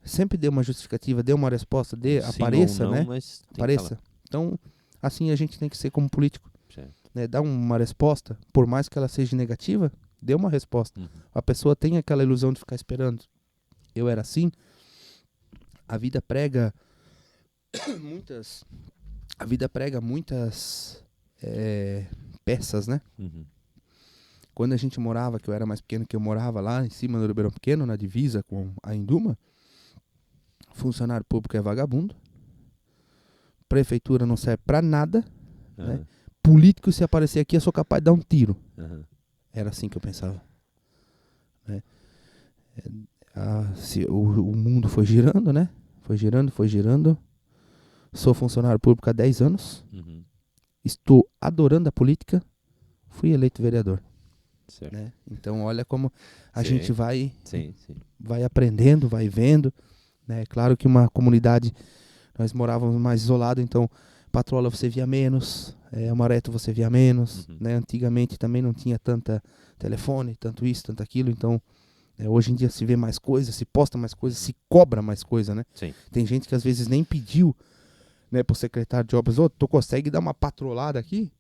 Sempre dê uma justificativa, dê uma resposta, Sim apareça, ou não, né? Mas apareça. Então, assim a gente tem que ser como político. Certo. Né? Dá uma resposta, por mais que ela seja negativa, dê uma resposta. A pessoa tem aquela ilusão de ficar esperando. Eu era assim. A vida prega muitas peças, né? Quando a gente morava, que eu era mais pequeno, que eu morava lá em cima do Ribeirão Pequeno, na divisa com a Induma, funcionário público é vagabundo, prefeitura não serve pra nada, né? Político, se aparecer aqui, eu sou capaz de dar um tiro. Era assim que eu pensava. Né? O mundo foi girando, né? Foi girando. Sou funcionário público há 10 anos. Estou adorando a política. Fui eleito vereador. Né? Então, olha como a gente vai aprendendo, vai vendo. Né? Claro que uma comunidade, nós morávamos mais isolado, então Patrola você via menos, Amareto você via menos. Né? Antigamente também não tinha tanta telefone, tanto isso, tanto aquilo, então hoje em dia se vê mais coisas, se posta mais coisas, se cobra mais coisa, né? Tem gente que às vezes nem pediu, né, pro secretário de obras, tu consegue dar uma patrolada aqui?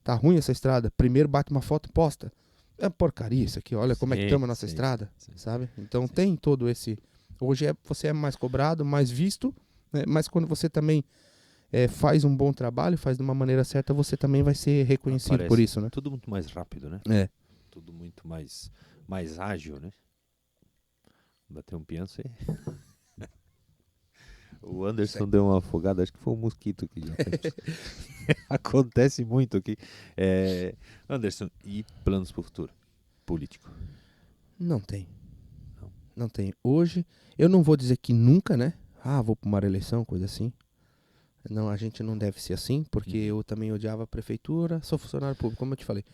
Tá ruim essa estrada. Primeiro bate uma foto e posta. É porcaria isso aqui, olha como é que estamos a nossa estrada, sabe? Então tem todo esse... Hoje você é mais cobrado, mais visto, né? Mas quando você também faz um bom trabalho, faz de uma maneira certa, você também vai ser reconhecido por isso, né? Tudo muito mais rápido, né? Tudo muito mais ágil, né? Bateu um pianço aí. O Anderson deu uma afogada, acho que foi um mosquito aqui. Acontece muito aqui. Anderson, e planos para o futuro? Político? Não tem. Não tem. Hoje, eu não vou dizer que nunca, né? Vou para uma eleição, coisa assim. Não, a gente não deve ser assim, porque eu também odiava a prefeitura, sou funcionário público, como eu te falei.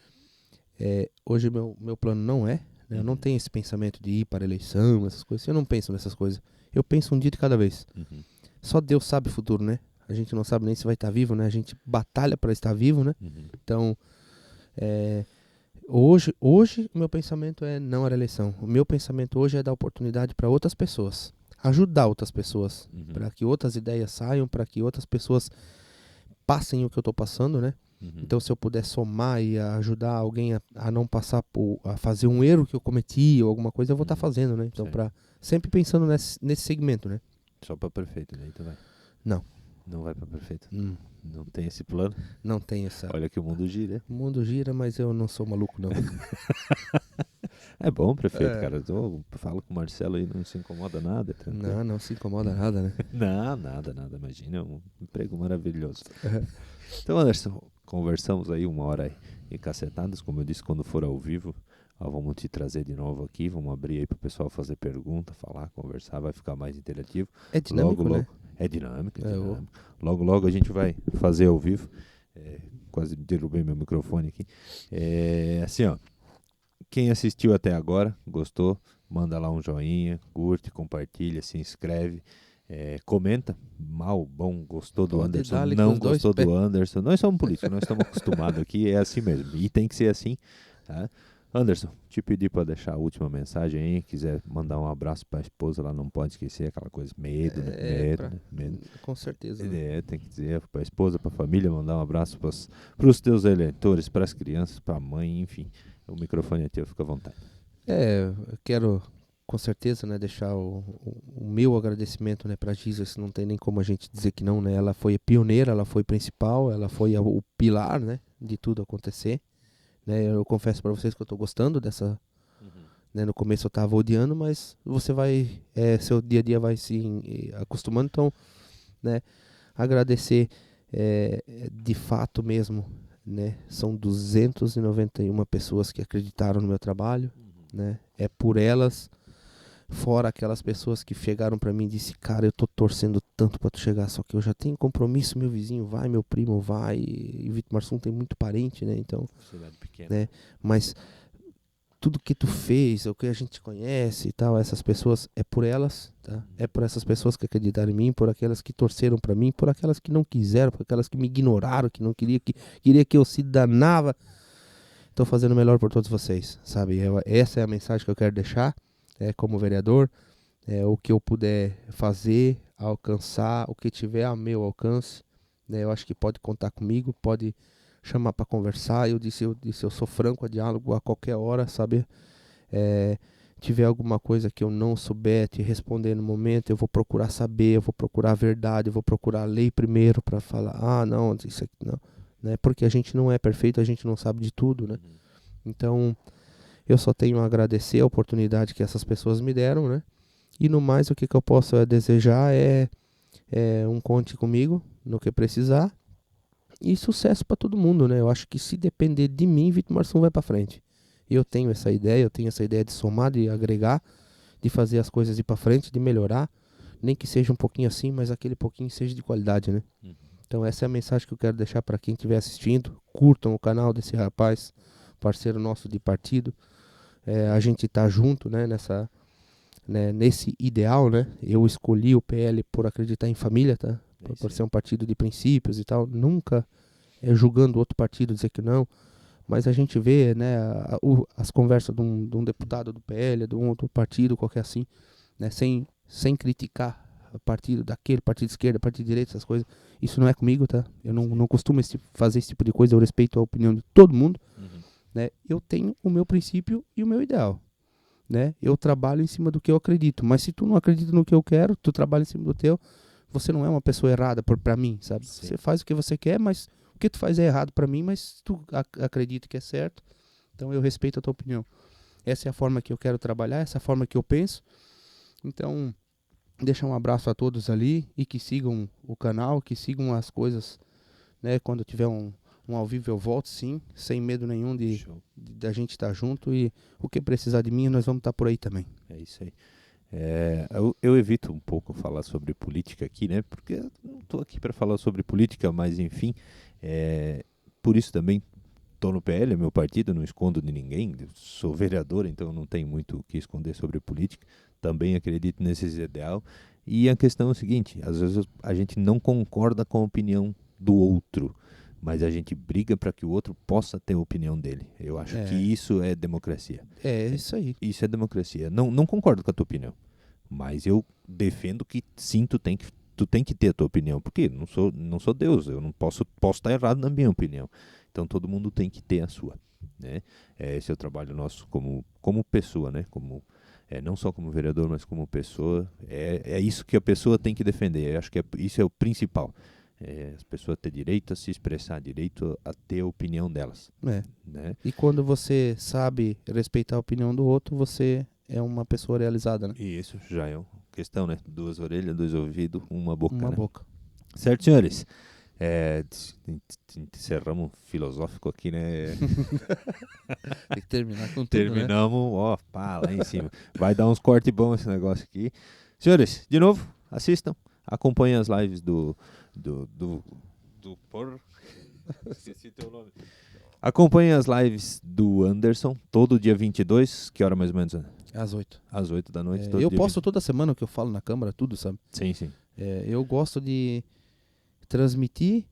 Hoje meu plano não é, né? Eu não tenho esse pensamento de ir para a eleição, essas coisas. Eu não penso nessas coisas. Eu penso um dia de cada vez. Só Deus sabe o futuro, né? A gente não sabe nem se vai estar vivo, né? A gente batalha para estar vivo, né? Então, hoje o meu pensamento é não a eleição. O meu pensamento hoje é dar oportunidade para outras pessoas. Ajudar outras pessoas. Para que outras ideias saiam, para que outras pessoas passem o que eu estou passando, né? Então, se eu puder somar e ajudar alguém a não passar a fazer um erro que eu cometi ou alguma coisa, eu vou estar fazendo, né? Então, sempre pensando nesse segmento, né? Só para prefeito, daí tu vai? Não. Não vai para prefeito? Não tem esse plano? Não tem essa... Olha que o mundo gira. O mundo gira, mas eu não sou maluco, não. É bom, prefeito, cara. Eu falo com o Marcelo aí, não se incomoda nada. Não se incomoda nada, né? Não, nada. Imagina, é um emprego maravilhoso. Então, Anderson, conversamos aí 1 hora aí, e cacetadas, como eu disse, quando for ao vivo, Vamos te trazer de novo aqui, vamos abrir aí para o pessoal fazer pergunta, falar, conversar, vai ficar mais interativo. É dinâmico, logo, né? logo, é dinâmico, é dinâmico. Logo, logo a gente vai fazer ao vivo. Quase derrubei meu microfone aqui. Assim, ó, quem assistiu até agora, gostou, manda lá um joinha, curte, compartilha, se inscreve. Comenta, mal, bom, gostou do Anderson, não gostou do Anderson. Nós somos políticos, nós estamos acostumados aqui, é assim mesmo. E tem que ser assim, tá? Anderson, te pedi para deixar a última mensagem aí. Quiser mandar um abraço para a esposa, ela não pode esquecer aquela coisa, medo, né? Medo. Com certeza. Né? Tem que dizer para a esposa, para a família, mandar um abraço para os teus eleitores, para as crianças, para a mãe, enfim. O microfone é teu, fica à vontade. Eu quero com certeza, né, deixar o meu agradecimento, né, para a Jesus. Não tem nem como a gente dizer que não, né? Ela foi pioneira, ela foi principal, ela foi o pilar, né, de tudo acontecer. Né? Eu confesso para vocês que eu estou gostando dessa. Né, no começo eu estava odiando, mas você vai, seu dia a dia vai se acostumando. Então, né, agradecer de fato mesmo, né? São 291 pessoas que acreditaram no meu trabalho, né? É por elas. Fora aquelas pessoas que chegaram pra mim e disse, cara, eu tô torcendo tanto pra tu chegar, só que eu já tenho compromisso, meu vizinho vai, meu primo vai, e Vitor Marsum tem muito parente, né, então, cidade pequena. Né, mas tudo que tu fez, o que a gente conhece e tal, essas pessoas, é por elas, tá? É por essas pessoas que acreditaram em mim, por aquelas que torceram pra mim, por aquelas que não quiseram, por aquelas que me ignoraram, que não queria que eu se danava. Tô fazendo o melhor por todos vocês, sabe? Essa é a mensagem que eu quero deixar. Como vereador, o que eu puder fazer, alcançar, o que tiver a meu alcance, né, eu acho que pode contar comigo, pode chamar para conversar. Eu disse, eu sou franco a diálogo a qualquer hora, sabe? Tiver alguma coisa que eu não souber te responder no momento, eu vou procurar saber, eu vou procurar a verdade, eu vou procurar a lei primeiro para falar, não, isso aqui não, né? Porque a gente não é perfeito, a gente não sabe de tudo, né? Então, eu só tenho a agradecer a oportunidade que essas pessoas me deram, né? E no mais, o que eu posso desejar é um conte comigo no que precisar e sucesso para todo mundo, né? Eu acho que se depender de mim, Vitor Marsum vai para frente. Eu tenho essa ideia de somar, de agregar, de fazer as coisas ir para frente, de melhorar, nem que seja um pouquinho assim, mas aquele pouquinho seja de qualidade, né? Então essa é a mensagem que eu quero deixar para quem estiver assistindo. Curtam o canal desse rapaz, parceiro nosso de partido. A gente tá junto, né, nesse ideal, né? Eu escolhi o PL por acreditar em família, tá? Por ser um partido de princípios e tal. Nunca julgando outro partido, dizer que não. Mas a gente vê, né, as conversas de um deputado do PL, de um outro partido, qualquer assim, né, sem criticar o partido daquele, partido de esquerda, partido de direita, essas coisas. Isso não é comigo, tá? Eu não costumo fazer esse tipo de coisa, eu respeito a opinião de todo mundo. Né? Eu tenho o meu princípio e o meu ideal, né? Eu trabalho em cima do que eu acredito, mas se tu não acredita no que eu quero, tu trabalha em cima do teu, você não é uma pessoa errada pra mim, sabe? Sim. Você faz o que você quer, mas o que tu faz é errado pra mim, mas tu acredita que é certo, então eu respeito a tua opinião. Essa é a forma que eu quero trabalhar, essa é a forma que eu penso. Então, deixar um abraço a todos ali e que sigam o canal, que sigam as coisas, né? Quando tiver um ao vivo eu volto, sim, sem medo nenhum da gente estar junto, e o que precisar de mim nós vamos estar por aí também. É isso aí. Eu evito um pouco falar sobre política aqui, né? Porque eu não estou aqui para falar sobre política, mas enfim, por isso também estou no PL, é meu partido, não escondo de ninguém, sou vereador, então não tenho muito o que esconder sobre política, também acredito nesses ideal. E a questão é o seguinte, às vezes a gente não concorda com a opinião do outro, mas a gente briga para que o outro possa ter a opinião dele. Eu acho que isso é democracia. Isso aí. Isso é democracia. Não concordo com a tua opinião, mas eu defendo que sim, tu tem que ter a tua opinião, porque não sou Deus, eu não posso estar errado na minha opinião. Então todo mundo tem que ter a sua, né? Esse é o trabalho nosso como pessoa, né? Não só como vereador, mas como pessoa. É isso que a pessoa tem que defender. Eu acho que isso é o principal. As pessoas têm direito a se expressar, direito a ter a opinião delas. Né? E quando você sabe respeitar a opinião do outro, você é uma pessoa realizada, né? E isso já é uma questão, né? 2 orelhas, 2 ouvidos, uma boca. Uma boca. Certo, senhores? Encerramos filosófico aqui, né? Tem que terminar com tudo, Terminamos, ó, pá, lá em cima. Vai dar uns cortes bons esse negócio aqui. Senhores, de novo, assistam. Acompanhem as lives do esqueci teu nome. Acompanhem as lives do Anderson, todo dia 22. Que hora mais ou menos? Às 8. Às 8 da noite. Eu posto toda semana o que eu falo na câmera, tudo, sabe? Sim, sim. Eu gosto de transmitir,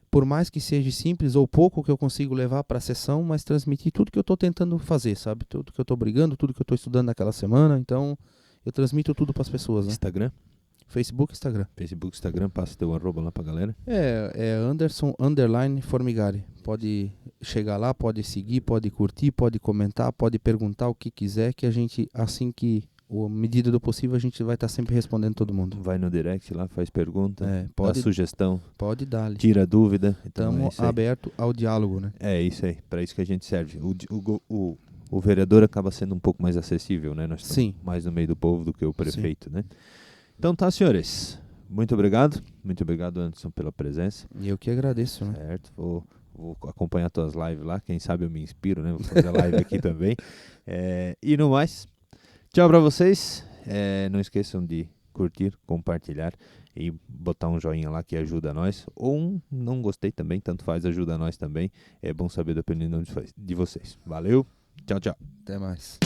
por mais que seja simples ou pouco que eu consigo levar para a sessão, mas transmitir tudo que eu estou tentando fazer, sabe? Tudo que eu estou brigando, tudo que eu estou estudando naquela semana. Então, eu transmito tudo para as pessoas, né? Instagram? Facebook, Instagram. Facebook, Instagram, passa teu arroba lá pra galera. É Anderson _Formigari. Pode chegar lá, pode seguir, pode curtir, pode comentar, pode perguntar o que quiser, que a gente, assim que a medida do possível, a gente vai estar sempre respondendo todo mundo. Vai no direct lá, faz pergunta, pode, dá sugestão, pode dar. tira dúvida. Estamos abertos ao diálogo, né? É isso aí, para isso que a gente serve. O vereador acaba sendo um pouco mais acessível, né? Nós estamos mais no meio do povo do que o prefeito, né? Então tá, senhores. Muito obrigado. Muito obrigado, Anderson, pela presença. E eu que agradeço, né? Certo. Vou acompanhar tuas lives lá. Quem sabe eu me inspiro, né? Vou fazer a live aqui também. E no mais, tchau pra vocês. Não esqueçam de curtir, compartilhar e botar um joinha lá que ajuda nós. Ou um não gostei também, tanto faz, ajuda nós também. É bom saber da opinião de vocês. Valeu. Tchau, tchau. Até mais.